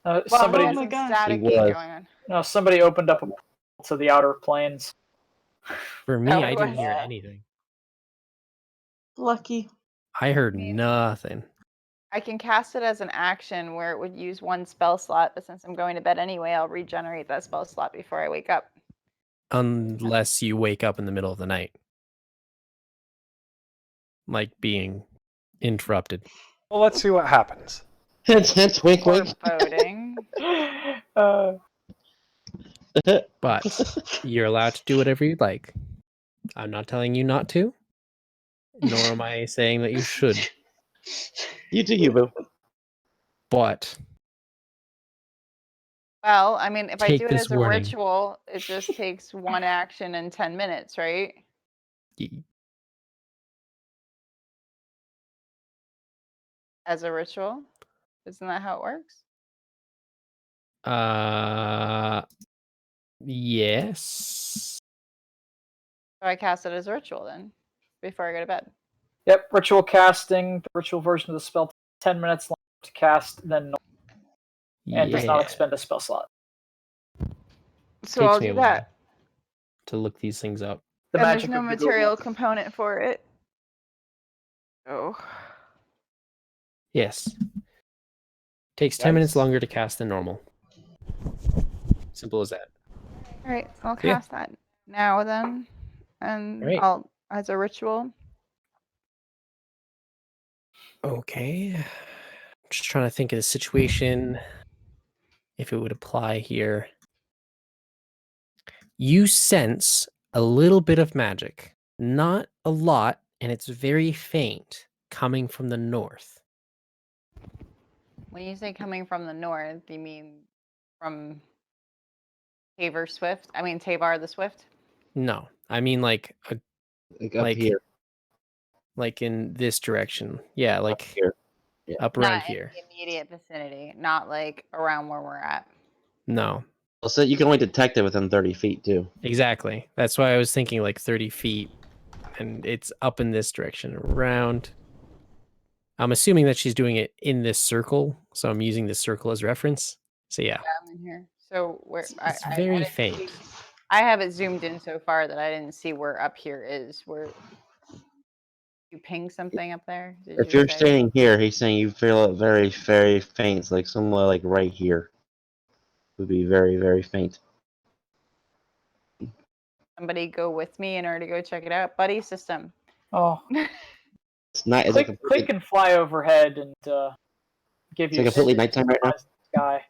Well, Somebody. Oh there's my some God. static He was. going on. No, somebody opened up a portal to the outer planes. For me, Oh, I didn't hear yeah. anything. Lucky. I heard nothing. I can cast it as an action where it would use one spell slot, but since I'm going to bed anyway, I'll regenerate that spell slot before I wake up. Unless you wake up in the middle of the night. Like being interrupted. Well, let's see what happens. Hint, wink, wink. Foreboding. But you're allowed to do whatever you'd like. I'm not telling you not to, nor am I saying that you should. You do you, boo. But Well, I mean, if I Take do it this as a warning. ritual, it just takes one action in 10 minutes, right? As a ritual? Isn't that how it works? Yes. So I cast it as a ritual then, before I go to bed. Yep, ritual casting. The ritual version of the spell 10 minutes long to cast, then and does not expend a spell slot. So Takes I'll me do a while that. to look these things up. The And magic there's no of the material Google. component for it. Oh. Yes. Takes 10 minutes longer to cast than normal. Simple as that. All right, so I'll Yeah. cast that now then, and Great. I'll as a ritual. Okay. Just trying to think of the situation, if it would apply here. You sense a little bit of magic, not a lot, and it's very faint, coming from the north. When you say coming from the north, you mean from Tavar Swift? I mean Tavar the Swift? No, I mean like Like up Like- here. like in this direction. Yeah, Up like here. up around Not here. in the immediate vicinity, not like around where we're at. No, So you can only detect it within 30 feet, too. exactly. That's why I was thinking like 30 feet, and it's up in this direction, around. I'm assuming that she's doing it in this circle, so I'm using this circle as reference. So yeah, I'm in here. So where it's very didn't faint. see- I have it zoomed in so far that I didn't see where up here is. Where you ping something up there? Did If you you're say? standing here, he's saying you feel it very, very faint. It's like somewhere like right here. Would be very, very faint. Somebody go with me in order to go check it out. Buddy system. Oh, It's not. Is Click, it Click can fly overhead and give Is you it completely signals nighttime right now? from the sky.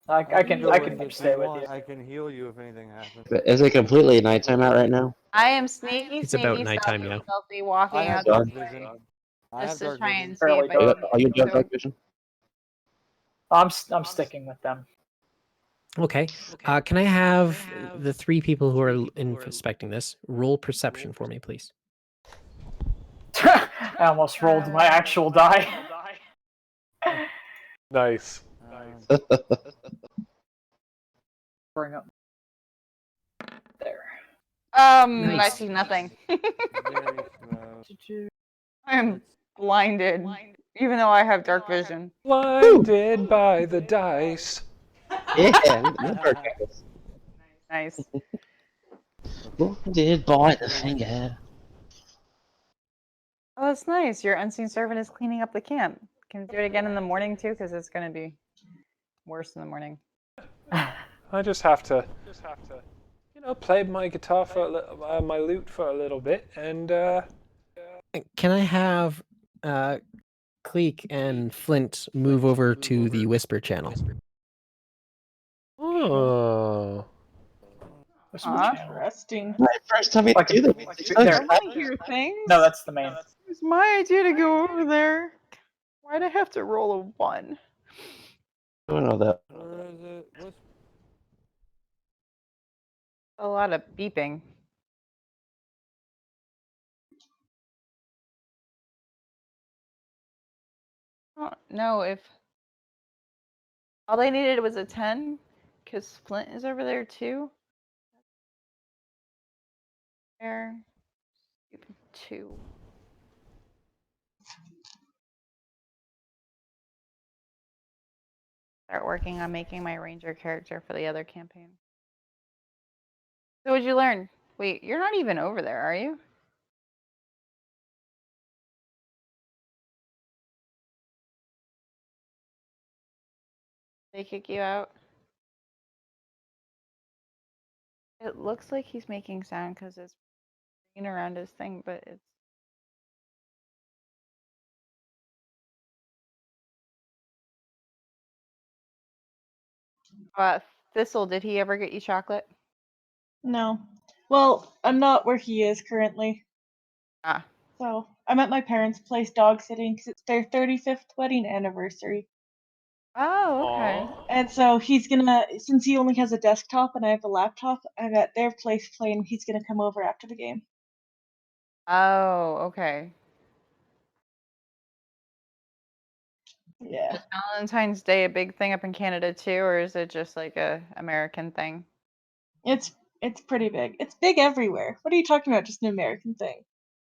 I can stay with you. I can heal you if anything happens. Is it completely nighttime out right now? I am sneaky, It's about sneaky, nighttime, stealthy, yeah. stealthy, walking I have out dark this way vision. I just have to dark try vision. and see Fairly if I dark. can. Are you So- dark vision? I'm sticking with them. Okay. Can I have the 3 people who are inspecting this roll perception for me, please? I almost rolled my actual die. Nice. Bring up there. I Nice. see nothing. Very slow. I am blinded, even though I have dark vision. Blinded by the dice. Yeah, number guys. Nice. Wounded by the finger. Oh, that's nice. Your unseen servant is cleaning up the camp. Can you do it again in the morning too? Because it's going to be worse in the morning. I just have to, play my guitar for my lute for a little bit, and Can I have Cleek and Flint move over to the whisper channel? oh, Interesting. My first time we Like do a- this. like It's a- so there. I exciting. want to hear things. No, that's the main. It was my idea to go over there. Why'd I have to roll a 1? I don't know that. Where is it? What's A lot of beeping. I don't know if all they needed was a 10, because Flint is over there too. There. 2. Start working on making my ranger character for the other campaign. So what'd you learn? Wait, you're not even over there, are you? They kick you out? It looks like he's making sound because it's ringing around his thing, but it's Thistle, did he ever get you chocolate? No. Well, I'm not where he is currently. Ah. So I'm at my parents' place dog sitting because it's their 35th wedding anniversary. Oh, okay. Aw. And so he's gonna, since he only has a desktop and I have a laptop, I'm at their place playing. He's gonna come over after the game. Oh, okay. Yeah. Is Valentine's Day a big thing up in Canada too, or is it just like a American thing? It's pretty big. It's big everywhere. What are you talking about? Just an American thing.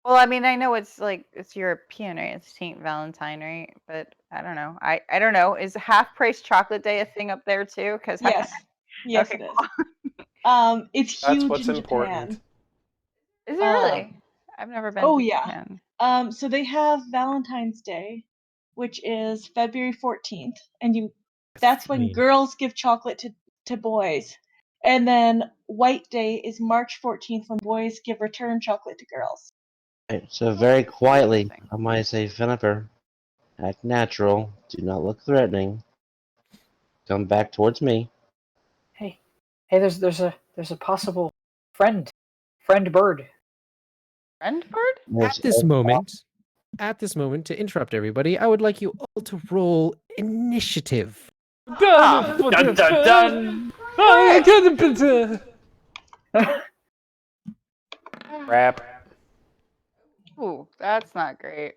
Well, I mean, I know it's like it's European, right? It's Saint Valentine, right? But I don't know. I don't know. Is half price chocolate day a thing up there too? Because Yes. Yes, Okay, it is. It's That's huge what's in important. Japan. is it really? I've never been Oh to yeah. Japan. So they have Valentine's Day, which is February 14th, and that's when Fine. girls give chocolate to boys. And then White Day is March 14th when boys give return chocolate to girls. Right, so very quietly, Interesting. I might say, Feniper, act natural. Do not look threatening. Come back towards me. Hey, there's a possible friend bird. Friend bird? There's At this moment, to interrupt everybody, I would like you all to roll initiative. Dun dun dun. Crap. Ooh, that's not great.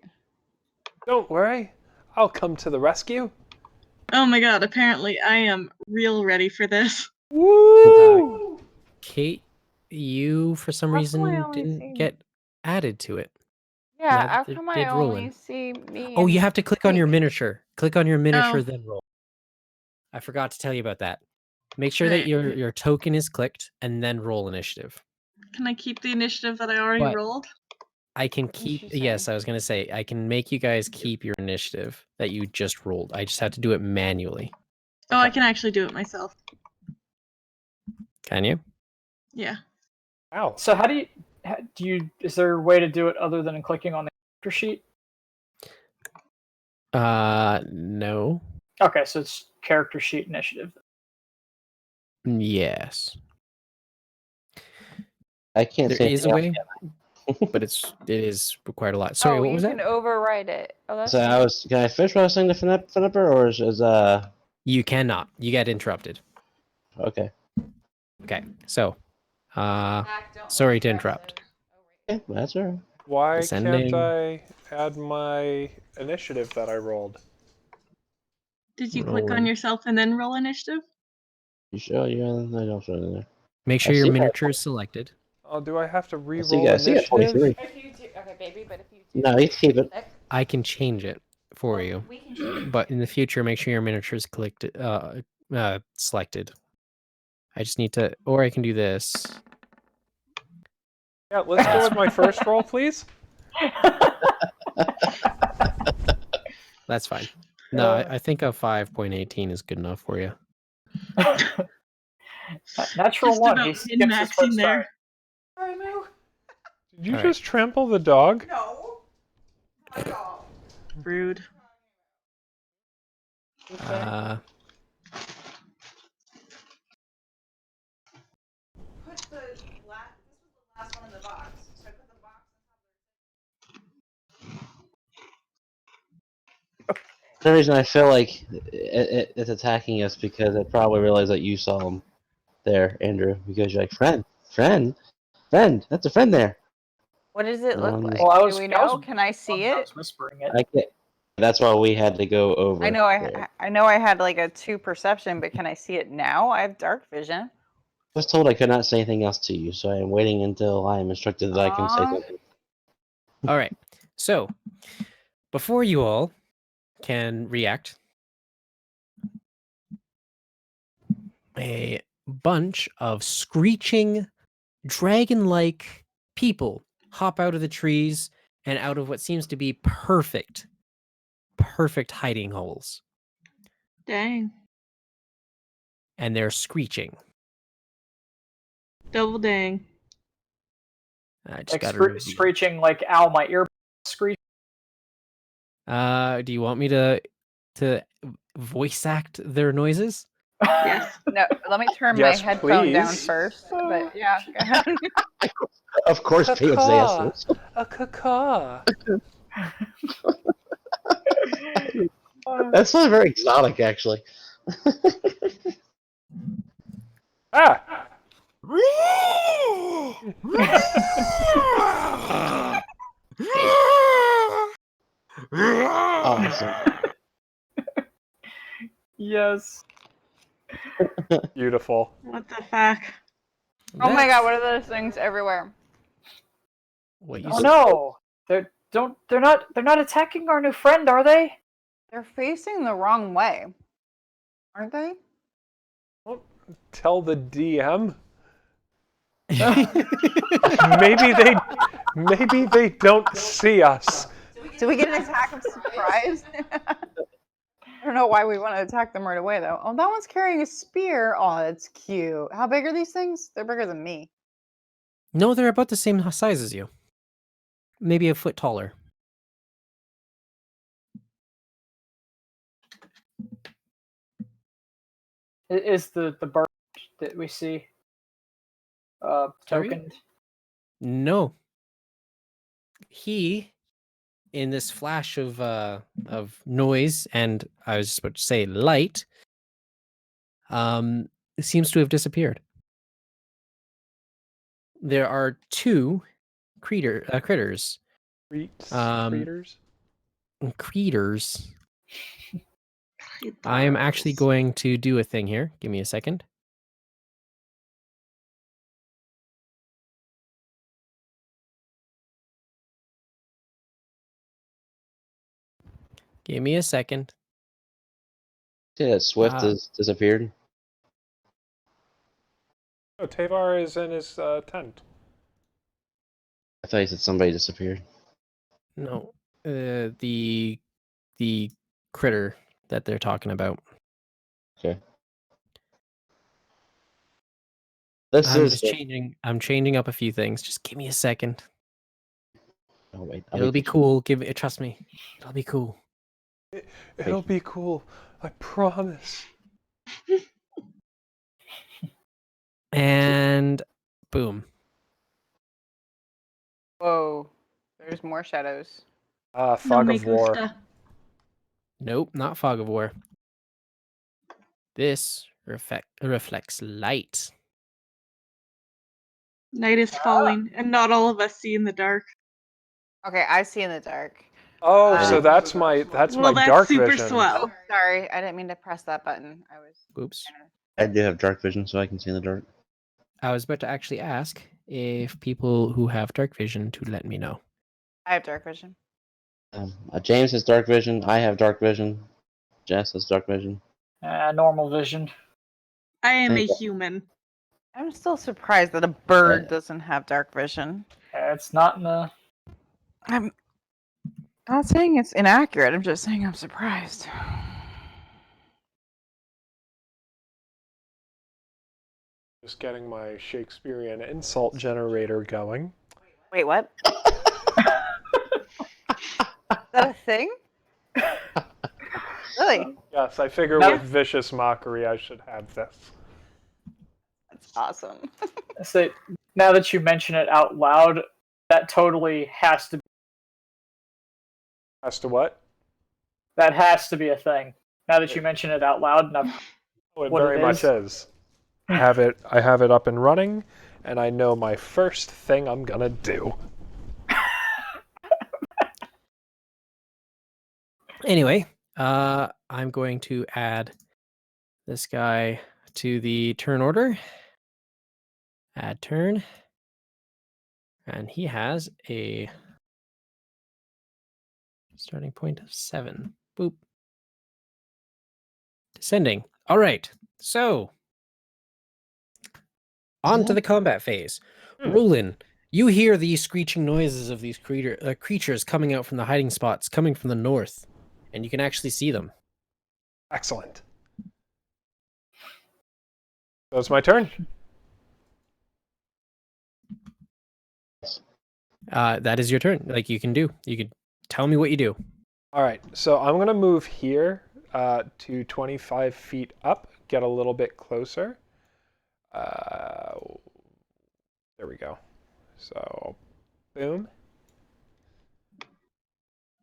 Don't worry, I'll come to the rescue. Oh my god, apparently I am real ready for this. Woo! Kate, you for some How come I reason only didn't see- get added to it. Yeah, Neither how come I did only Roland. see me? Oh, you and have to click on your Cleek? miniature. Click on your miniature, Oh. then roll. I forgot to tell you about that. Make sure that Right. your token is clicked and then roll initiative. Can I keep the initiative that I already But- rolled? I can did keep. she say? Yes, I was gonna say I can make you guys keep your initiative that you just rolled. I just have to do it manually. Oh, I can actually do it myself. Can you? Yeah. Ow. So how do you? Is there a way to do it other than clicking on the character sheet? No. Okay, so it's character sheet initiative. Yes. I can't There say is a anything way, but it is required a lot. Sorry, what was you that? can override it. Oh, that's else. So can I finish what I was saying to Feniper, or is You cannot. You get interrupted. Okay. Okay, so, sorry to interrupt. Okay, that's all right. Why Descending. can't I add my initiative that I rolled? Did you click on Rolling. yourself and then roll initiative? You sure? Yeah, I don't show it there. Make sure I your see that. miniature is selected. Oh, do I have to I see, re-roll I see it. initiative? 23. If you do, okay, baby, but if you do, No, you keep it. I can change it for well, you, we can change it. but in the future, make sure your miniature is selected. I just need to, or I can do this. Yeah, let's go with my first roll, please. That's fine. No, I think a 5.18 is good enough for you. Natural Just one. about He skips his min-maxing first there. turn. Sorry, Moo. Did you All right. just trample the dog? No. My dog. Rude. Uh, Put the last. This was the last one in the box. So I put the box on top. For some reason, I feel like it's attacking us because it probably realized that you saw him there, Andrew. Because you're like, friend. That's a friend there. What does it look like? Well, I Do was. we I know? was, Can I see I it? was whispering it. I can't. That's why we had to go over. I know. there. I know. I had like a 2 perception, but can I see it now? I have dark vision. I was told I could not say anything else to you, so I am waiting until I am instructed that I can say Aw. something. all right. So, before you all can react, a bunch of screeching, dragon-like people hop out of the trees and out of what seems to be perfect hiding holes, Dang. and they're screeching. Double dang. I just Like got to. screeching like ow, my ear screech. Do you want me to voice act their noises? Yes. No, let me turn Yes, my headphone down please. first. But yeah, go ahead. Of course, P would say yes to this. A caca. That's not very exotic, actually. Ah! Awesome. Yes. Beautiful. What the fuck? Oh my god, That's what are those things everywhere? what you Oh said. no! They're not attacking our new friend, are they? They're facing the wrong way, aren't they? Tell the DM. Maybe Maybe they don't see us. Do we get an attack of surprise? I don't know why we want to attack them right away though. Oh, that one's carrying a spear. Oh, that's cute. How big are these things? They're bigger than me. No, they're about the same size as you. Maybe a foot taller. Is the bird that we see Sorry? tokened? No. He, in this flash of noise and I was just about to say light, seems to have disappeared. There are two critters. Creatures? Critters. I am actually going to do a thing here. Give me a second. Give me a second. See that Swift has disappeared? Oh, Tavar is in his tent. I thought you said somebody disappeared. No, the critter that they're talking about. Okay. This I'm is. just changing. I'm changing up a few things. Just give me a second. Oh wait, It'll be cool. Give it. Trust me. It'll be cool. It'll be cool. I promise. And boom. Whoa. There's more shadows. Fog No of me War. gusta. Nope, not fog of war. This reflects light. Night is falling, and not all of us see in the dark. Okay, I see in the dark. Oh, so that's my Well, that's dark super vision. swell. Oh, sorry, I didn't mean to press that button. I was. Oops. I do have dark vision, so I can see in the dark. I was about to actually ask if people who have dark vision to let me know. I have dark vision. James has dark vision. I have dark vision. Jess has dark vision. Normal vision. I am a Thank you. human. I'm still surprised that a bird doesn't have dark vision. It's not in the. I'm not saying it's inaccurate. I'm just saying I'm surprised. Just getting my Shakespearean insult generator going. Wait, what? Is that a thing? Really? Yes, I figure No. with vicious mockery I should have this. That's awesome. So now that you mention it out loud, that totally has to. As to what? That has to be a thing. Now that you mention it out loud, and Oh, it What very it much is. I have it up and running, and I know my first thing I'm gonna do. Anyway, I'm going to add this guy to the turn order. Add turn. And he has a starting point of 7. Boop. Descending. All right. So, on to the combat phase. Roland, you hear the screeching noises of these creatures coming out from the hiding spots, coming from the north, and you can actually see them. Excellent. So it's my turn. That is your turn. Like you can tell me what you do. All right, so I'm gonna move here to 25 feet up, get a little bit closer. There we go. So, boom.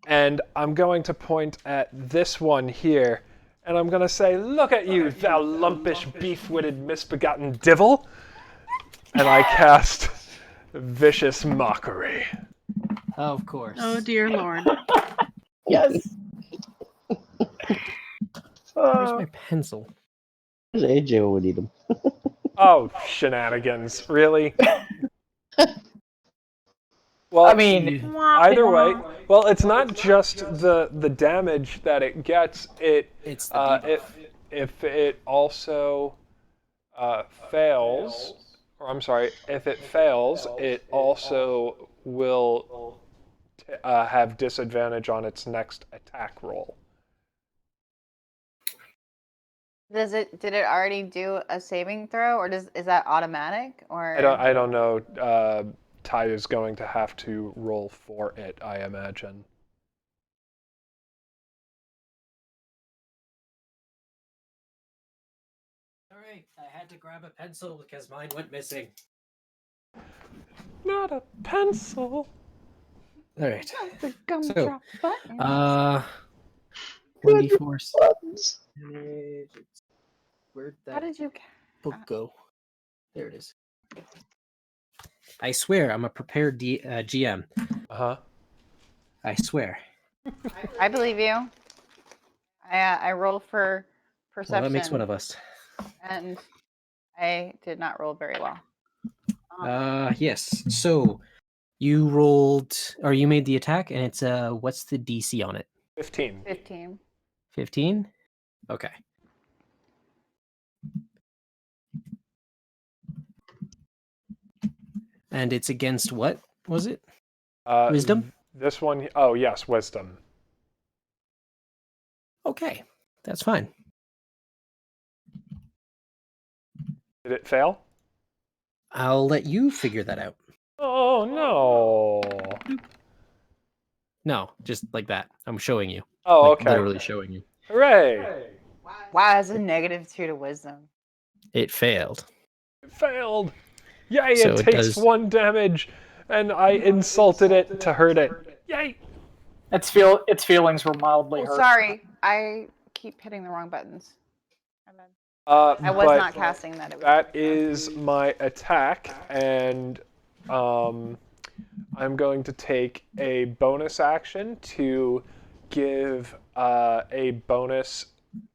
And I'm going to point at this one here, and I'm going to say, "Look at you, thou lumpish, beef-witted, misbegotten divil!" And I cast Vicious Mockery. Of course. Oh dear lord. yes. Where's my pencil? Where's AJ when we need him? Oh, shenanigans. Really? Well, I mean, either way, well, it's not just the damage that it gets. It's the debuff. If it also fails, or I'm sorry, if it fails, it also will have disadvantage on its next attack roll. Did it already do a saving throw, or is that automatic? Or I don't know. Ty is going to have to roll for it, I imagine. All right, I had to grab a pencil because mine went missing. Not a pencil. All right. the gumdrop So, button. 1d4 Buttons. damage. Where'd How that did you? book go? There it is. I swear, I'm a prepared GM. Uh-huh. I swear. I believe you. I rolled for perception. Well, that makes one of us. And I did not roll very well. Yes. So you rolled, or you made the attack, and it's what's the DC on it? 15. 15. 15? Okay. And it's against what was it? Wisdom? This one, oh yes, wisdom. Okay, that's fine. Did it fail? I'll let you figure that out. Oh no. No, just like that. I'm showing you. Oh, Like, okay. Literally showing you. Hooray! Wow, that's a -2 to wisdom. It failed. It failed. Yay, So it it takes does- 1 damage, and I insulted it to hurt it. Yay! its feelings were mildly Oh, hurt. sorry, I keep hitting the wrong buttons. My bad. I was but not casting that. It was that is my attack, and I'm going to take a bonus action to give a bonus,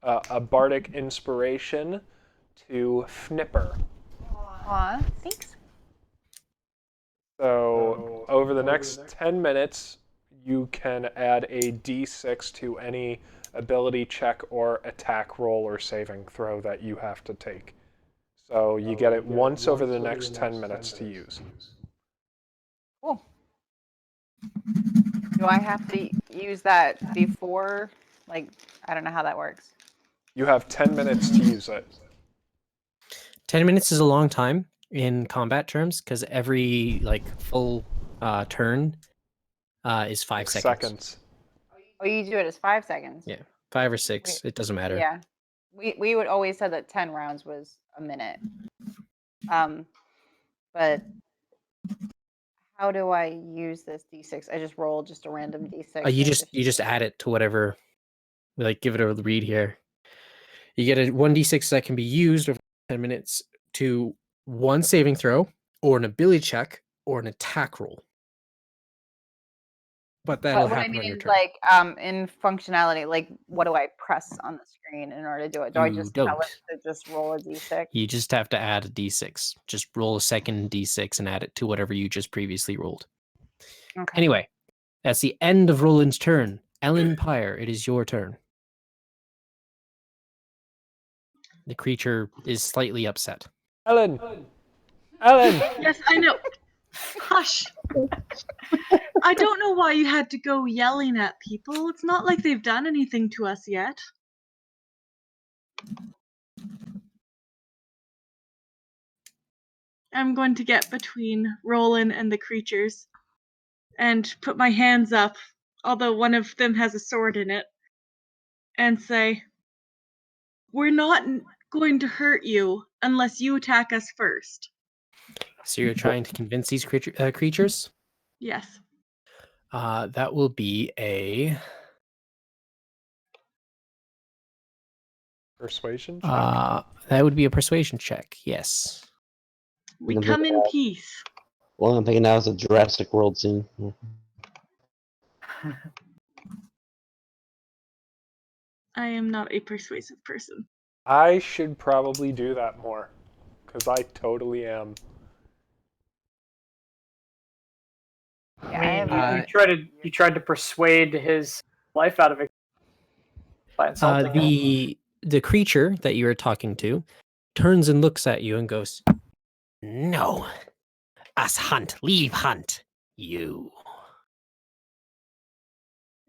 a bardic inspiration to Fnipper. Aw, thanks. So over the next 10 minutes, you can add a d6 to any ability check or attack roll or saving throw that you have to take. So you get it once over the next 10 minutes to use. Cool. Do I have to use that before? Like, I don't know how that works. You have 10 minutes to use it. 10 minutes is a long time in combat terms because every full turn is 5 seconds. Oh, you do it as 5 seconds. Yeah, 5 or 6. It doesn't matter. Yeah, we would always said that 10 rounds was a minute. But how do I use this d6? I just roll just a random d6. You just add it to whatever. Give it a read here. You get a 1d6 that can be used over 10 minutes to one saving throw, or an ability check, or an attack roll. But that'll what I happen mean on your is turn. in functionality, what do I press on the screen in order to do it? Do I You just tell don't. it to just roll a d6? You just have to add a d6. Just roll a second d6 and add it to whatever you just previously rolled. Okay. Anyway, that's the end of Roland's turn. Ellen Pyre, it is your turn. The creature is slightly upset. Ellen! Ellen! Yes, I know. Hush. I don't know why you had to go yelling at people. It's not like they've done anything to us yet. I'm going to get between Roland and the creatures and put my hands up, although one of them has a sword in it, and say, "We're not going to hurt you unless you attack us first." So you're trying to convince these creatures? Yes. That will be a Persuasion check? that would be a persuasion check. Yes. We come in peace. Well, I'm thinking now it's a Jurassic World scene. I am not a persuasive person. I should probably do that more, because I totally am. I mean, you tried to persuade his life out of it by insulting him. The creature that you are talking to turns and looks at you and goes, "No, us hunt, leave hunt, you."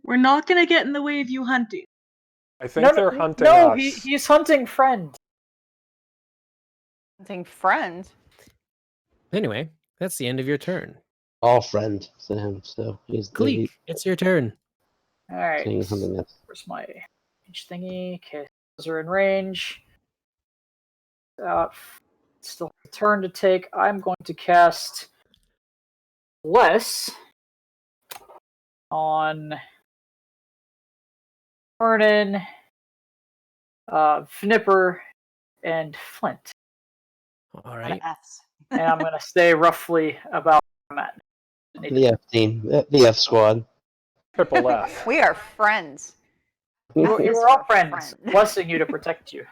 We're not going to get in the way of you hunting. I think they're hunting us. No, he's hunting friend. Hunting friend? Anyway, that's the end of your turn. All friend to him, so he's Gleek, it's your turn. All right. saying something else. Where's my range thingy? Okay, those are in range. Still a turn to take. I'm going to cast Bless on Vernon, Fnipper, and Flint. All right. And I'm going to stay roughly about where I'm at. The F team, the F squad. Triple F. We are friends. You are all friends, blessing you to protect you.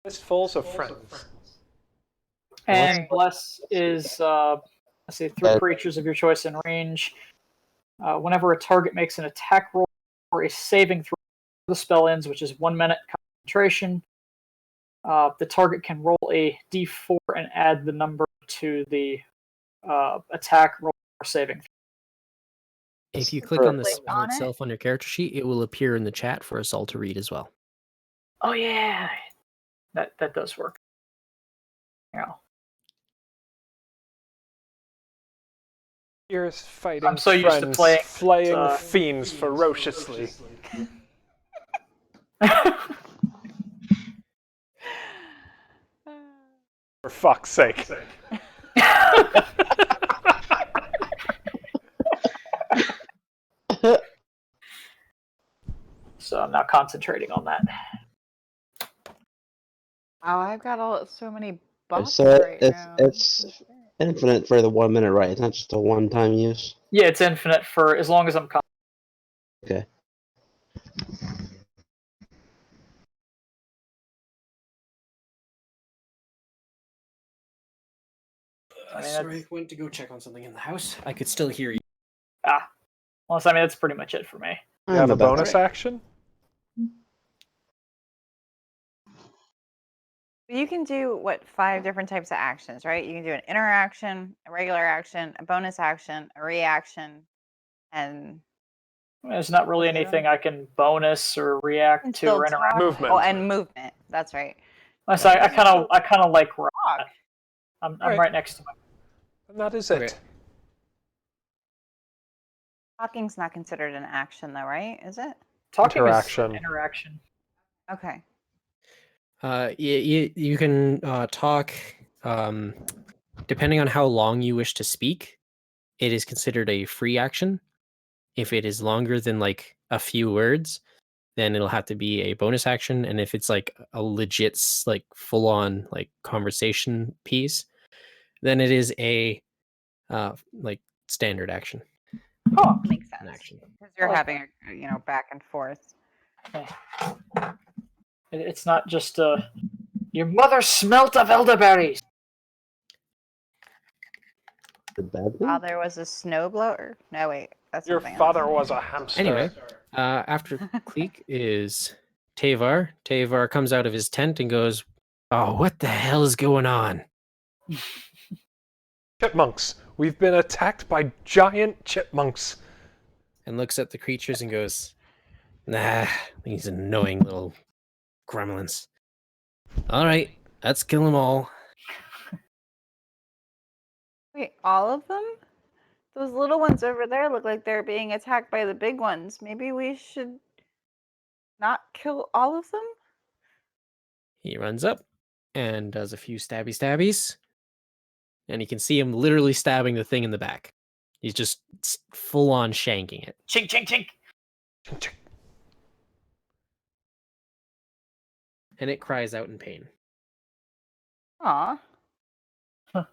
Fistfuls of friends. And Bless is, let's see, 3 creatures of your choice in range. Whenever a target makes an attack roll or a saving throw, the spell ends, which is 1 minute concentration. The target can roll a d4 and add the number to the attack roll or saving throw. If you click on the spell itself on your character sheet, it will appear in the chat for us all to read as well. Oh yeah, that does work. Yeah. Here's fighting I'm so used to friends, playing flaying fiends ferociously. For fuck's sake. So I'm now concentrating on that. Oh, I've got so many buffs So right now. it's infinite for the 1 minute, right? It's not just a one-time use. Yeah, it's infinite for as long as I'm. Okay. I mean, Sorry, went to go check on something in the house. I could still hear you. Well, I mean, that's pretty much it for me. You have I'm a about bonus to- action? You can do what 5 different types of actions, right? You can do an interaction, a regular action, a bonus action, a reaction, and There's not really anything I can bonus or react to still or interact. talk. Movement. Oh, and movement. That's right. Unless I kind of like where Talk. I'm Alright. right next to him. And that is Okay. it. Talking's not considered an action, though, right? Is it? Talking Interaction. is an interaction. Okay. You can talk. Depending on how long you wish to speak, it is considered a free action. If it is longer than like a few words, then it'll have to be a bonus action. And if it's like a legit, like full on like conversation piece, then it is a like standard action. Oh, Makes An sense. action. Because you're Like- having a, back and forth. it's not just your mother smelt of elderberries. The bad thing? While there was a snowblower. No, wait. That's Your something father else. was a hamster. Anyway, after Cleek is Tavar. Tavar comes out of his tent and goes, "Oh, what the hell is going on?" Chipmunks. We've been attacked by giant chipmunks. And looks at the creatures and goes, "Nah, these annoying little gremlins. All right, let's kill them all." Wait, all of them? Those little ones over there look like they're being attacked by the big ones. Maybe we should not kill all of them? He runs up and does a few stabbies, and you can see him literally stabbing the thing in the back. He's just full on shanking it. Chink, chink, chink. And it cries out in pain. Aw. All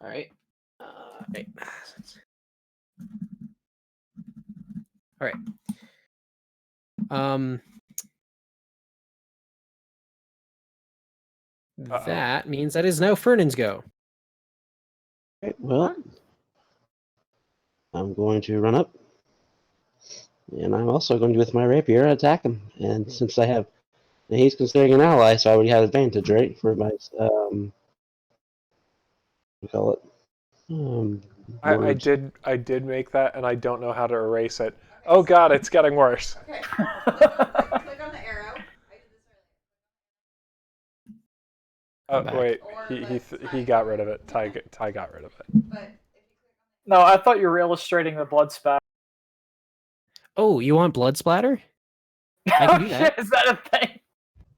right. Wait. All right. Uh-oh. That means that is now Fernand's go. Okay, well, I'm going to run up. And I'm also going to, with my rapier, attack him. And since and he's considering an ally, so I would have advantage, right? For my, what do you call it? I Words. did make that, and I don't know how to erase it. Oh god, it's getting worse. Okay. Click on the arrow. Oh Back. wait, he got rid of it. Ty got rid of it. No, I thought you were illustrating the blood spatter. Oh, you want blood splatter? I can do that. Is that a thing?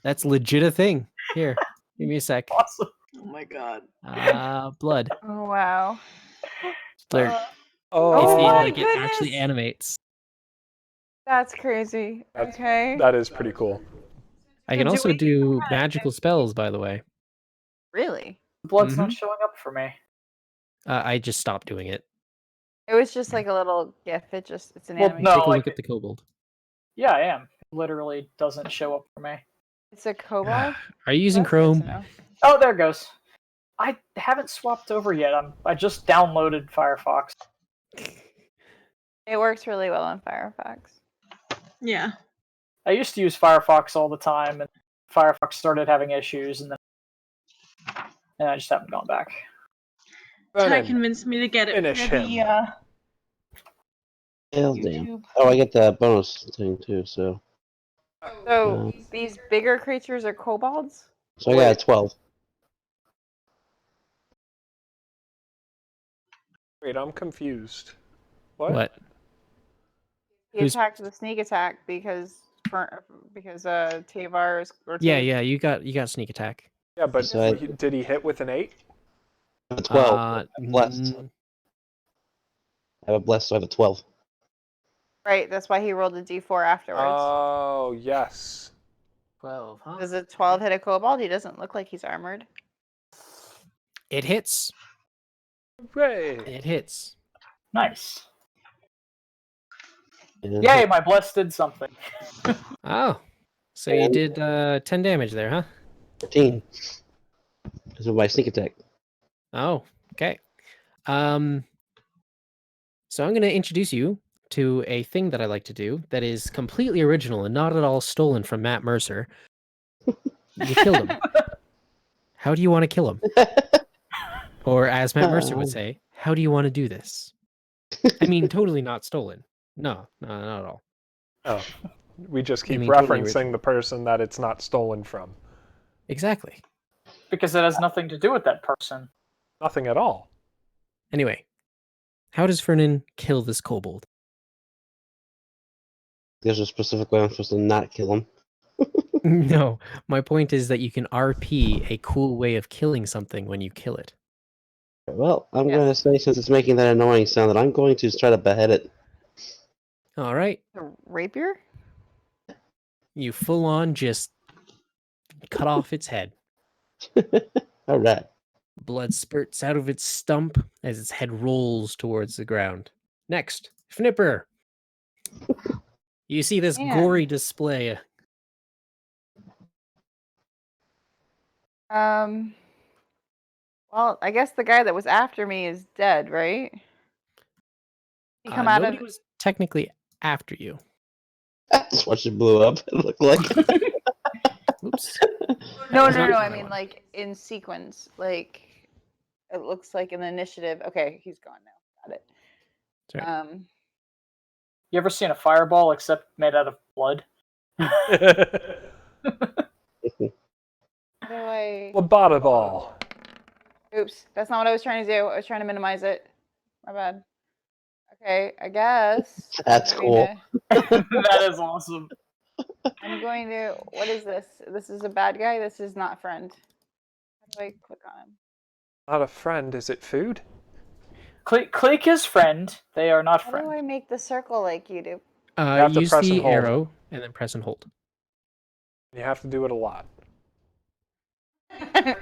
That's legit a thing. Here, give me a sec. Awesome. Oh my god. Blood. Oh wow. Blur. Oh, Oh you my like it actually goodness. animates. That's crazy. That's- Okay. that is pretty cool. I can Do also we- do magical spells, by the way. Really? Blood's not showing up for me. I just stopped doing it. It was just like a little gif. It's an Well, animation. no, Take a like- look at the kobold. Yeah, I am. It literally doesn't show up for me. It's a kobold. Are you using That's good to Chrome? know. Oh, there it goes. I haven't swapped over yet. I just downloaded Firefox. It works really well on Firefox. Yeah. I used to use Firefox all the time, and Firefox started having issues, and I just haven't gone back. Ty Brennan, convinced me to get it finish for him. the Hell damn. YouTube. Oh, I get the bonus thing too, so. So these bigger creatures are kobolds? So I got a 12. Wait, I'm confused. What? What? He Who's- attacked the sneak attack because Tavar is. Or Yeah, Tav- yeah. You got sneak attack. Yeah, but So did he hit with an 8? I have a 12. Uh, I'm blessed. mm, I have a blessed, so I have a 12. Right, that's why he rolled a d4 afterwards. Oh, yes. 12, huh? Does a 12 hit a kobold? He doesn't look like he's armored. It hits. Hooray. It hits. Nice. And Yay, my bless did something. Oh, so you did 10 damage there, huh? 13. This is my sneak attack. Oh, okay. So I'm going to introduce you to a thing that I like to do that is completely original and not at all stolen from Matt Mercer. You killed him. How do you want to kill him? Or as Matt Mercer would say, how do you want to do this? I mean, totally not stolen. No, not at all. Oh, we just keep mean totally referencing original. the person that it's not stolen from. Exactly. Because it has nothing to do with that person. Nothing at all. Anyway, how does Fernan kill this kobold? There's a specific way I'm supposed to not kill him. No, my point is that you can RP a cool way of killing something when you kill it. Well, I'm Yes. going to say, since it's making that annoying sound, that I'm going to try to behead it. All right, A rapier? you full on just cut off its head. All right. Blood spurts out of its stump as its head rolls towards the ground. Next, Fnipper. You see this Man. gory display. Well, I guess the guy that was after me is dead, right? He come out Nobody of was technically after you. That's what she blew up. It looked like. Oops. No, was no, not no. my I mean, one. like in sequence. Like it looks like in the initiative. Okay, he's gone now. Got it. Sorry. You ever seen a fireball except made out of blood? How do I? Labata ball. Oops, that's not what I was trying to do. I was trying to minimize it. My bad. Okay, I guess. That's I'm cool. That is awesome. I'm going to. What is this? This is a bad guy. This is not friend. How do I click on him? Not a friend. Is it food? Click is friend. They are not How do friend. I make the circle like you do? have to Use press and the hold. arrow and then press and hold. You have to do it a lot.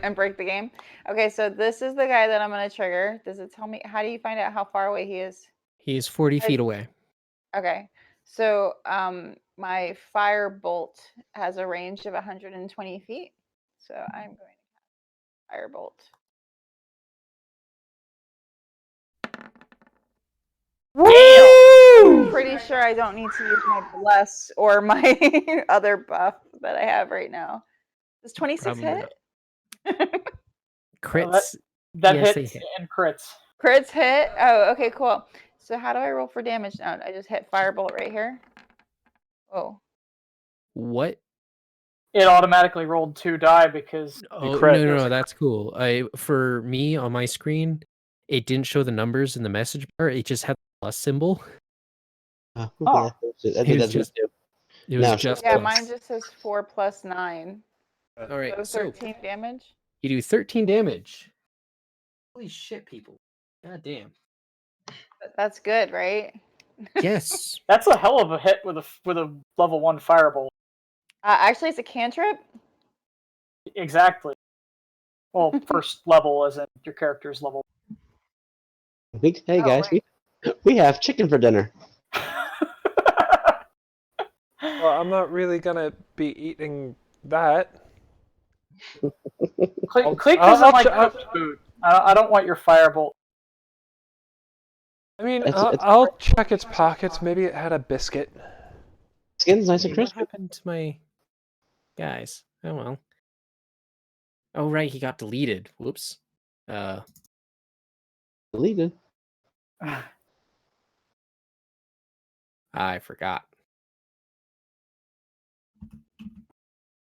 And break the game. Okay, so this is the guy that I'm going to trigger. Does it tell me? How do you find out how far away he is? He is 40 feet away. Okay, so my fire bolt has a range of 120 feet. So I'm going to cast fire bolt. I'm pretty sure I don't need to use my bless or my other buff that I have right now. Does 26 Probably hit? not. Crits. That Yes, they hits hit. and crits. Crits hit? Oh, okay, cool. So how do I roll for damage now? I just hit firebolt right here. Oh. What? It automatically rolled 2 die because Oh, crit. no, that's cool. For me on my screen, it didn't show the numbers in the message bar. It just had the plus symbol. Yeah, Oh. I think that's just- too. It was Now, just Yeah, plus. mine just says 4 plus 9. All right, So so 13 damage. you do 13 damage. Holy shit, people. God damn. That's good, right? Yes. that's a hell of a hit with a level 1 firebolt. Actually, it's a cantrip. Exactly. Well, first level as in your character's level. hey Oh, guys, wait. we have chicken for dinner. Well, I'm not really gonna be eating that. Click I'll doesn't like ch- I'll- cooked food. I don't want your firebolt. I mean, It's- I'll check its pockets. Maybe it had a biscuit. Skin's nice and Hey, what crispy. happened to my guys? Oh well. Oh right, he got deleted. Whoops. Deleted. I forgot.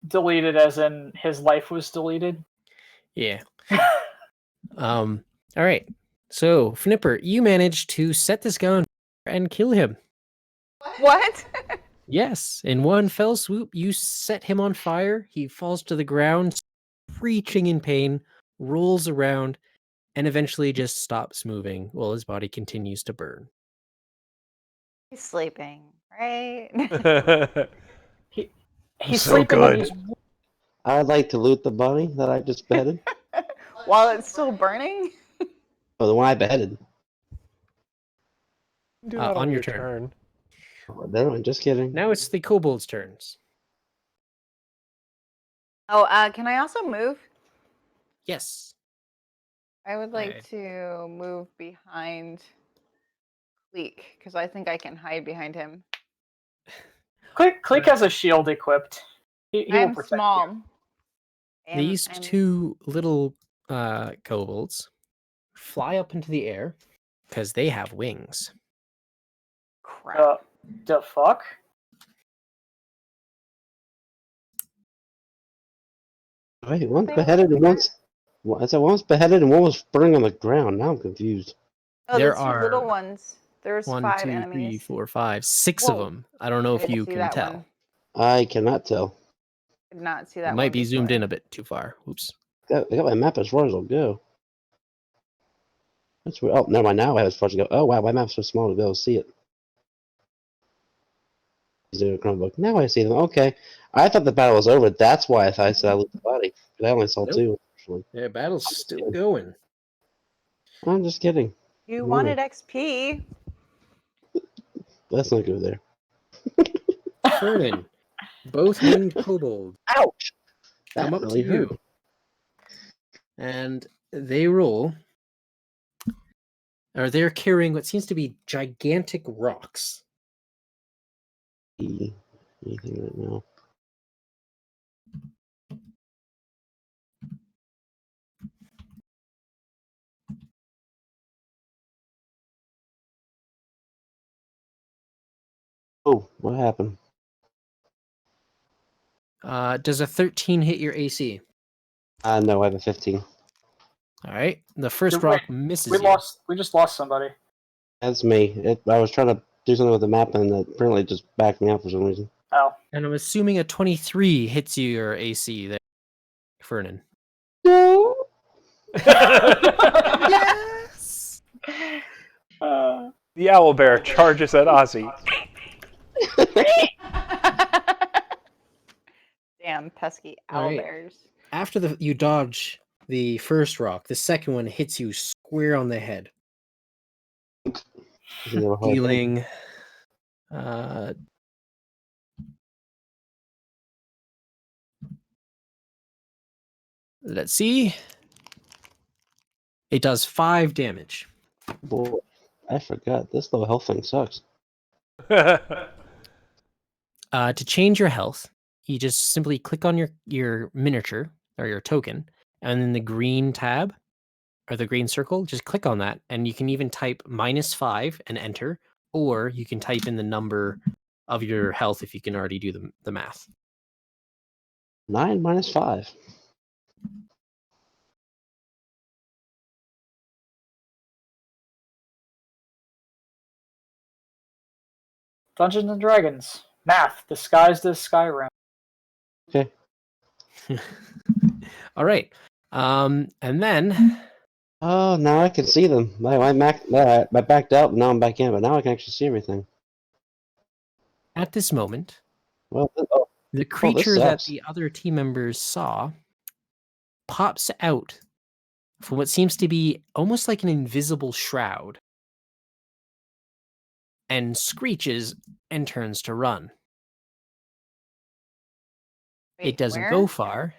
Deleted as in his life was deleted. Yeah. All right. So, Fnipper, you managed to set this guy on fire and kill him. What? Yes, in one fell swoop, you set him on fire. He falls to the ground, screeching in pain, rolls around, and eventually just stops moving while his body continues to burn. He's sleeping, right? He's So sleeping good. and he's I'd like to loot the body that I just beheaded. While it's still burning? Oh, the one I beheaded. Do that On on your your turn. turn. Oh, never mind, just kidding. Now it's the kobolds' turns. Oh, can I also move? Yes. I would like Alright. to move behind Cleek, because I think I can hide behind him. Click has a shield equipped. He will I'm protect small. you. These two little kobolds fly up into the air because they have wings. Crap. The fuck? Wait, one's They beheaded and were- one's beheaded and one was burning on the ground. Now I'm confused. Oh, There the two little are ones. There's 1, 5 2, 3, enemies. 4, 5, 6 of Whoa. them. I don't know I if didn't you see can that tell. one. I cannot tell. Did not see It that might one be zoomed before. in a bit too far. Oops. I got my map as far as it'll go. That's weird. Oh, never mind. Now I have as far as to go. Oh wow, my map's so small to be able to see it. Zero Chromebook. Now I see them. Okay. I thought the battle was over. That's why I thought I said I looked the body. But I only saw Nope. two, actually. Yeah, battle's still going. I'm just kidding. You Come on wanted XP. Let's not go there. Fernan, both winged kobolds Ouch! That come up really to hurt. you. And they roll. Or they're carrying what seems to be gigantic rocks. Anything right now. Oh, what happened? Does a 13 hit your AC? No, I have a 15. All right. The first Wait, rock misses you. We just lost somebody. That's me. I was trying to do something with the map and it apparently just backed me out for some reason. Oh. And I'm assuming a 23 hits your AC there, Fernan. No! Yes! The owlbear charges at Ozzy. Damn pesky All right. owlbears. After you dodge the first rock, the second one hits you square on the head, dealing let's see. It does 5 damage. Boy, I forgot. This low health thing sucks. To change your health, you just simply click on your miniature or your token, and then the green tab or the green circle, just click on that, and you can even type -5 and enter, or you can type in the number of your health if you can already do the math. 9 minus 5. Dungeons and Dragons. Math disguised as Skyrim. Okay. All right. And then Oh, now I can see them. I backed out, and now I'm back in, but now I can actually see everything. at this moment, Well, the this creature that sucks. the other team members saw pops out from what seems to be almost like an invisible shroud and screeches and turns to run. Wait, It doesn't where? go far,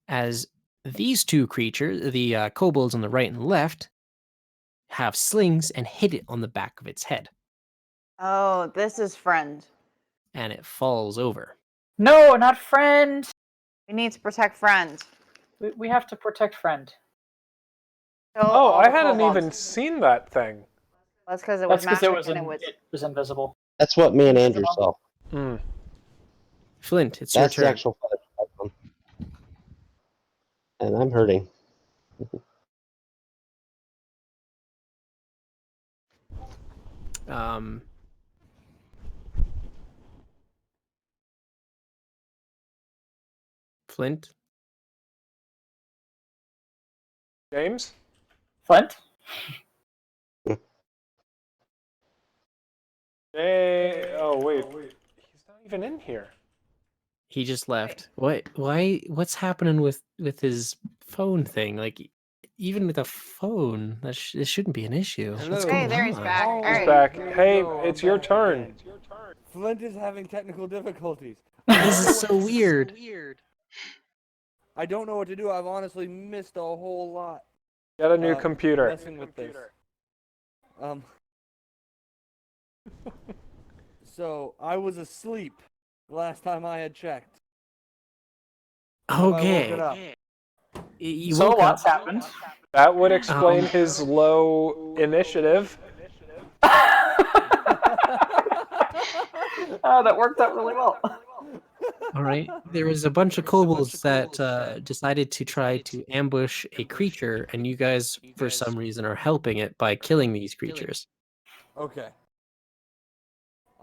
as these two creatures, the kobolds on the right and left, have slings and hit it on the back of its head, Oh, this is friend. and it falls over. No, not friend. We need to protect friend. We have to protect friend. Kill Oh, all I the hadn't kobolds. even seen that thing. That's because it was That's because magic it was and it was invisible. That's what me and Andrew saw. Hmm. Flint, it's That's your the turn. actual fight. And I'm hurting. Um, Flint, James? Flint? Hey, oh wait, he's not even in here. He just left. What? Why? What's happening with his phone thing? Like, even with a phone, it shouldn't be an issue. What's Hello. going Hey, there he's on? back. Oh, All He's right. back. there you Hey, go, it's I'm your back turn. again. Flint is having technical difficulties. This is so weird. I don't know what to do. I've honestly missed a whole lot. Get a new computer. Messing with this. So I was asleep last time I had checked. Have I Okay. woken up? You So woke up. lots happened. That would explain his low initiative. That worked out really well. All right. There was a bunch of kobolds that decided to try to ambush a creature, and you guys, for some reason, are helping it by killing these creatures. Okay.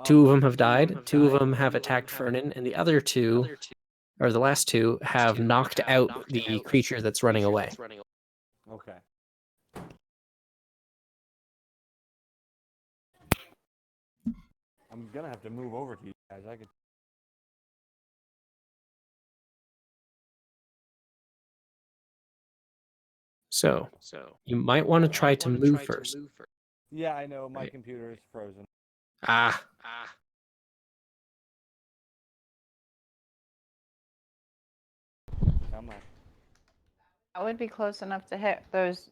Two of them have died. Two of them have attacked Fernan, and the other two, or the last two, have knocked out the creature that's running away. Okay. I'm gonna have to move over to you guys. I could. So you might want to try to move first. Yeah, I know. My Right. computer is frozen. Ah. Come on. I would be close enough to hit those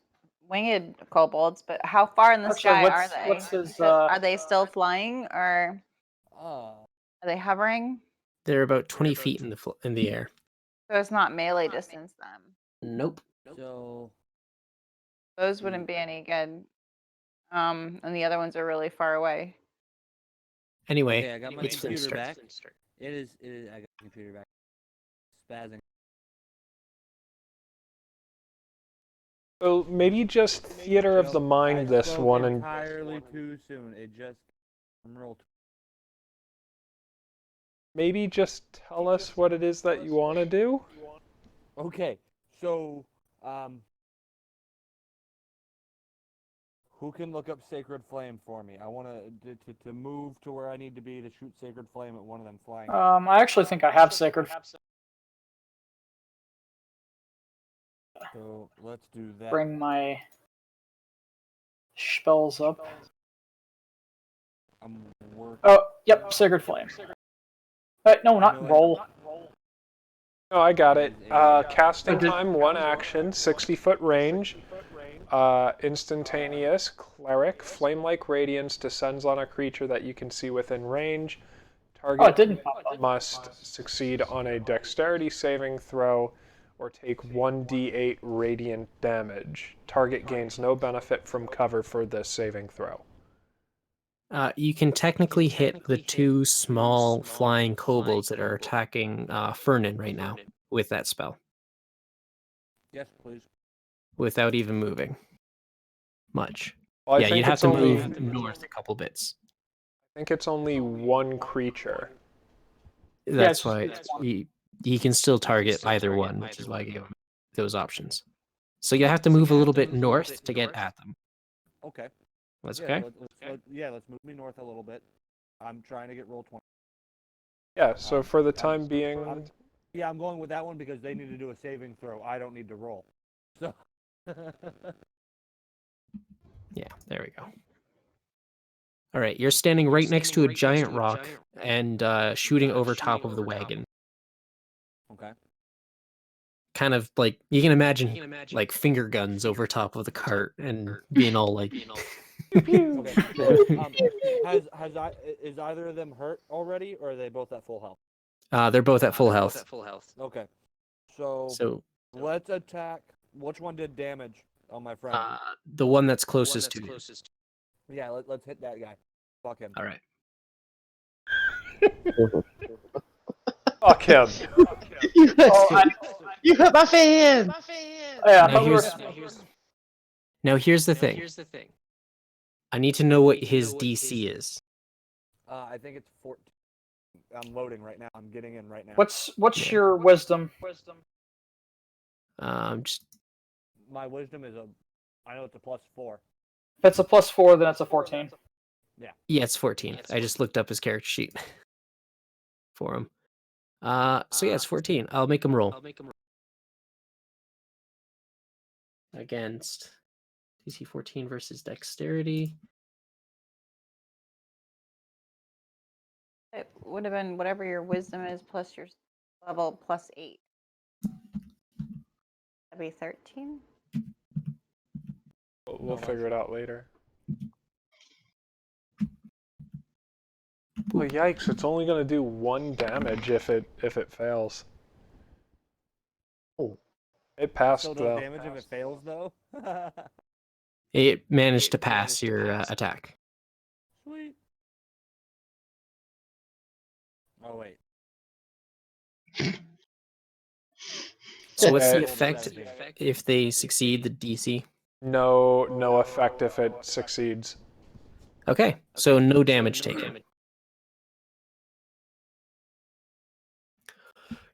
winged kobolds, but how far in the Actually, sky what's- are they? what's his, Are they still flying or Uh, are they hovering? They're about 20 feet in the air. So it's not melee distance then. Nope. so Those wouldn't be any good. And the other ones are really far away. Anyway, okay, I got my it's Flint's computer turn. back. It is. I got my computer back. Spazzing. So maybe just theater of the mind I this spoke one and entirely too soon. It just. I'm real. maybe just tell us what it is that you want to do. Okay, so who can look up Sacred Flame for me? I want to move to where I need to be to shoot Sacred Flame at one of them flying. I actually think I have Sacred. So let's do that. Bring my spells up. I'm working. Oh, yep, Sacred Flame. No, not roll. No, I got it. Casting time, 1 action, 60-foot range. Instantaneous, cleric, flame-like radiance descends on a creature that you can see within range. Target it didn't pop up. must succeed on a dexterity saving throw or take 1d8 radiant damage. Target gains no benefit from cover for this saving throw. You can technically hit the two small flying kobolds that are attacking Fernan right now with that spell Yes, please. without even moving much. Well, I Yeah, think you'd have it's to only, move north a couple bits. I think it's only one creature. That's it's why he can still target either one, which is why I gave him those options. So you have to move a little bit north to get at them. Okay. That's Yeah, okay? let's move me north a little bit. I'm trying to get roll 20. Yeah, so for the time being, I'm going with that one because they need to do a saving throw. I don't need to roll. So. Yeah, there we go. All right, you're standing right next to a giant rock and shooting over top of the wagon. Okay. Kind of like you can imagine like finger guns over top of the cart and being all like Okay. Is either of them hurt already, or are they both at full health? they're both at full health. Okay. So So let's attack. Which one did damage on my friend? the one that's closest to you. Yeah, let's hit that guy. Fuck him. All right. fuck him. You hurt my fan. Yeah, Now here's the thing. I need to know what his DC is. I think it's 14. I'm loading right now. I'm getting in right now. What's Yeah. your wisdom? Just My wisdom is I know it's a +4. If it's a +4, then it's a 14. Yeah, it's 14. I just looked up his character sheet for him. So yeah, it's 14. I'll make him roll. Against DC 14 versus Dexterity. It would have been whatever your wisdom is plus your level plus 8. That'd be 13. We'll figure it out later. Oh yikes! It's only gonna do 1 damage if it fails. Oh. It passed Still though. no damage if it fails, though. It managed to pass your attack. Sweet. Oh wait. So what's the Okay. effect if they succeed the DC? No effect if it succeeds. Okay, so no damage taken.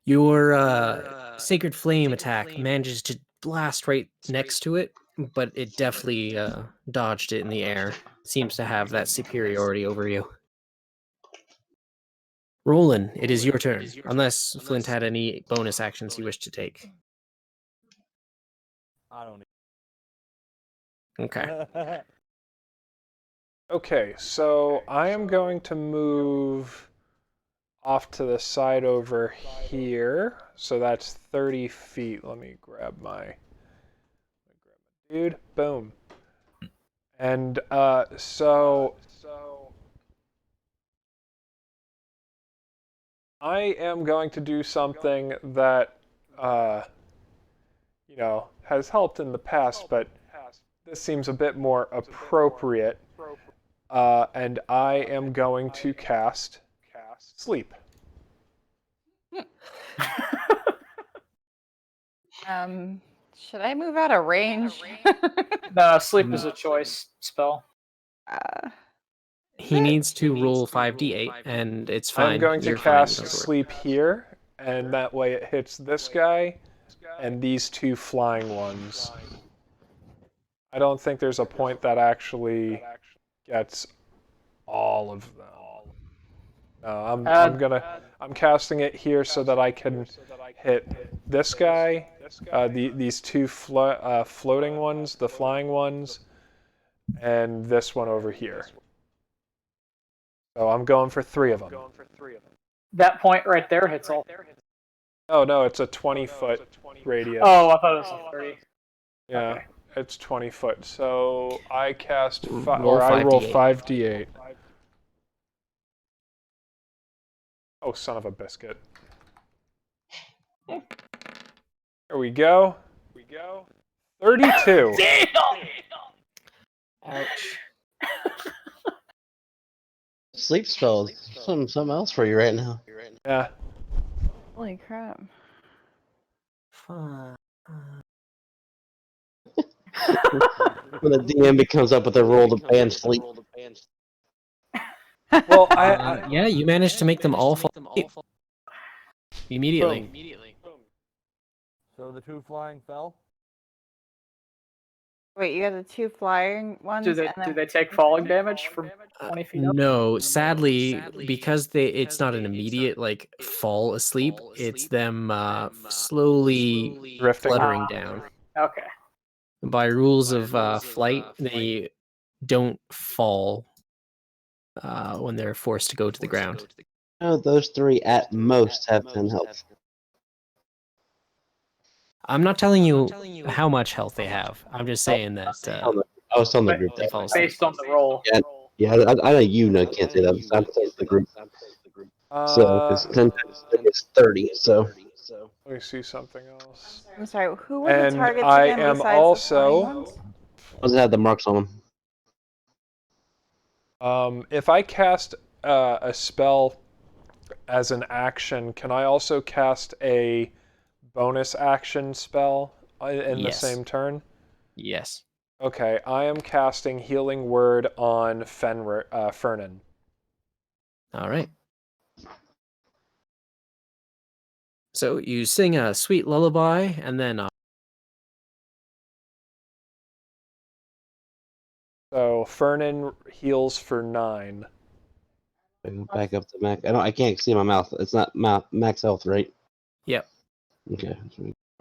Your Sacred Flame attack manages to blast right next to it, but it definitely dodged it in the air. Seems to have that superiority over you. Roland, it is your turn, unless Flint had any bonus actions he wished to take. I don't. Okay. Okay, so I am going to move off to the side over here. So that's 30 feet. Let me grab my dude. Boom. And so I am going to do something that has helped in the past, but this seems a bit more appropriate. And I am going to cast Sleep. Should I move out of range? No, sleep is a choice spell. He needs to roll 5d8, and it's fine. I'm going to You're fine, cast don't worry. Sleep here, and that way it hits this guy and these 2 flying ones. I don't think there's a point that actually gets all of them. No, I'm casting it here so that I can hit this guy, these 2 floating ones, the flying ones, and this one over here. So I'm going for 3 of them. That point right there hits all. Oh no, it's a 20-foot radius. Oh, I thought it was like 30. Yeah, okay. It's 20 foot. So I cast Roll I roll 5d8. 5d8. Oh, son of a biscuit. Here we go. 32. Damn! Ouch. Sleep spells. Something else for you right now. Yeah. Holy crap. When the DM comes up with a roll to ban sleep. Well, Yeah, you managed to make them all fall asleep. Immediately. So the 2 flying fell. Wait, you got the 2 flying ones? Do they take falling damage from 20 feet up? No, sadly, because it's not an immediate like fall asleep. It's them slowly Drifting. fluttering down. Okay. By rules of flight, they don't fall when they're forced to go to the ground. No, those 3 at most have 10 health. I'm not telling you how much health they have. I'm just saying that I was telling the group they that. fall asleep. Based on the roll. Yeah, I know you can't say that. I'm telling the group. So, because 10 is 30, so. Let me see something else. I'm sorry, who were the And targets I again am besides the flying also. ones? Doesn't have the marks on them. If I cast a spell as an action, can I also cast a bonus action spell in the Yes. same turn? Yes. Okay, I am casting Healing Word on Fernan. All right. So you sing a sweet lullaby, and then So Fernan heals for 9. I go back up to max. I can't see my mouth. It's not max health, right? Yep. Okay.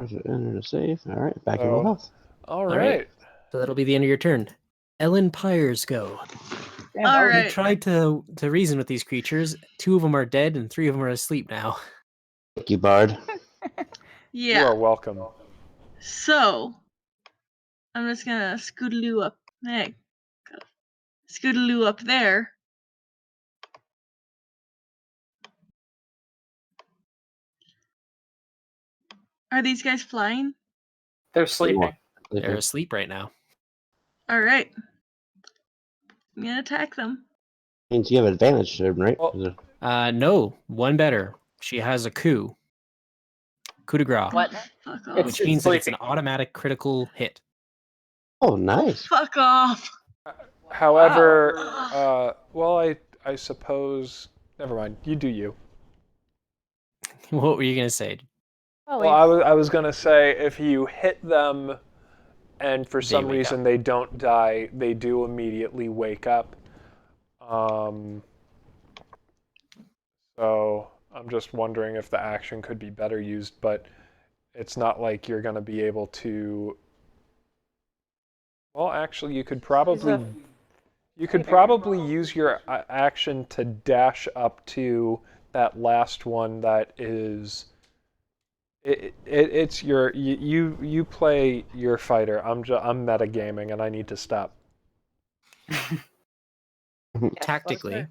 So enter the save. All right. Back in So- low health. All right. right. So that'll be the end of your turn. Ellen Pyres go. Damn, All that was- You right. tried to reason with these creatures. 2 of them are dead and 3 of them are asleep now. Thank you, Bard. You Yeah. are welcome. So I'm just gonna scootaloo up. Hey, scootaloo up there. Are these guys flying? They're sleeping. They're asleep right now. All right. I'm gonna attack them. Means you have advantage, right? Well- No, one better. She has a coup. Coup de grace. What? Fuck off. It's- Which means that it's an sleeping. automatic critical hit. Oh, nice. Fuck off. However, Wow. well, I suppose. Never mind. You do you. What were you gonna say? Well, I was gonna say if you hit them, and for some wake reason they don't die, they do immediately wake up. So I'm just wondering if the action could be better used, but it's not like you're gonna be able to. Well, actually, you could probably use your action to dash up to that last one that is. It's your you play your fighter. I'm metagaming and I need to stop. Tactically,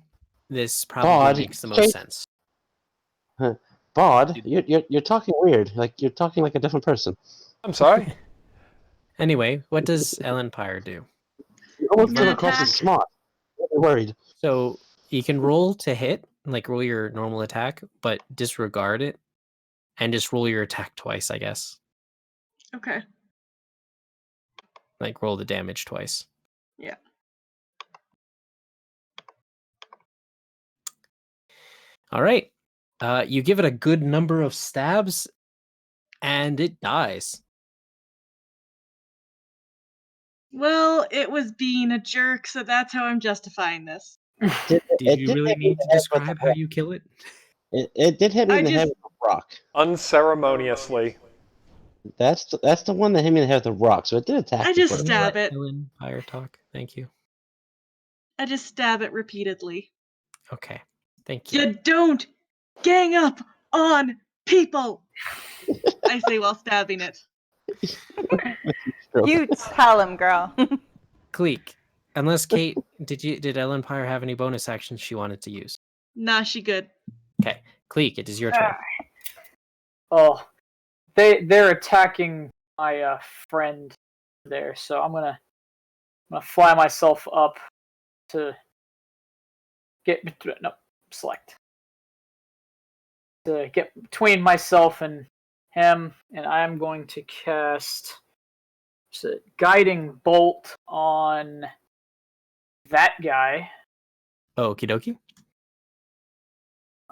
this Bod, probably makes the most okay. sense. Bod, you're talking weird. Like you're talking like a different person. I'm sorry. Anyway, what does Ellen Pyre do? You almost Gonna came across as attack. smart. I'm worried. So you can roll to hit, like roll your normal attack, but disregard it and just roll your attack twice, I guess. Okay. Like roll the damage twice. Yeah. All right. You give it a good number of stabs and it dies. Well, it was being a jerk, so that's how I'm justifying this. Did It you did really hit me in need to the head with describe the how rock. you kill it? It did hit me I in the head just- with a rock. Unceremoniously. That's the one that hit me in the head with the rock. So it did attack. I me just first. stab it. Ellen Pyre talk. Thank you. I just stab it repeatedly. Okay. Thank you. You don't gang up on people. I say while stabbing it. You tell him, girl. Cleek. Unless Kate, did Ellen Pyre have any bonus actions she wanted to use? Nah, she good. Okay. Cleek, it is your turn. Oh, they're attacking my friend there, so I'm gonna fly myself up to select to get between myself and him, and I'm going to cast a guiding bolt on that guy. Okie dokie.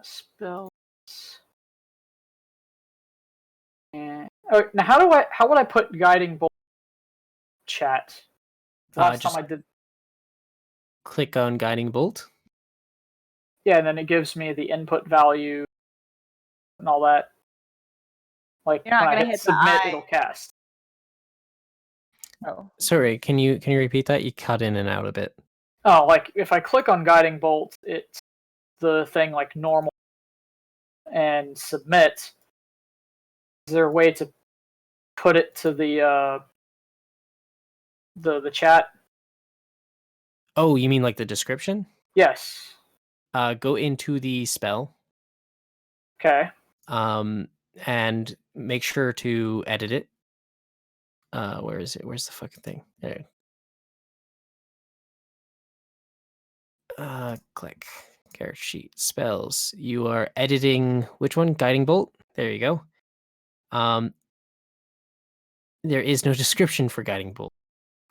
Spells. And now how would I put guiding bolt in chat? Last time Just I did. click on Guiding Bolt. Yeah, and then it gives me the input value and all that. Like You're not when I gonna hit hit the submit, eye. it'll cast. Oh. Sorry, can you repeat that? You cut in and out a bit. Oh, like if I click on guiding bolt, it's the thing like normal and submit. Is there a way to put it to the chat? Oh, you mean like the description? Yes. Go into the spell. Okay. And make sure to edit it. Where is it? Where's the fucking thing? There. Click. Character sheet. Spells. You are editing which one? Guiding Bolt? There you go. There is no description for Guiding Bolt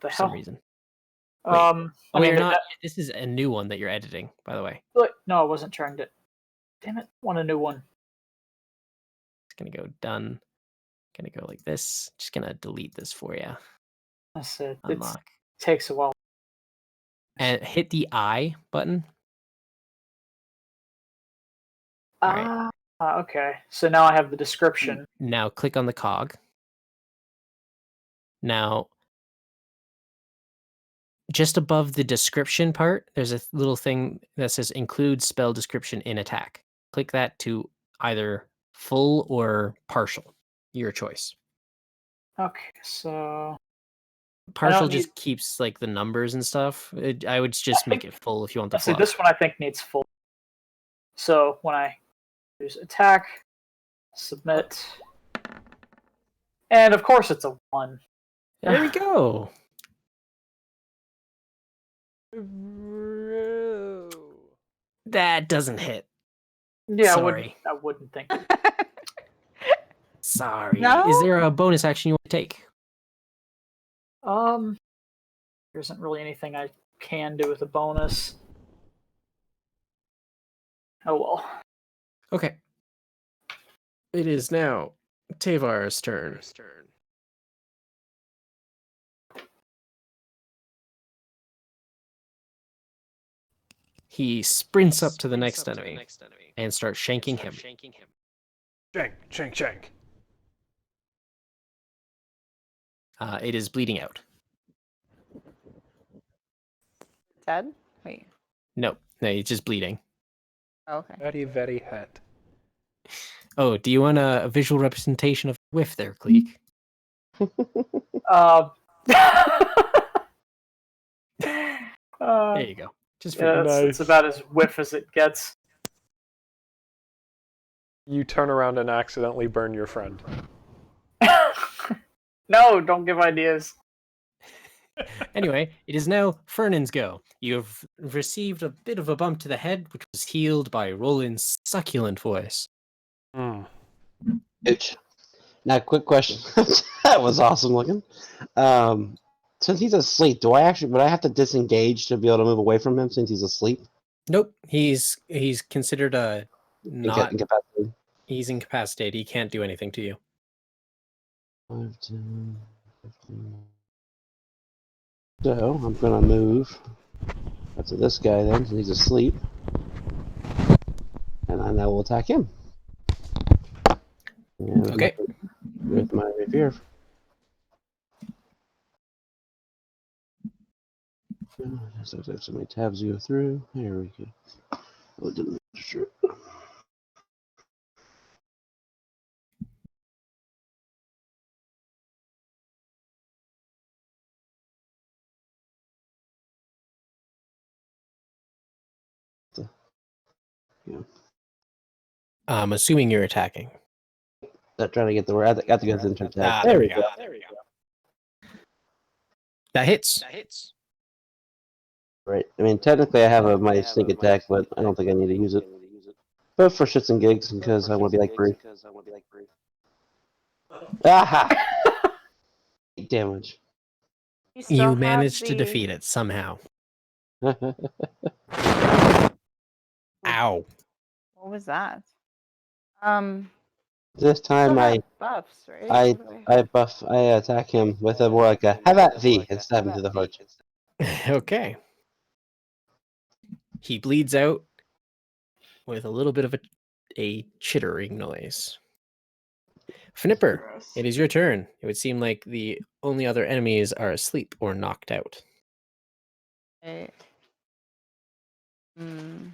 The for some hell. reason. I Oh, mean, you're not. This is a new one that you're editing, by the way. No, I wasn't trying to. Damn it! Want a new one. It's gonna go done. Gonna go like this. Just gonna delete this for you. That's it. It Unlock. takes a while. and hit the I button. All right. Okay. So now I have the description. Now click on the cog. Now, just above the description part, there's a little thing that says include spell description in attack. Click that to either full or partial. Your choice. Okay, so Partial need- just keeps like the numbers and stuff. I would just make it full if you want the let's see. fluff. This one I think needs full. So when I use attack, submit, and of course it's a 1. There we go. That doesn't hit. Yeah, Sorry. I wouldn't think. Sorry. No? Is there a bonus action you want to take? There isn't really anything I can do with a bonus. Oh well. Okay. It is now Tavar's turn. He sprints up to the next enemy and starts shanking him. Shank, shank, shank. It is bleeding out. Dead? Wait. No, it's just bleeding. Oh, okay. Very, very hurt. Oh, do you want a visual representation of whiff there, Cleek? There you go. Just for Yeah, Nice. it's about as whiff as it gets. You turn around and accidentally burn your friend. No, don't give ideas. Anyway, it is now Fernan's go. You have received a bit of a bump to the head, which was healed by Roland's succulent voice. Hmm. Ouch. Now, quick question. That was awesome looking. Since he's asleep, would I have to disengage to be able to move away from him since he's asleep? Nope, he's considered a not. Incapacitated. He's incapacitated. He can't do anything to you. 5, 10, 15. So I'm gonna move up to this guy then, since he's asleep, and I now will attack him. And Okay. With my rapier. So many tabs to go through. There we go. Oh, didn't sure. Yeah. I'm assuming you're attacking. Not trying to get the word. I got to go to the attack. There we go. That hits. Right. I mean, technically, I have my sneak attack, but I don't think I need to use it. But for shits and gigs, because I want to be like Bree. Aha! 8 damage. You managed to defeat it somehow. Ow. What was that? This time still I have buffs, right? I attack him with a more like a have at thee and stab him to the heart. Okay. He bleeds out with a little bit of a chittering noise. Fnipper, it is your turn. It would seem like the only other enemies are asleep or knocked out. Right. You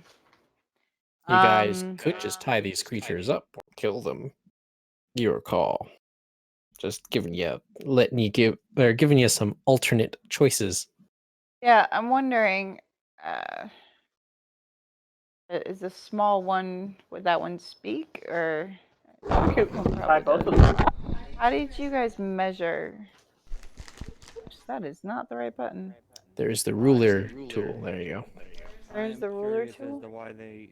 guys could just tie these creatures up or kill them. Your call. Just giving you some alternate choices. Yeah, I'm wondering, is the small one, would that one speak, or? I could Probably try both does. of them. How did you guys measure? Oops, that is not the right button. There's the ruler tool. There you go. Where's the ruler As tool? to why they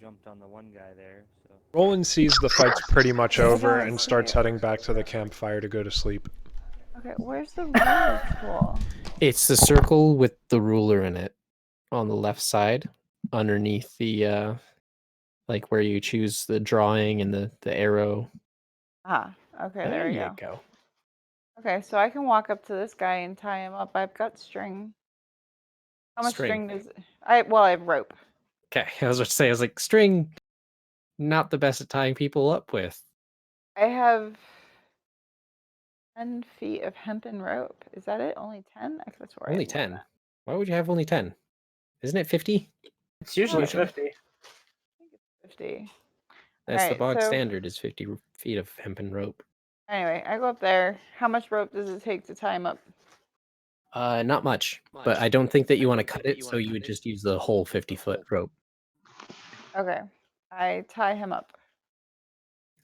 jumped on the one guy there. So. Roland sees the fight's pretty much over don't and see starts it. heading back to the campfire to go to sleep. Okay, where's the ruler tool? It's the circle with the ruler in it on the left side, underneath the like where you choose the drawing and the arrow. Ah, okay, there we you go. Okay, so I can walk up to this guy and tie him up. I've got string. How much String. string does I have rope. Okay, I was about to say, I was like, string, not the best at tying people up with. I have 10 feet of hempen rope. Is that it? Only 10? I could swear I Only had more than 10. that. Why would you have only 10? Isn't it 50? It's usually Usually. 50. I think it's 50. That's the Alright, bog so standard is 50 feet of hempen rope. anyway, I go up there. How much rope does it take to tie him up? Not much, but I don't think that you want to cut it, so you would just use the whole 50-foot rope. Okay. I tie him up.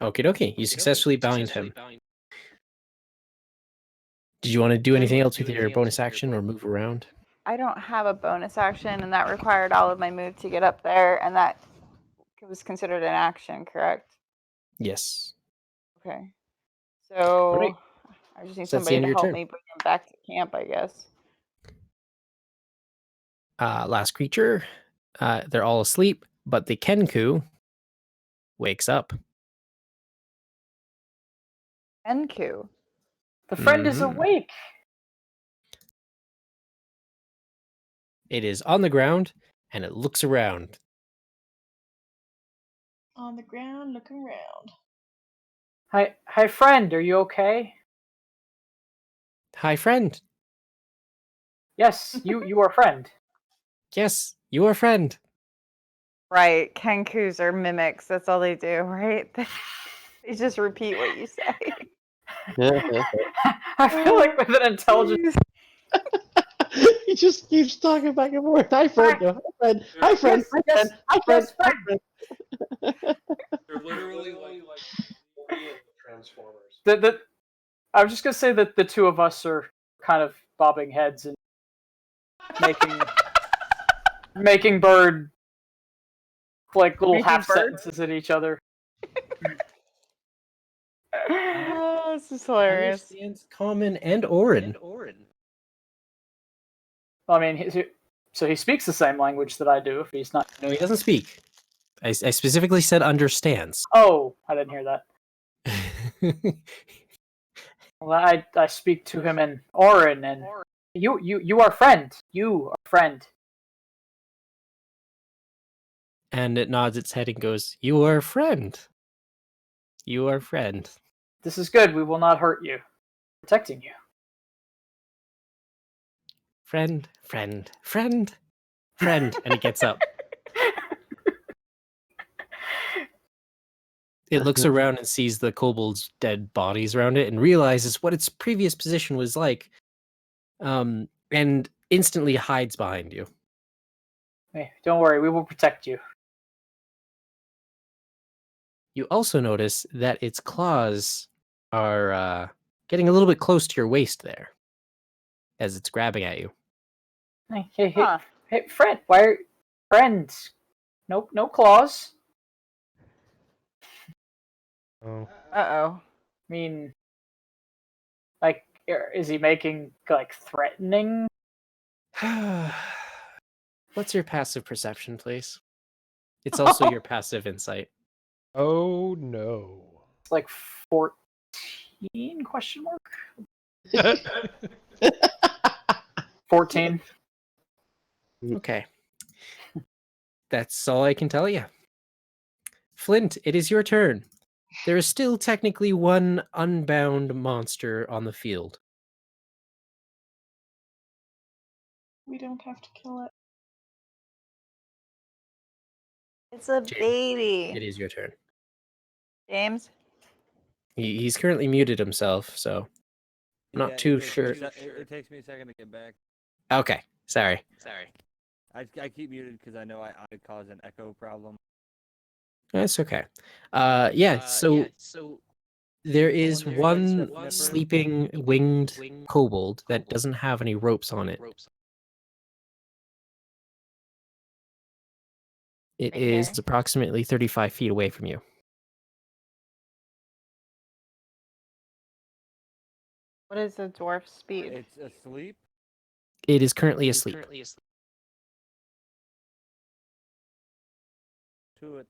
Okie dokie, you successfully bound him. Did you want to do anything else with your bonus action or move around? I don't have a bonus action, and that required all of my move to get up there, and that was considered an action, correct? Yes. Okay. So Alright. I just need So that's the somebody end to of your help turn. me bring him back to camp, I guess. Last creature. They're all asleep, but the Kenku wakes up. Enku. The friend is Mhm. awake. It is on the ground, and it looks around. On the ground, looking around. Hi, friend. Are you okay? Hi, friend. Yes, you are friend. Yes, you are friend. Right. Kenkus are mimics. That's all they do, right? They just repeat what you say. I feel like with an intelligence. He just keeps talking back and forth. Hi, friend. Hi. Hi, friend. Hi, friend. Yes, Hi, friend. yes, Hi, friend. friend. They're literally like Transformers. I was just gonna say that the two of us are kind of bobbing heads and making bird like little Making half bird? sentences at each other. Oh, this is hilarious. Understands Common and Orin. I mean, so he speaks the same language that I do. If he's not, No, he doesn't speak. I specifically said understands. oh, I didn't hear that. Well, I speak to him in Orin, and you are friend. You are friend. And it nods its head and goes, "You are a friend. You are a friend." This is good. We will not hurt you. Protecting you. Friend, friend, friend, friend. And it gets up. It looks around and sees the kobold's dead bodies around it and realizes what its previous position was like, and instantly hides behind you. Hey, don't worry. We will protect you. You also notice that its claws are getting a little bit close to your waist there as it's grabbing at you. Hey, Huh. hey, friend. Why are friends? No claws. Oh. Uh-oh. I mean, like, is he making like threatening? What's your passive perception, please? It's also your passive insight. Oh no. Like 14 question mark? 14. Okay. That's all I can tell you. Flint, it is your turn. There is still technically one unbound monster on the field. We don't have to kill it. It's a James, baby. It is your turn. James? He's currently muted himself, so I'm not too sure. It takes me a second to get back. Okay, sorry. I keep muted because I know I cause an echo problem. That's okay. Yeah, so there is Someone one near that sniffer. sleeping winged kobold that doesn't have any ropes on it. It Right is there. approximately 35 feet away from you. What is the dwarf speed? It's asleep. It is currently asleep. To it.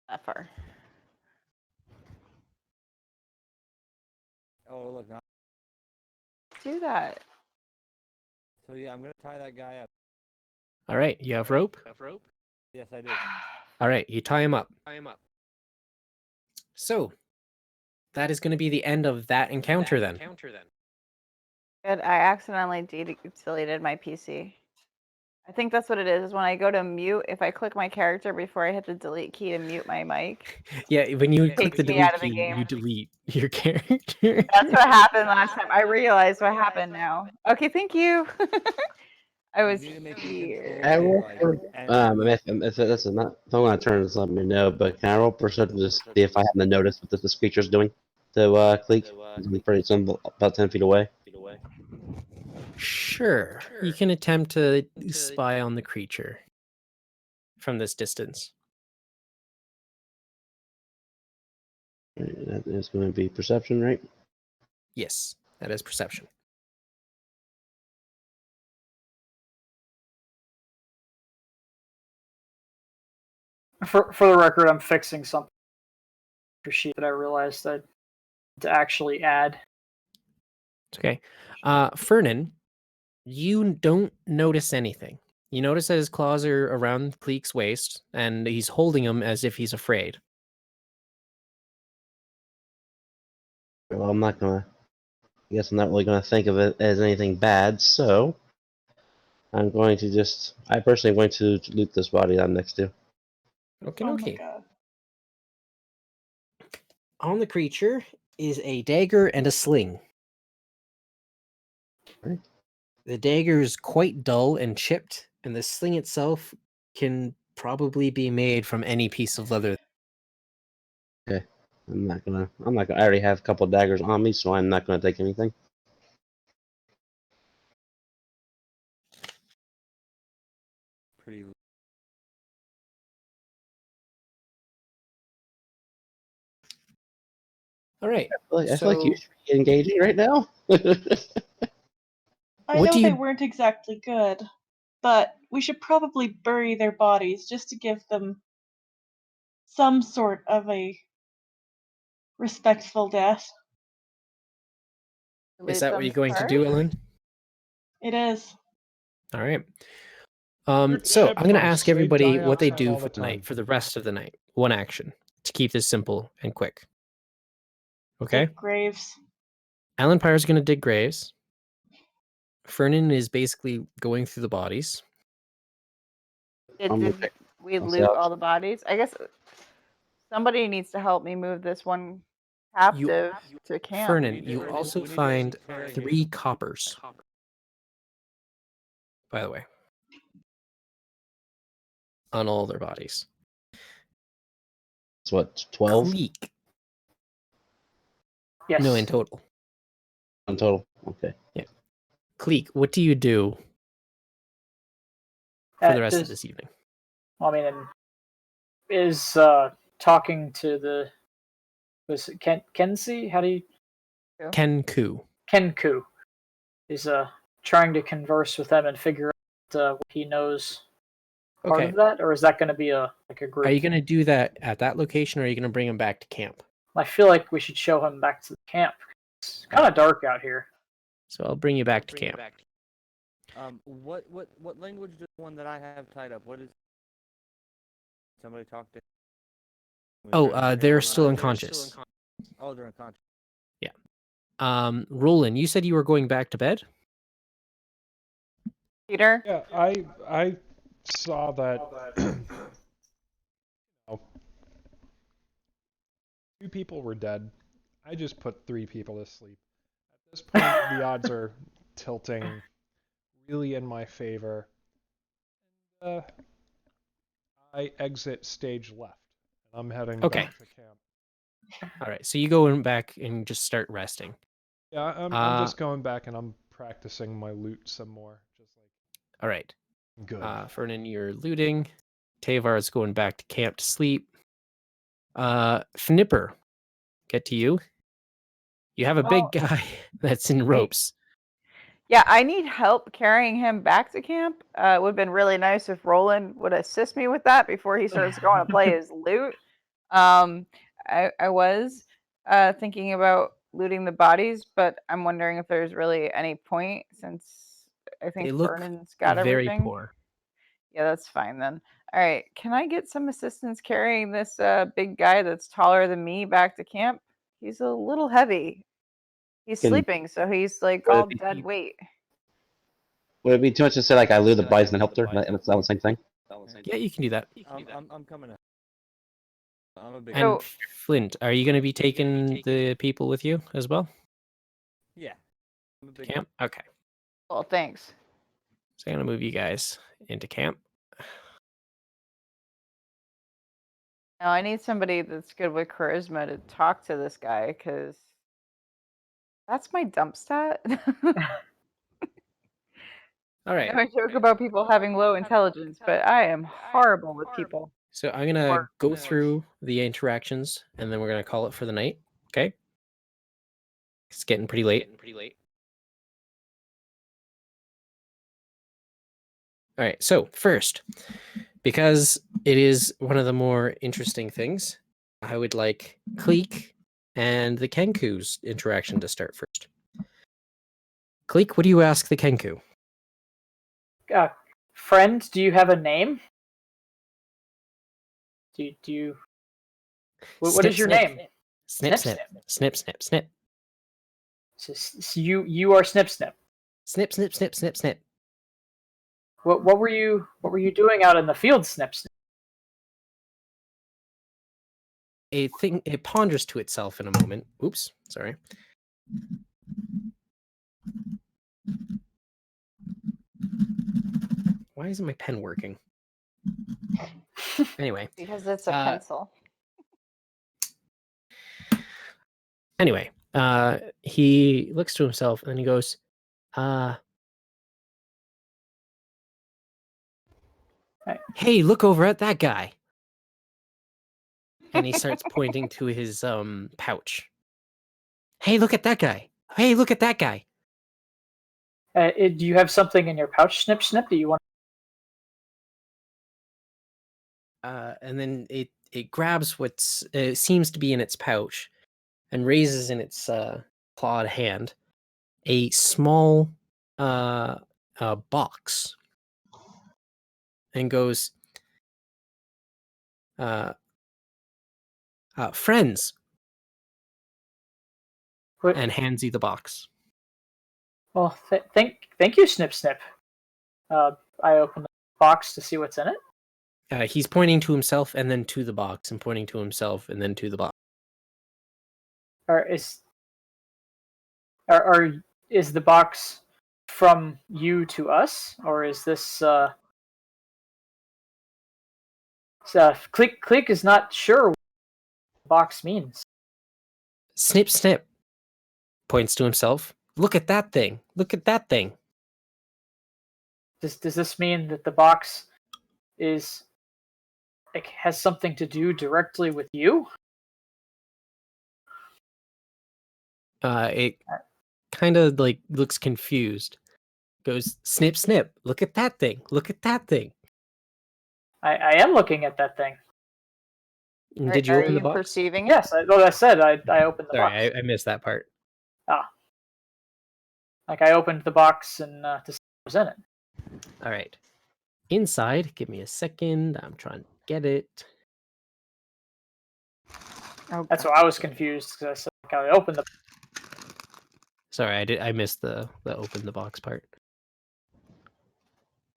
That far. Oh, look. Do that. So yeah, I'm gonna tie that guy up. All right, you have rope? Yes, I do. All right, you tie him up. So, that is going to be the end of that encounter then. Good. I accidentally deleted my PC. I think that's what it is when I go to mute, if I click my character before I hit the delete key to mute my mic. Yeah, when you click Takes the me delete out of the key, game. you delete your character. That's what happened last time. I realized what happened now. Okay, thank you. I was You need to make me here. I control, roll like, for, and if this is not, if I'm gonna turn this, let me know. But can I roll perception to see if I happen to notice what this creature's doing to Cleek? He's pretty some about 10 feet away. Sure. You can attempt to spy on the creature from this distance. That is going to be perception, right? Yes, that is perception. For the record, I'm fixing something sheet that I realized I to actually add. It's okay. Fernan, you don't notice anything. You notice that his claws are around Cleek's waist, and he's holding him as if he's afraid. Well, I'm not gonna. I guess I'm not really gonna think of it as anything bad. So I'm going to just. I personally am going to loot this body I'm next to. Okay, Oh my okay. god. On the creature is a dagger and a sling. Right. The dagger is quite dull and chipped, and the sling itself can probably be made from any piece of leather. Okay. I'm not gonna. I already have a couple daggers on me, so I'm not gonna take anything. pretty. All right. I feel like you So, should be engaging right now. I What know do they you- weren't exactly good, but we should probably bury their bodies just to give them some sort of a respectful death. is Loot that what them you're going to first? do, Ellen? It is. All right. Your So I'm going to chipmunks, ask everybody die what they outside do all for the the night, time. for the rest of the night. One action to keep this simple and quick. Okay. Dig graves. Alan Pyre's going to dig graves. Fernan is basically going through the bodies. I'm gonna Did check we myself. loot all the bodies? I guess somebody needs to help me move this one captive to camp. Fernan, need to- you we need- also we need to find interrogate 3 coppers. By the way, on all their bodies. It's what 12 Cleek. Yes. No, in total. in total. Okay. Cleek, what do you do for the rest of Does- this evening? I mean, and is talking to the was it Kenzie? How do you Kenku. Kenku is trying to converse with them and figure out what he knows part Okay. of that, or is that going to be a group? Are you going to do that at that location, or are you going to bring him back to camp? I feel like we should show him back to the camp. It's kind of dark out here. So I'll bring you back to camp. What language does the one that I have tied up? What is? Somebody talk to. Oh, they're still unconscious. Oh, they're unconscious. Roland, you said you were going back to bed? Peter? Yeah, I saw that. Oh, 2 people were dead. I just put 3 people to sleep. At this point, the odds are tilting really in my favor. I exit stage left. I'm heading Okay. back to camp. All right, so you go in back and just start resting. Yeah, I'm just going back and I'm practicing my loot some more. Just like All right. good. Fernan, you're looting. Tavar's going back to camp to sleep. Fnipper, get to you. You have a big guy that's in ropes. Yeah, I need help carrying him back to camp. It would have been really nice if Roland would assist me with that before he starts going to play his loot. I was thinking about looting the bodies, but I'm wondering if there's really any point since I think They look Vernon's got very everything. poor. Yeah, that's fine then. All right, can I get some assistance carrying this big guy that's taller than me back to camp? He's a little heavy. He's Can- sleeping, so he's like all dead weight. Would it be too much to say like I looted the bodies and helped her? And it's not the same thing. Yeah, you can do that. I'm coming up. I'm a big. And So- Flint, are you going to be taking the people with you as well? Yeah. I'm a big. Camp? Okay. Well, thanks. So I'm going to move you guys into camp. Now I need somebody that's good with charisma to talk to this guy because that's my dump stat. All right. I joke about people having low intelligence, but I am horrible with people. So I'm going to go through the interactions and then we're going to call it for the night. Okay. It's getting pretty late. All right. So first, because it is one of the more interesting things, I would like Cleek and the Kenku's interaction to start first. Cleek, what do you ask the Kenku? Friend, do you have a name? Do you? What is your name? Snip, Snip, snip, snip, snip, snip, So you are Snip Snip. snip, snip, snip, snip, snip. What were you doing out in the field, Snip Snip? It ponders to itself in a moment. Oops, sorry. Why isn't my pen working? Anyway. Because it's a pencil. Anyway, he looks to himself and he goes, hey, look over at that guy. And he starts pointing to his pouch. Hey, look at that guy. Hey, look at that guy. Do you have something in your pouch, Snip Snip, that you want? And then it grabs what seems to be in its pouch and raises in its clawed hand a small box and goes, friends, and hands you the box. Well, thank you, Snip Snip. I open the box to see what's in it. He's pointing to himself and then to the box, and pointing to himself and then to the box. Is the box from you to us, or is this? Click is not sure what the box means. Snip, snip. Points to himself. Look at that thing. Look at that thing. Does this mean that the box has something to do directly with you? It kind of like looks confused. Goes, snip, snip. Look at that thing. Look at that thing. I am looking at that thing. Did you open the box? Perceiving it? Yes, I said I opened the box. Sorry, I missed that part. Like I opened the box and to see what was in it. All right. Inside, give me a second. I'm trying to get it. Oh, That's why I was confused because I said like, I opened the. Sorry, I missed the open the box part.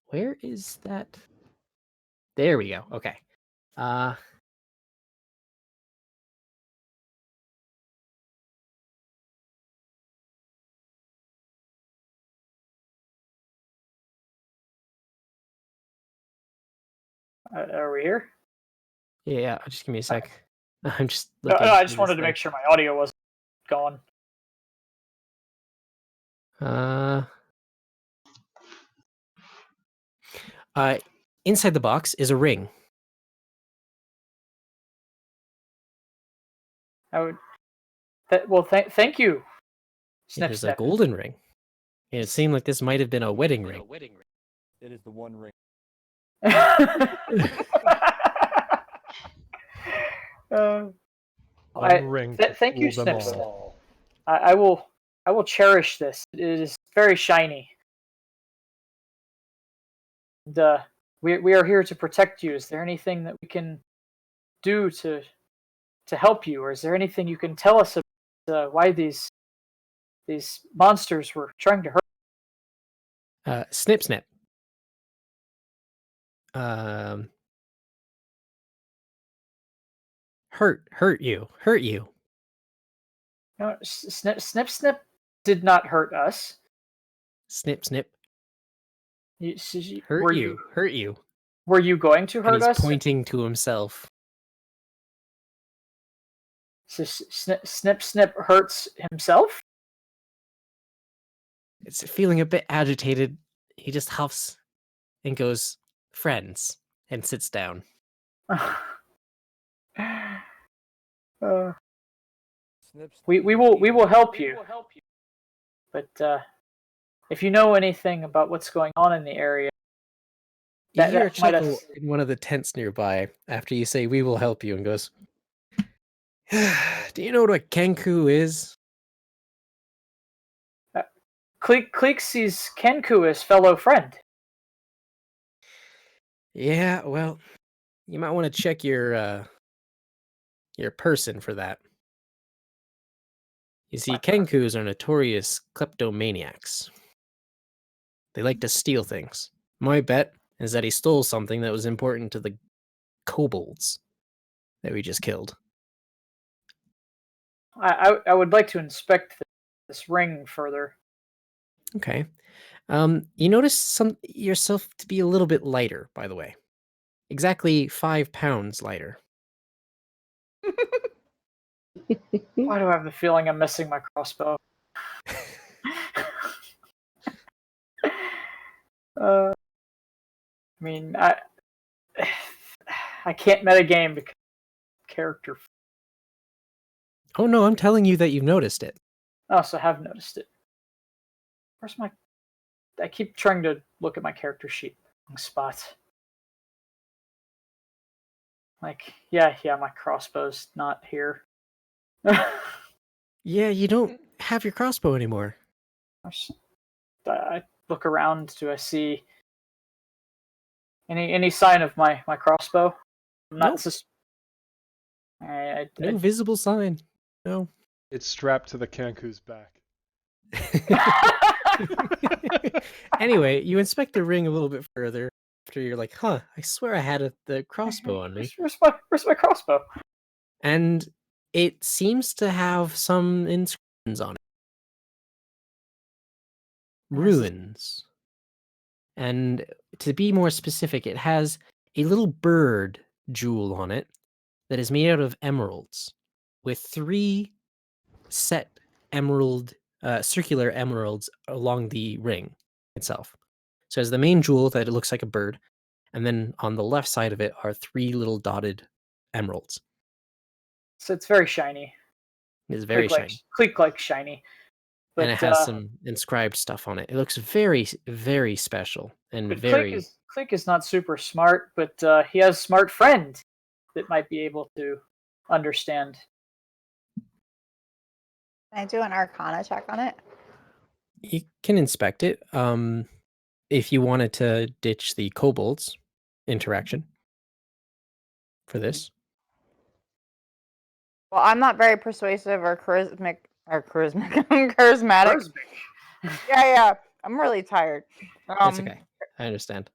Where is that? There we go. Okay. Are we here? Yeah, just give me a sec. I'm just No, looking. I just wanted to make sure my audio wasn't gone. Inside the box is a ring. I would. Thank you. Snip It is a Snip. golden ring. And it seemed like this might have been a wedding ring. It is the one ring. One ring to Thank you, fool them Snip Snip. all. I will cherish this. It is very shiny. And, we are here to protect you. Is there anything that we can do to help you, or is there anything you can tell us about why these monsters were trying to hurt? Snip, snip. Hurt you. No, snip did not hurt us. Snip, snip. Were Hurt you. Were you going to And hurt he's us? pointing to himself. So snip hurts himself? It's feeling a bit agitated. He just huffs and goes, friends, and sits down. We will help you. But if you know anything about what's going on in the area, You hear a that might chuckle in one of the tents nearby after you say, we will help you, and goes, do you know what a kenku is? Cleek sees Kenku as fellow friend. Yeah, well, you might want to check your person for that. You see, kenkus are notorious kleptomaniacs. They like to steal things. My bet is that he stole something that was important to the kobolds that we just killed. I would like to inspect this ring further. Okay. You notice yourself to be a little bit lighter, by the way. Exactly 5 pounds lighter. Why do I have the feeling I'm missing my crossbow? I mean, I can't metagame because character. Oh no, I'm telling you that you've noticed it. I also have noticed it. Where's my? I keep trying to look at my character sheet. Wrong spot. Like, yeah, my crossbow's not here. Yeah, you don't have your crossbow anymore. I look around. Do I see any sign of my crossbow? I'm not. Nope. No visible sign. No. It's strapped to the Kanku's back. Anyway, you inspect the ring a little bit further after you're like, huh, I swear I had the crossbow on me. Where's my crossbow? And it seems to have some inscriptions on it. Ruins. And to be more specific, it has a little bird jewel on it that is made out of emeralds with 3 set circular emeralds along the ring itself. So as the main jewel that it looks like a bird, and then on the left side of it are 3 little dotted emeralds. So it's very shiny. It's very shiny. Cleek like shiny. But, and it has some inscribed stuff on it. It looks very, very special and very. Cleek is not super smart, but he has a smart friend that might be able to understand. Can I do an Arcana check on it? You can inspect it. If you wanted to ditch the kobolds interaction for this. Well, I'm not very persuasive or charismatic. Yeah. I'm really tired. That's okay. I understand.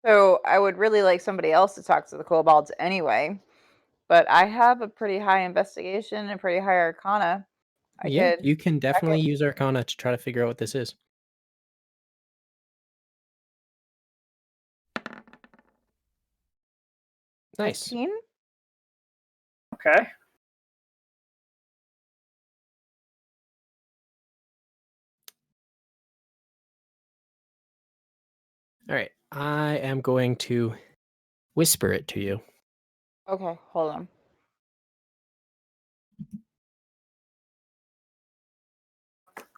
So I would really like somebody else to talk to the kobolds anyway. But I have a pretty high investigation and pretty high Arcana. You can definitely use Arcana to try to figure out what this is. Nice. 15? Okay. All right. I am going to whisper it to you. Okay, hold on.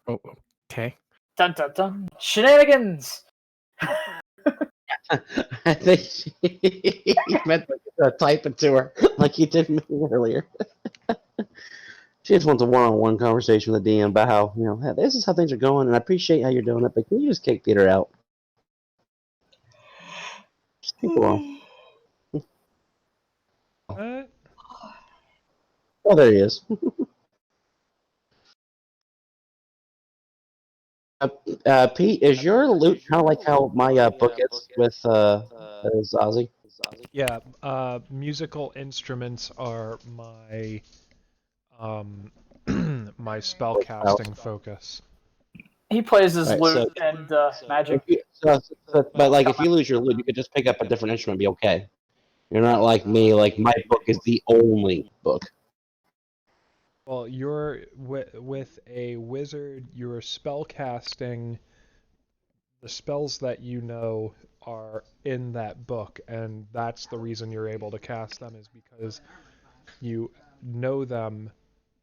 Oh, okay. Dun dun dun. Shenanigans! I think he meant to type it to her like he did me earlier. She just wants a one-on-one conversation with the DM about how, hey, this is how things are going, and I appreciate how you're doing it, but can you just kick Peter out? Just take a while. What? Oh, there he is. Pete, is your loot kind of like how my book is with Zazie? Yeah, musical instruments are my my spellcasting focus. He plays his Right, lute and magic. but like if you lose your loot, you could just pick up a different instrument and be okay. You're not like me. Like my book is the only book. Well, you're with a wizard, you're spellcasting. The spells that you know are in that book, and that's the reason you're able to cast them, is because you know them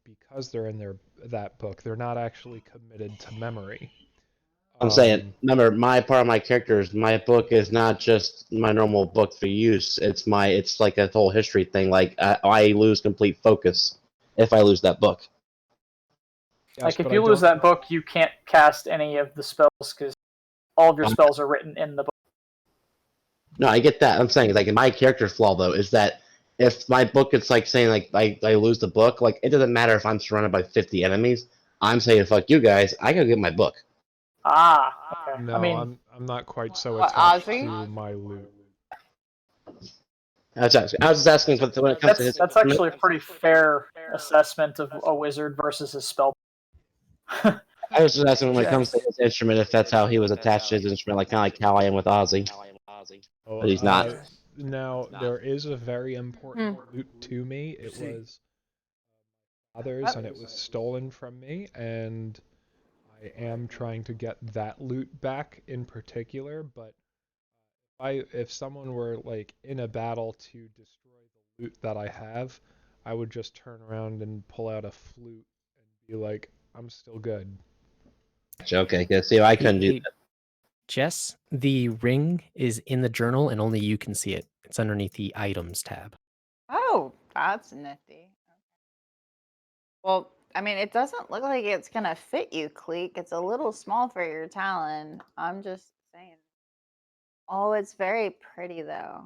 because they're in that book. They're not actually committed to memory. I'm saying, remember, my part of my characters, my book is not just my normal book for use. It's like a whole history thing. Like I lose complete focus if I lose that book. Yes, Like, if but you I lose don't- that book, you can't cast any of the spells because all of your spells are written in the book. No, I get that. I'm saying, like, my character flaw though is that if my book is like saying like I lose the book, like it doesn't matter if I'm surrounded by 50 enemies. I'm saying fuck you guys. I gotta get my book. Ah, okay. No, I mean, I'm not quite so What, attached Ozzy? to my loot. I was just asking for when it comes to his. that's actually a pretty fair assessment of a wizard versus his spell. I was just asking when it comes to his instrument if that's how he was attached to his instrument, like kind of like how I am with Ozzy. Oh, But he's not. Now, there is a very important Hmm. loot to me. It was others, and it was stolen from me, and I am trying to get that loot back in particular, but if someone were like in a battle to destroy the loot that I have, I would just turn around and pull out a flute and be like, I'm still good. Okay, because see, I couldn't do Hey, Jess, the ring is in the journal and only you can see it. It's underneath the items tab. Oh, that's nifty. Well, I mean, it doesn't look like it's gonna fit you, Cleek. It's a little small for your talon. I'm just saying. Oh, it's very pretty though.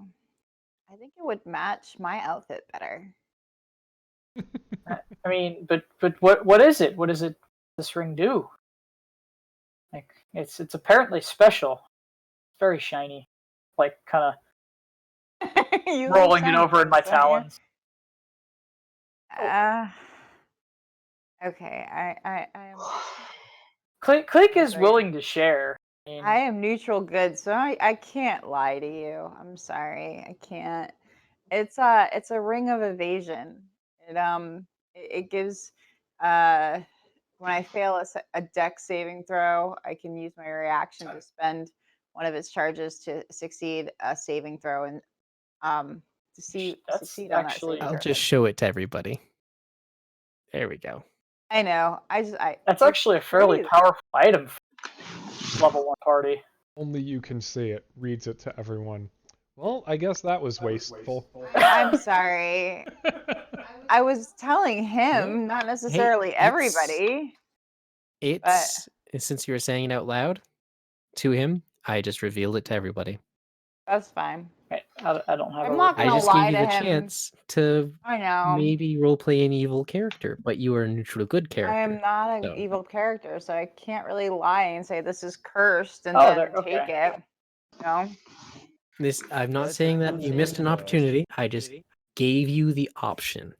I think it would match my outfit better. I mean, but what is it? What does this ring do? Like, it's apparently special. It's very shiny, like kind You of like rolling it shiny over in my things, don't you? talons. Okay, I am Click is Right. willing to share. I am neutral good, so I can't lie to you. I'm sorry, I can't. It's a ring of evasion. It gives when I fail a dex saving throw, I can use my reaction to spend one of its charges to succeed a saving throw and That's succeed on that actually- saving I'll throw. just show it to everybody. There we go. I know. That's it's actually a fairly pretty. powerful item for level 1 party. Only you can see it. Reads it to everyone. Well, I guess that was wasteful. I'm sorry. I was telling him, not necessarily everybody. It's since you were saying it out loud to him, I just revealed it to everybody. That's fine. I don't have I'm a not I gonna just lie gave you to the him. chance to I know. maybe roleplay an evil character, but you are a neutral good character. I am not an so. evil character, so I can't really lie and say this is cursed and Oh, then take okay. it. You know? I'm not saying that you missed an opportunity. I just gave you the option.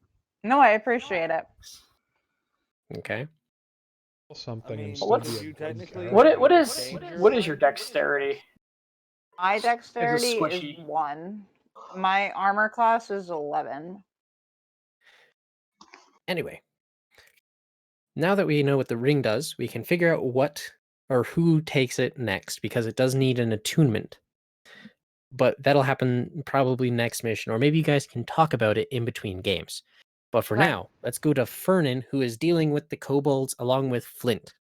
No, I appreciate it. Okay. Something I mean, instead what's- of being you technically- good. What is your dexterity? My dexterity is squishy. 1. My armor class is 11. Anyway, now that we know what the ring does, we can figure out what or who takes it next because it does need an attunement. But that'll happen probably next mission, or maybe you guys can talk about it in between games. But for Right. now, let's go to Fernan, who is dealing with the kobolds along with Flint.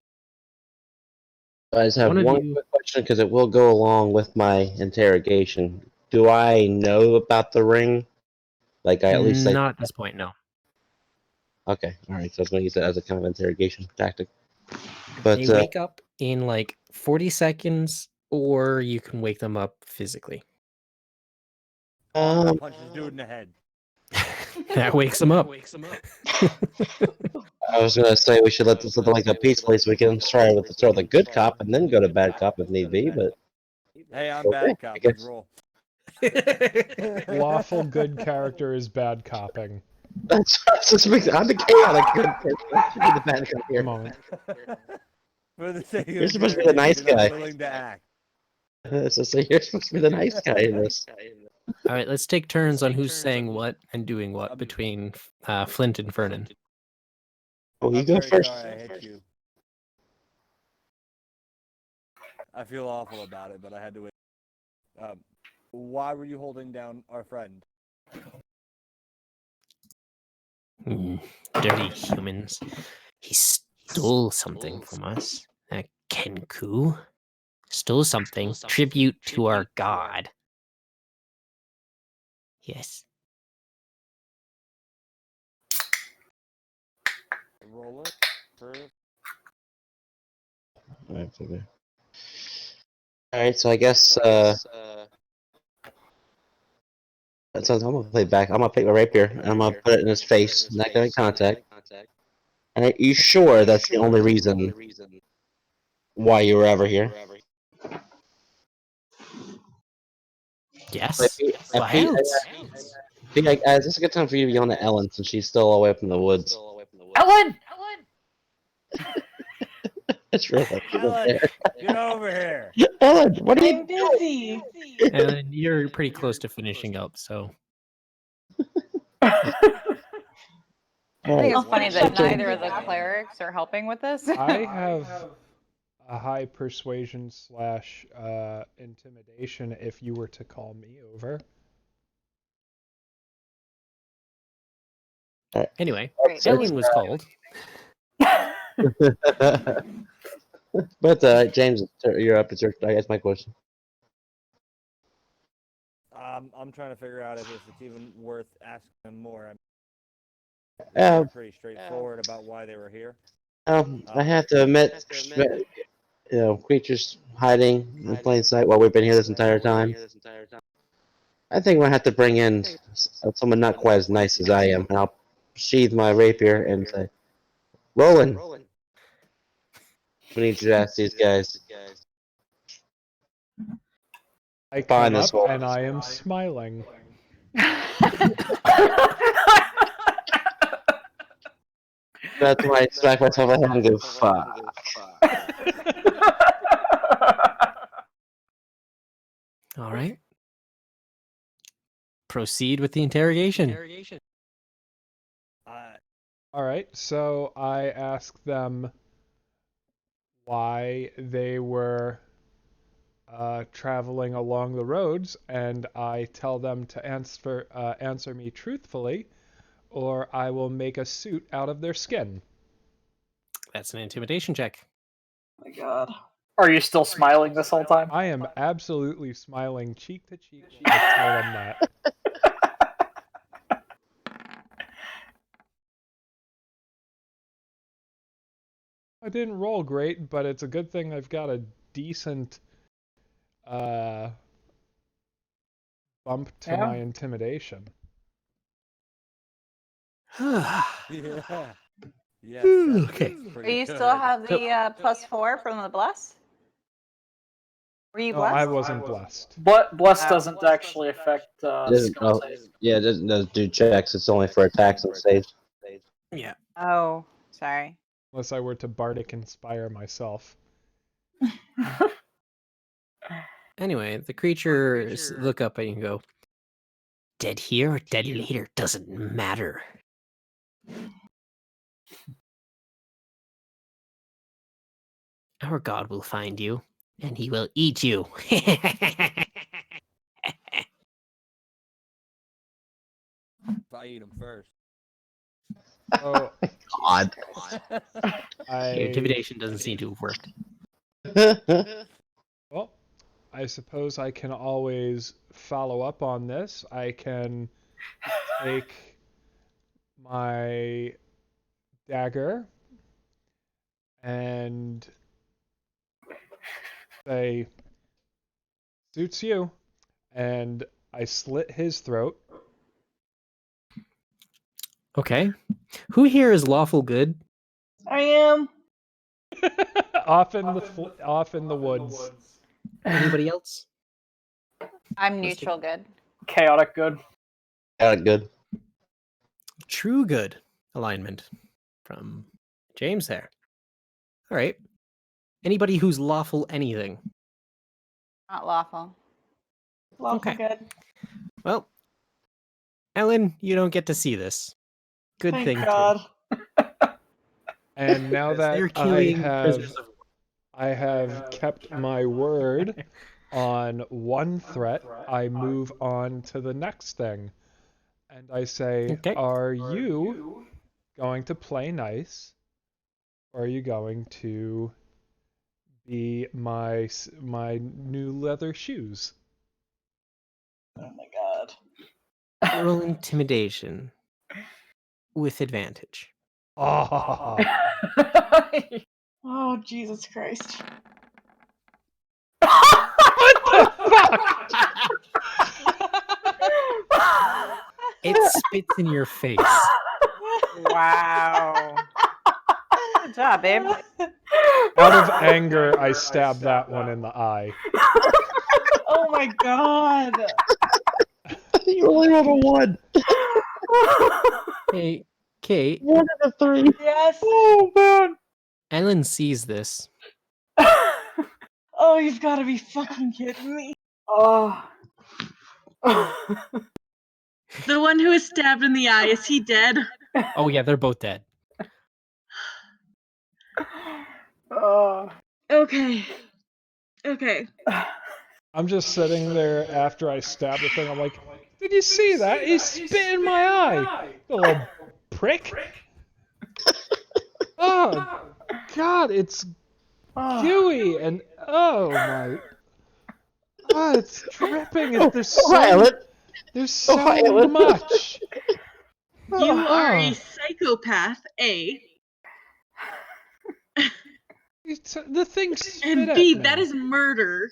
I just have One of one you- quick question because it will go along with my interrogation. Do I know about the ring? Like I at least Not at this point, no. Okay, all right. So I was going to use that as a kind of interrogation tactic. But They wake up in like 40 seconds, or you can wake them up physically. I'm gonna punch this dude in the head. That wakes them up. I was going to say we should let this look like a peacefully, so we can start with the good cop and then go to bad cop if need be. But Hey, I'm okay, bad cop. I Let's guess roll. Lawful good character is bad copping. that's just makes. I'm the chaotic good person. I should be the bad cop A here. moment. For the sake You're of supposed to be the nice you're not guy. willing to act. So you're supposed to be the nice guy in this. All right, let's take turns on who's saying what and doing what between Flint and Fernan. Oh, you I'm go very first. sorry I hit you. I feel awful about it, but I had to wait. Why were you holding down our friend? Dirty humans. He stole something from us. Kenku stole something. Tribute to our god. Yes. Roll it. All right, so I guess so I'm gonna play back. I'm gonna pick my rapier and I'm gonna put it in his face, not gonna make contact. And are you sure that's the only reason why you were ever here? Yes. Why I else? think this is a good time for you to yell at Ellen since she's still away from the woods. Ellen! It's real like she's up Ellen, there. get over here. Ellen, what are you I'm busy. And you're pretty close to finishing up, so. I think it's Alright. funny that neither of the clerics are helping with this. I have a high persuasion / intimidation if you were to call me over. Anyway, Great. Ellen was called. But James, you're up. It's your. I guess my question. I'm trying to figure out if it's even worth asking them more. Uh, Pretty straightforward about why they were here. I have to admit, creatures hiding in plain sight while we've been here this entire time. I think we'll have to bring in someone not quite as nice as I am, and I'll sheathe my rapier and say, Roland, we need you to ask these guys. I Find come this up hole. and I am smiling. That's why I smack myself in the head and go, fuck. All right. Proceed with the interrogation. All right, so I ask them why they were traveling along the roads, and I tell them to answer me truthfully, or I will make a suit out of their skin. That's an intimidation check. Oh my god. Are you still smiling this whole time? I am absolutely smiling cheek to cheek when I tell them that. I didn't roll great, but it's a good thing I've got a decent bump to my intimidation. Yeah. Yes. Okay. Do you still have the +4 from the bless? Were you No, blessed? I wasn't blessed. Bless doesn't actually affect It doesn't, skill saves. yeah, it doesn't do checks. It's only for attacks and saves. Yeah. Oh, sorry. Unless I were to bardic inspire myself. Anyway, the creatures look up at you and go, dead here or dead later doesn't matter. Our god will find you, and he will eat you. If I eat him first. Oh, God. Your intimidation doesn't seem to have worked. Well, I suppose I can always follow up on this. I can take my dagger and say, suits you. And I slit his throat. Okay. Who here is lawful good? I am. off in the woods. Anybody else? I'm Let's take- neutral good. Chaotic good. Yeah, good. True good alignment from James there. All right. Anybody who's lawful anything? Not lawful. Lawful Okay. good. Well, Ellen, you don't get to see this. Good Thank thing God. And now because they're that killing prisoners of war. I have kept my word on one threat, I move on to the next thing. And I say, Okay. are you going to play nice? Or are you going to be my new leather shoes? Oh my God. Roll intimidation with advantage. Oh, Oh, Jesus Christ. what the fuck? It spits in your face. Wow. Good job, babe. Out of anger, I stab that one in the eye. Oh my God. You only rolled a 1. Hey, Kate, 1 out of 3. Yes. Oh man. Ellen sees this. Oh, you've got to be fucking kidding me. Oh. The one who is stabbed in the eye, is he dead? Oh yeah, they're both dead. Okay. Okay. I'm just sitting there after I stab the thing. I'm like, did you see that? He spit in my eye. The little prick. Oh, God, it's gooey and oh my. Oh, it's dripping. There's there's so Violet. much. You are a Oh. psychopath, A. The thing spit And at B, me. that is murder.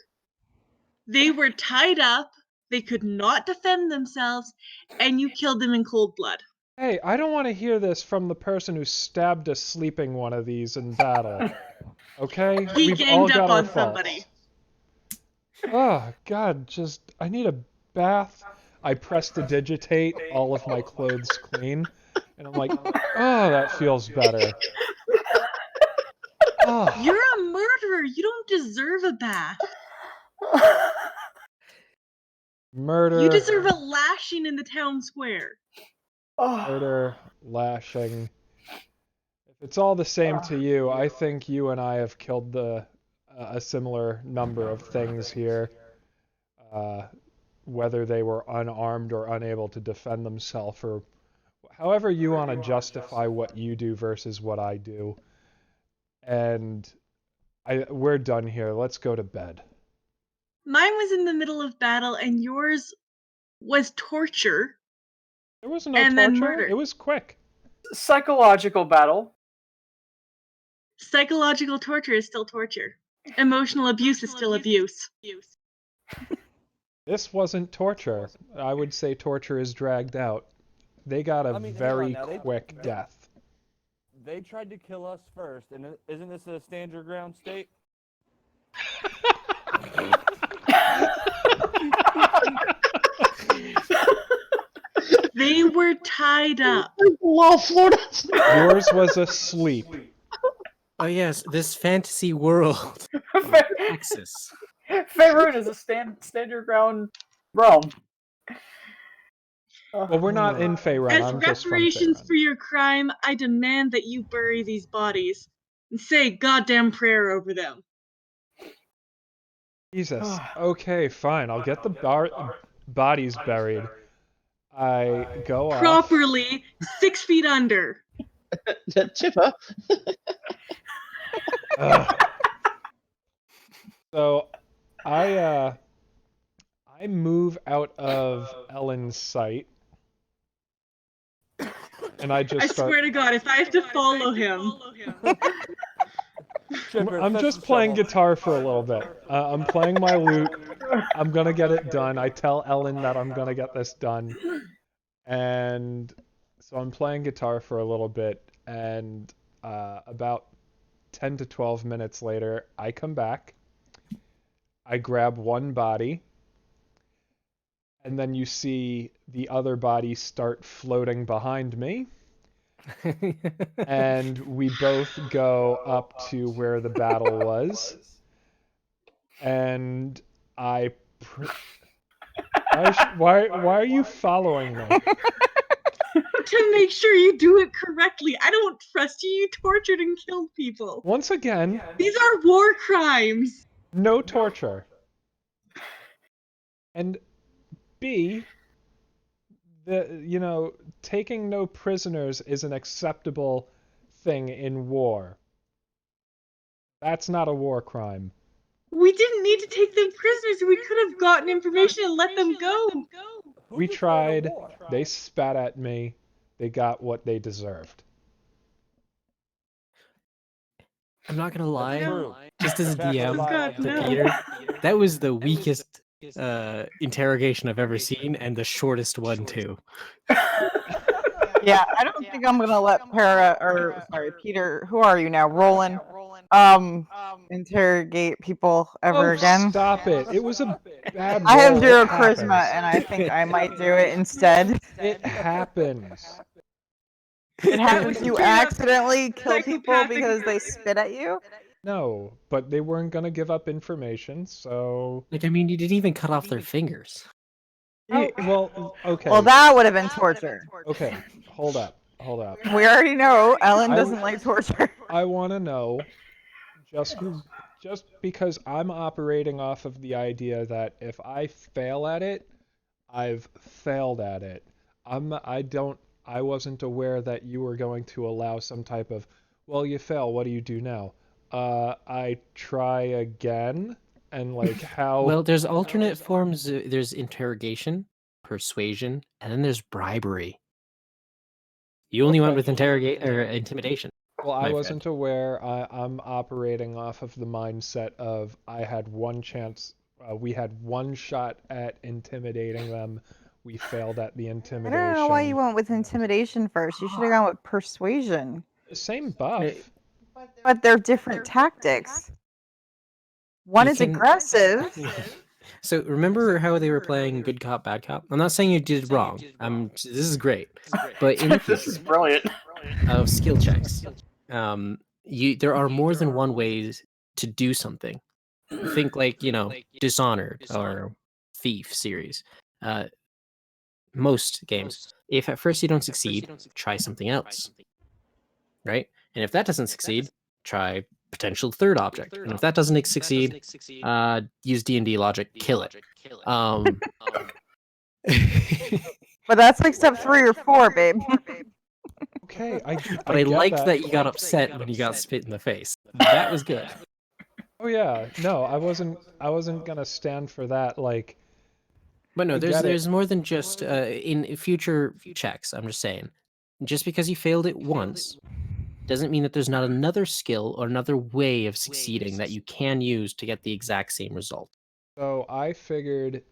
They were tied up, they could not defend themselves, and you killed them in cold blood. Hey, I don't want to hear this from the person who stabbed a sleeping one of these in battle. Okay? He We've all ganged got up our on faults. somebody. Oh, God, I need a bath. I prestidigitate all of my clothes clean, and I'm like, oh, that feels better. Oh, You're a murderer. You don't deserve a bath. murder, You deserve a lashing in the town square. murder, lashing. If it's all the same to you, I think you and I have killed a similar number of things here. Whether they were unarmed or unable to defend themselves, or however you want to justify what you do versus what I do. And we're done here. Let's go to bed. Mine was in the middle of battle, and yours was torture There was no and then torture. murder. It was quick. Psychological battle. Psychological torture is still torture. Emotional abuse is still abuse. This wasn't torture. I would say torture is dragged out. They got a I mean, hang very on now, quick death. They tried to kill us first, and isn't this a stand your ground state? They were tied up. Law Florida. Yours was asleep. Oh yes, this fantasy world. Texas. Faerun is a stand your ground realm. Well, we're not in Faerun. As I'm just from reparations Faerun. for your crime, I demand that you bury these bodies and say a goddamn prayer over them. Jesus. Okay, fine. I'll get the bodies buried. I go off. Properly, 6 feet under. Chipper. Ugh. So, I move out of Ellen's sight. and I just I swear to God, if I have to follow him. I'm just playing guitar for a little bit. I'm playing my lute. I'm gonna get it done. I tell Ellen that I'm gonna get this done. And so I'm playing guitar for a little bit, and about 10 to 12 minutes later, I come back. I grab one body, and then you see the other body start floating behind me. And we both go up to where the battle was. And I. Why are you following me? To make sure you do it correctly. I don't trust you. You tortured and killed people. Once again, These are war crimes. no torture. And B, taking no prisoners is an acceptable thing in war. That's not a war crime. We didn't need to take them prisoners. We could have gotten information and let them go. We tried. They spat at me. They got what they deserved. I'm not gonna lie, No. just as a DM God, to no. Peter, that was the weakest interrogation I've ever seen, and the shortest one too. Yeah, I don't think I'm gonna let Peter, who are you now? Roland, interrogate people ever again. Stop it. It was a bad I have roll. 0 It charisma, happens. and I think I might do it instead. It happens. It happens you Straight up accidentally kill people psychopathic. because they spit at you. No, but they weren't gonna give up information, so. Like, I mean, you didn't even cut off their fingers. Oh, well, okay. Well, that would have been torture. Okay, hold up. We already know Ellen doesn't like torture. I want to know, just because I'm operating off of the idea that if I fail at it, I've failed at it. I wasn't aware that you were going to allow some type of, well, you fail, what do you do now? I try again, and like how. Well, there's alternate forms. There's interrogation, persuasion, and then there's bribery. You only went with intimidation. Well, I my wasn't aware. I'm operating off of the mindset of I had one chance. We had one shot at intimidating them. We failed at the I intimidation. don't know why you went with intimidation first. You should have gone with persuasion. Same buff. But they're different tactics. One You is can- aggressive. So remember how they were playing good cop, bad cop? I'm not saying you did wrong. This is great, but in the This is case brilliant. of skill checks, there are more than one ways to do something. Think like Dishonored or Thief series. Most games, if at first you don't succeed, try something else, right? And if that doesn't succeed, try potential third object. And if that doesn't succeed, use D&D logic, kill it. But that's like step 3 or 4, babe. Okay, But I get liked that you got upset when you got spit in the face. That was good. Oh yeah, no, I wasn't gonna stand for that. Like, But no, I get it. there's more than just in future checks. I'm just saying, just because you failed it once doesn't mean that there's not another skill or another way of succeeding that you can use to get the exact same result. So I figured,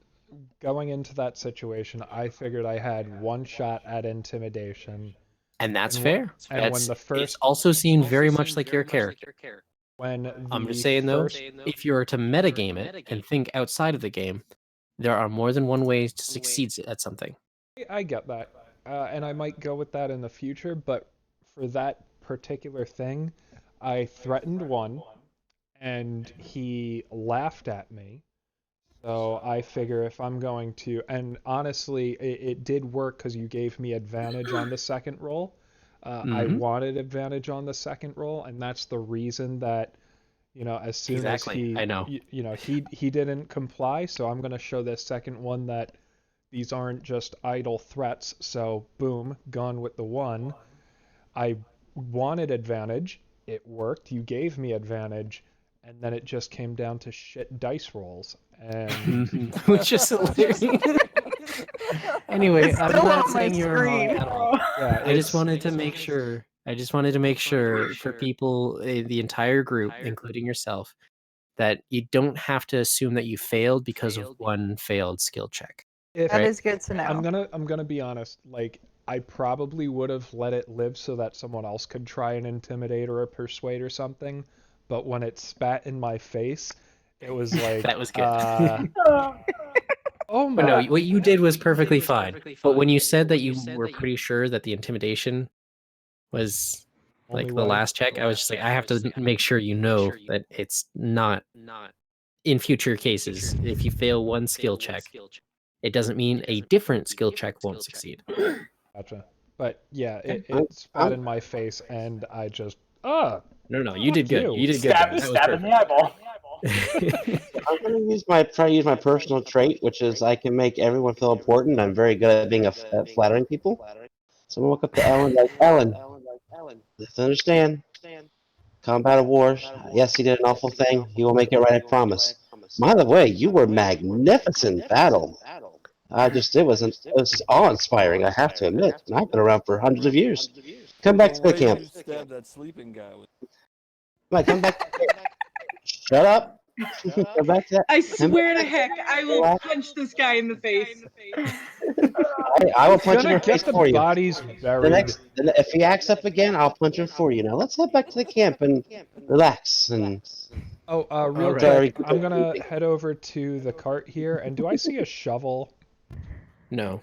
going into that situation, I figured I had one shot at intimidation. And that's And fair. and when the It first also seemed very much like your character. when I'm the just saying first, though, if you were to metagame it and think outside of the game, there are more than one way to succeed at something. I get that, and I might go with that in the future. But for that particular thing, I threatened one, and he laughed at me. So I figure if I'm going to, and honestly, it did work because you gave me advantage on the second roll. I Mhm. wanted advantage on the second roll, and that's the reason that, as soon Exactly, as I know. he didn't comply. So I'm going to show this second one that these aren't just idle threats. So boom, gone with the one. I wanted advantage. It worked. You gave me advantage. and then it just came down to shit dice rolls. And Which is hilarious. Anyway, It's I'm still not on my saying you're wrong screen. at all. yeah, I just wanted to make sure. I just wanted to make sure for people, the entire group, including yourself, that you don't have to assume that you failed because of one failed skill check. if That is good to know. I'm gonna be honest, like I probably would have let it live so that someone else could try and intimidate or persuade or something, but when it spat in my face, it was like That was good. oh But no, my what you did was perfectly fine. But when you said that you were pretty sure that the intimidation was only like the way. last check, I was just like, I have to make sure you know that it's not in future cases. If you fail one skill check, it doesn't mean a different skill check won't succeed. Gotcha. But yeah, it spat in my face and I just No, you did good. You did good. Stab, There. That was stab in the eyeball. I'm going to try to use my personal trait, which is I can make everyone feel important. I'm very good at being at flattering people. So I'm going to walk up to Ellen like, Ellen, let's understand. Combat of war. Yes, he did an awful thing. He will make it right, I promise. By the way, you were magnificent in battle. It was awe-inspiring, I have to admit. And I've been around for hundreds of years. Come back to the camp. Stab that sleeping guy with. Come back to the camp. Shut up. Come back to that. I swear to heck, I will punch this guy in the face. I will punch him gonna in the face get the for you. bodies buried. If he acts up again, I'll punch him for you. Now let's head back to the camp and relax. And Real Alright. quick, I'm gonna head over to the cart here, and do I see a shovel? No,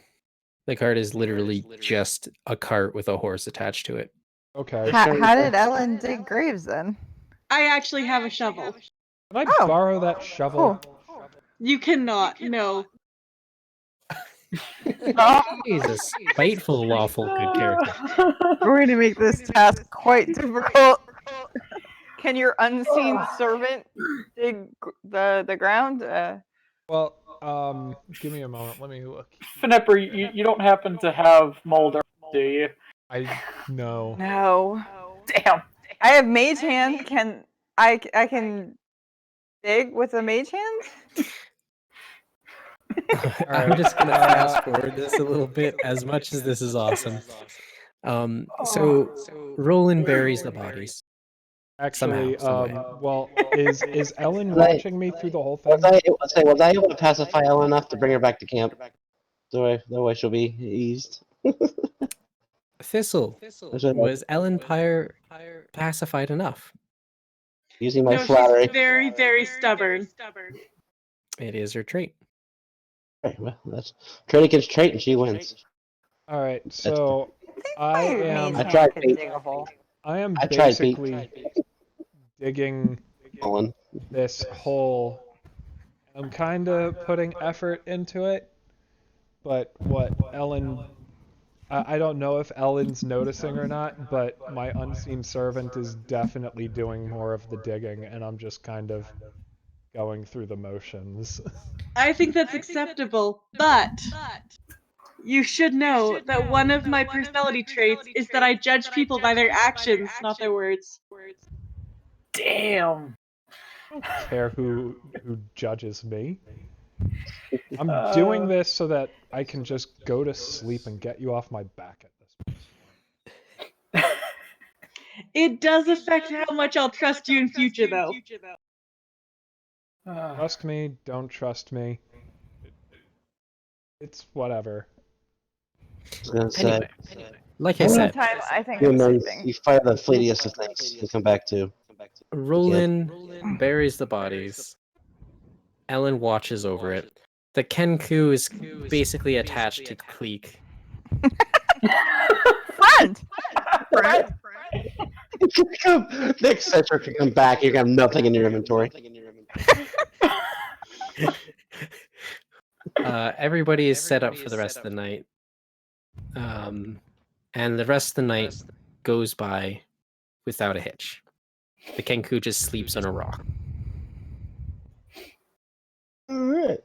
the cart is literally just a cart with a horse attached to it. Okay. How did Ellen dig graves then? I actually have a shovel. Can I borrow that shovel? You cannot, no. He's a spiteful, lawful good character. We're going to make this task quite difficult. Can your unseen servant dig the ground? Well, give me a moment. Let me look. Finepper, you don't happen to have Mulder, do you? No. No. Damn. I have mage hand. I can dig with a mage hand? I'm just gonna fast forward this a little bit, as much as this is awesome. So Roland buries the bodies. Actually, Somehow, some way. well, is Ellen watching me through the whole thing? Was I able to pacify Ellen enough to bring her back to camp? That way she'll be eased. Thistle, was Ellen Pyre pacified enough? Using my No, flattery. she's very, very stubborn. It is her trait. Right, well, that's trait against trait, and she wins. All right, so I am. I tried, Pete. I am I tried, Pete. basically digging Ellen. this hole. I'm kind of putting effort into it, but what Ellen. I don't know if Ellen's noticing or not, but my unseen servant is definitely doing more of the digging, and I'm just kind of going through the motions. I think that's acceptable, but you should know that one of my personality traits is that I judge people by their actions, not their words. Damn. I don't care who judges me. I'm doing this so that I can just go to sleep and get you off my back at this point. It does affect how much I'll trust you in future, though. Trust me, don't trust me. It's whatever. Anyway, like I said, Meantime, I think I'm sleeping. You fire the fleetiest of things and come back to. Roland buries the bodies. Ellen watches over it. The Kenku is basically attached to Cleek. Friend! Next session, if you come back, you're gonna have nothing in your inventory. Everybody is set up for the rest of the night. And the rest of the night goes by without a hitch. The Kenku just sleeps on a rock. Alright.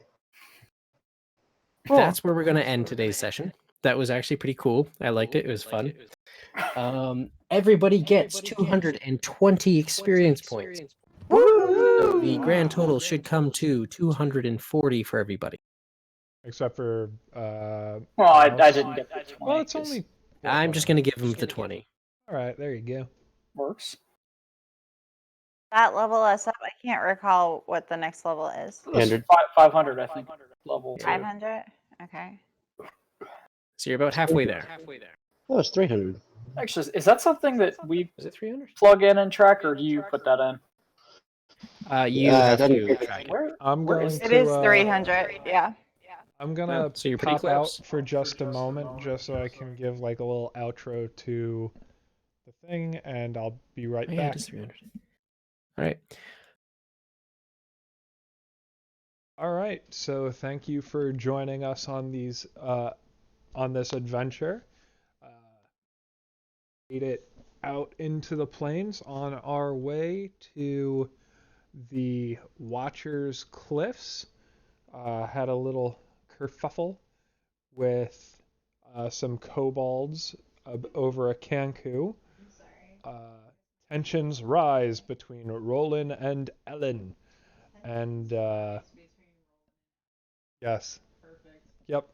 That's where we're going to end today's session. That was actually pretty cool. I liked it. It was fun. Everybody gets 220 experience points. Woo! So the grand total should come to 240 for everybody. Except for Well, Miles. I didn't get the 20. Well, it's 'cause only. I'm just going to give him the 20. All right, there you go. works. That level us up. I can't recall what the next level is. It was 100. 500, I think. Level 2. 500. Okay. So you're about halfway there. Oh, it's 300. Actually, is that something that we Is it 300? plug in and track, or do you put that in? You have then- to track it. I'm Where going is to. It is 300. Yeah. I'm gonna Oh, so you're pretty pop out close. for just a moment, just so I can give like a little outro to the thing, and I'll be right Oh, yeah, back. it is 300. All right. All right, so thank you for joining us on these on this adventure. Made it out into the plains on our way to the Watchers Cliffs. Had a little kerfuffle with some kobolds over a Kanku. Tensions rise between Roland and Ellen, and yes, yep.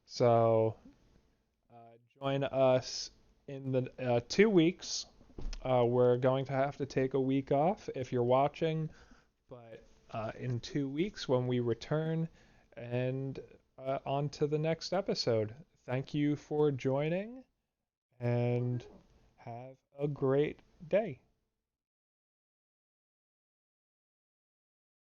So join us in the 2 weeks. We're going to have to take a week off if you're watching, but in 2 weeks when we return, and on to the next episode. Thank you for joining, and have a great day.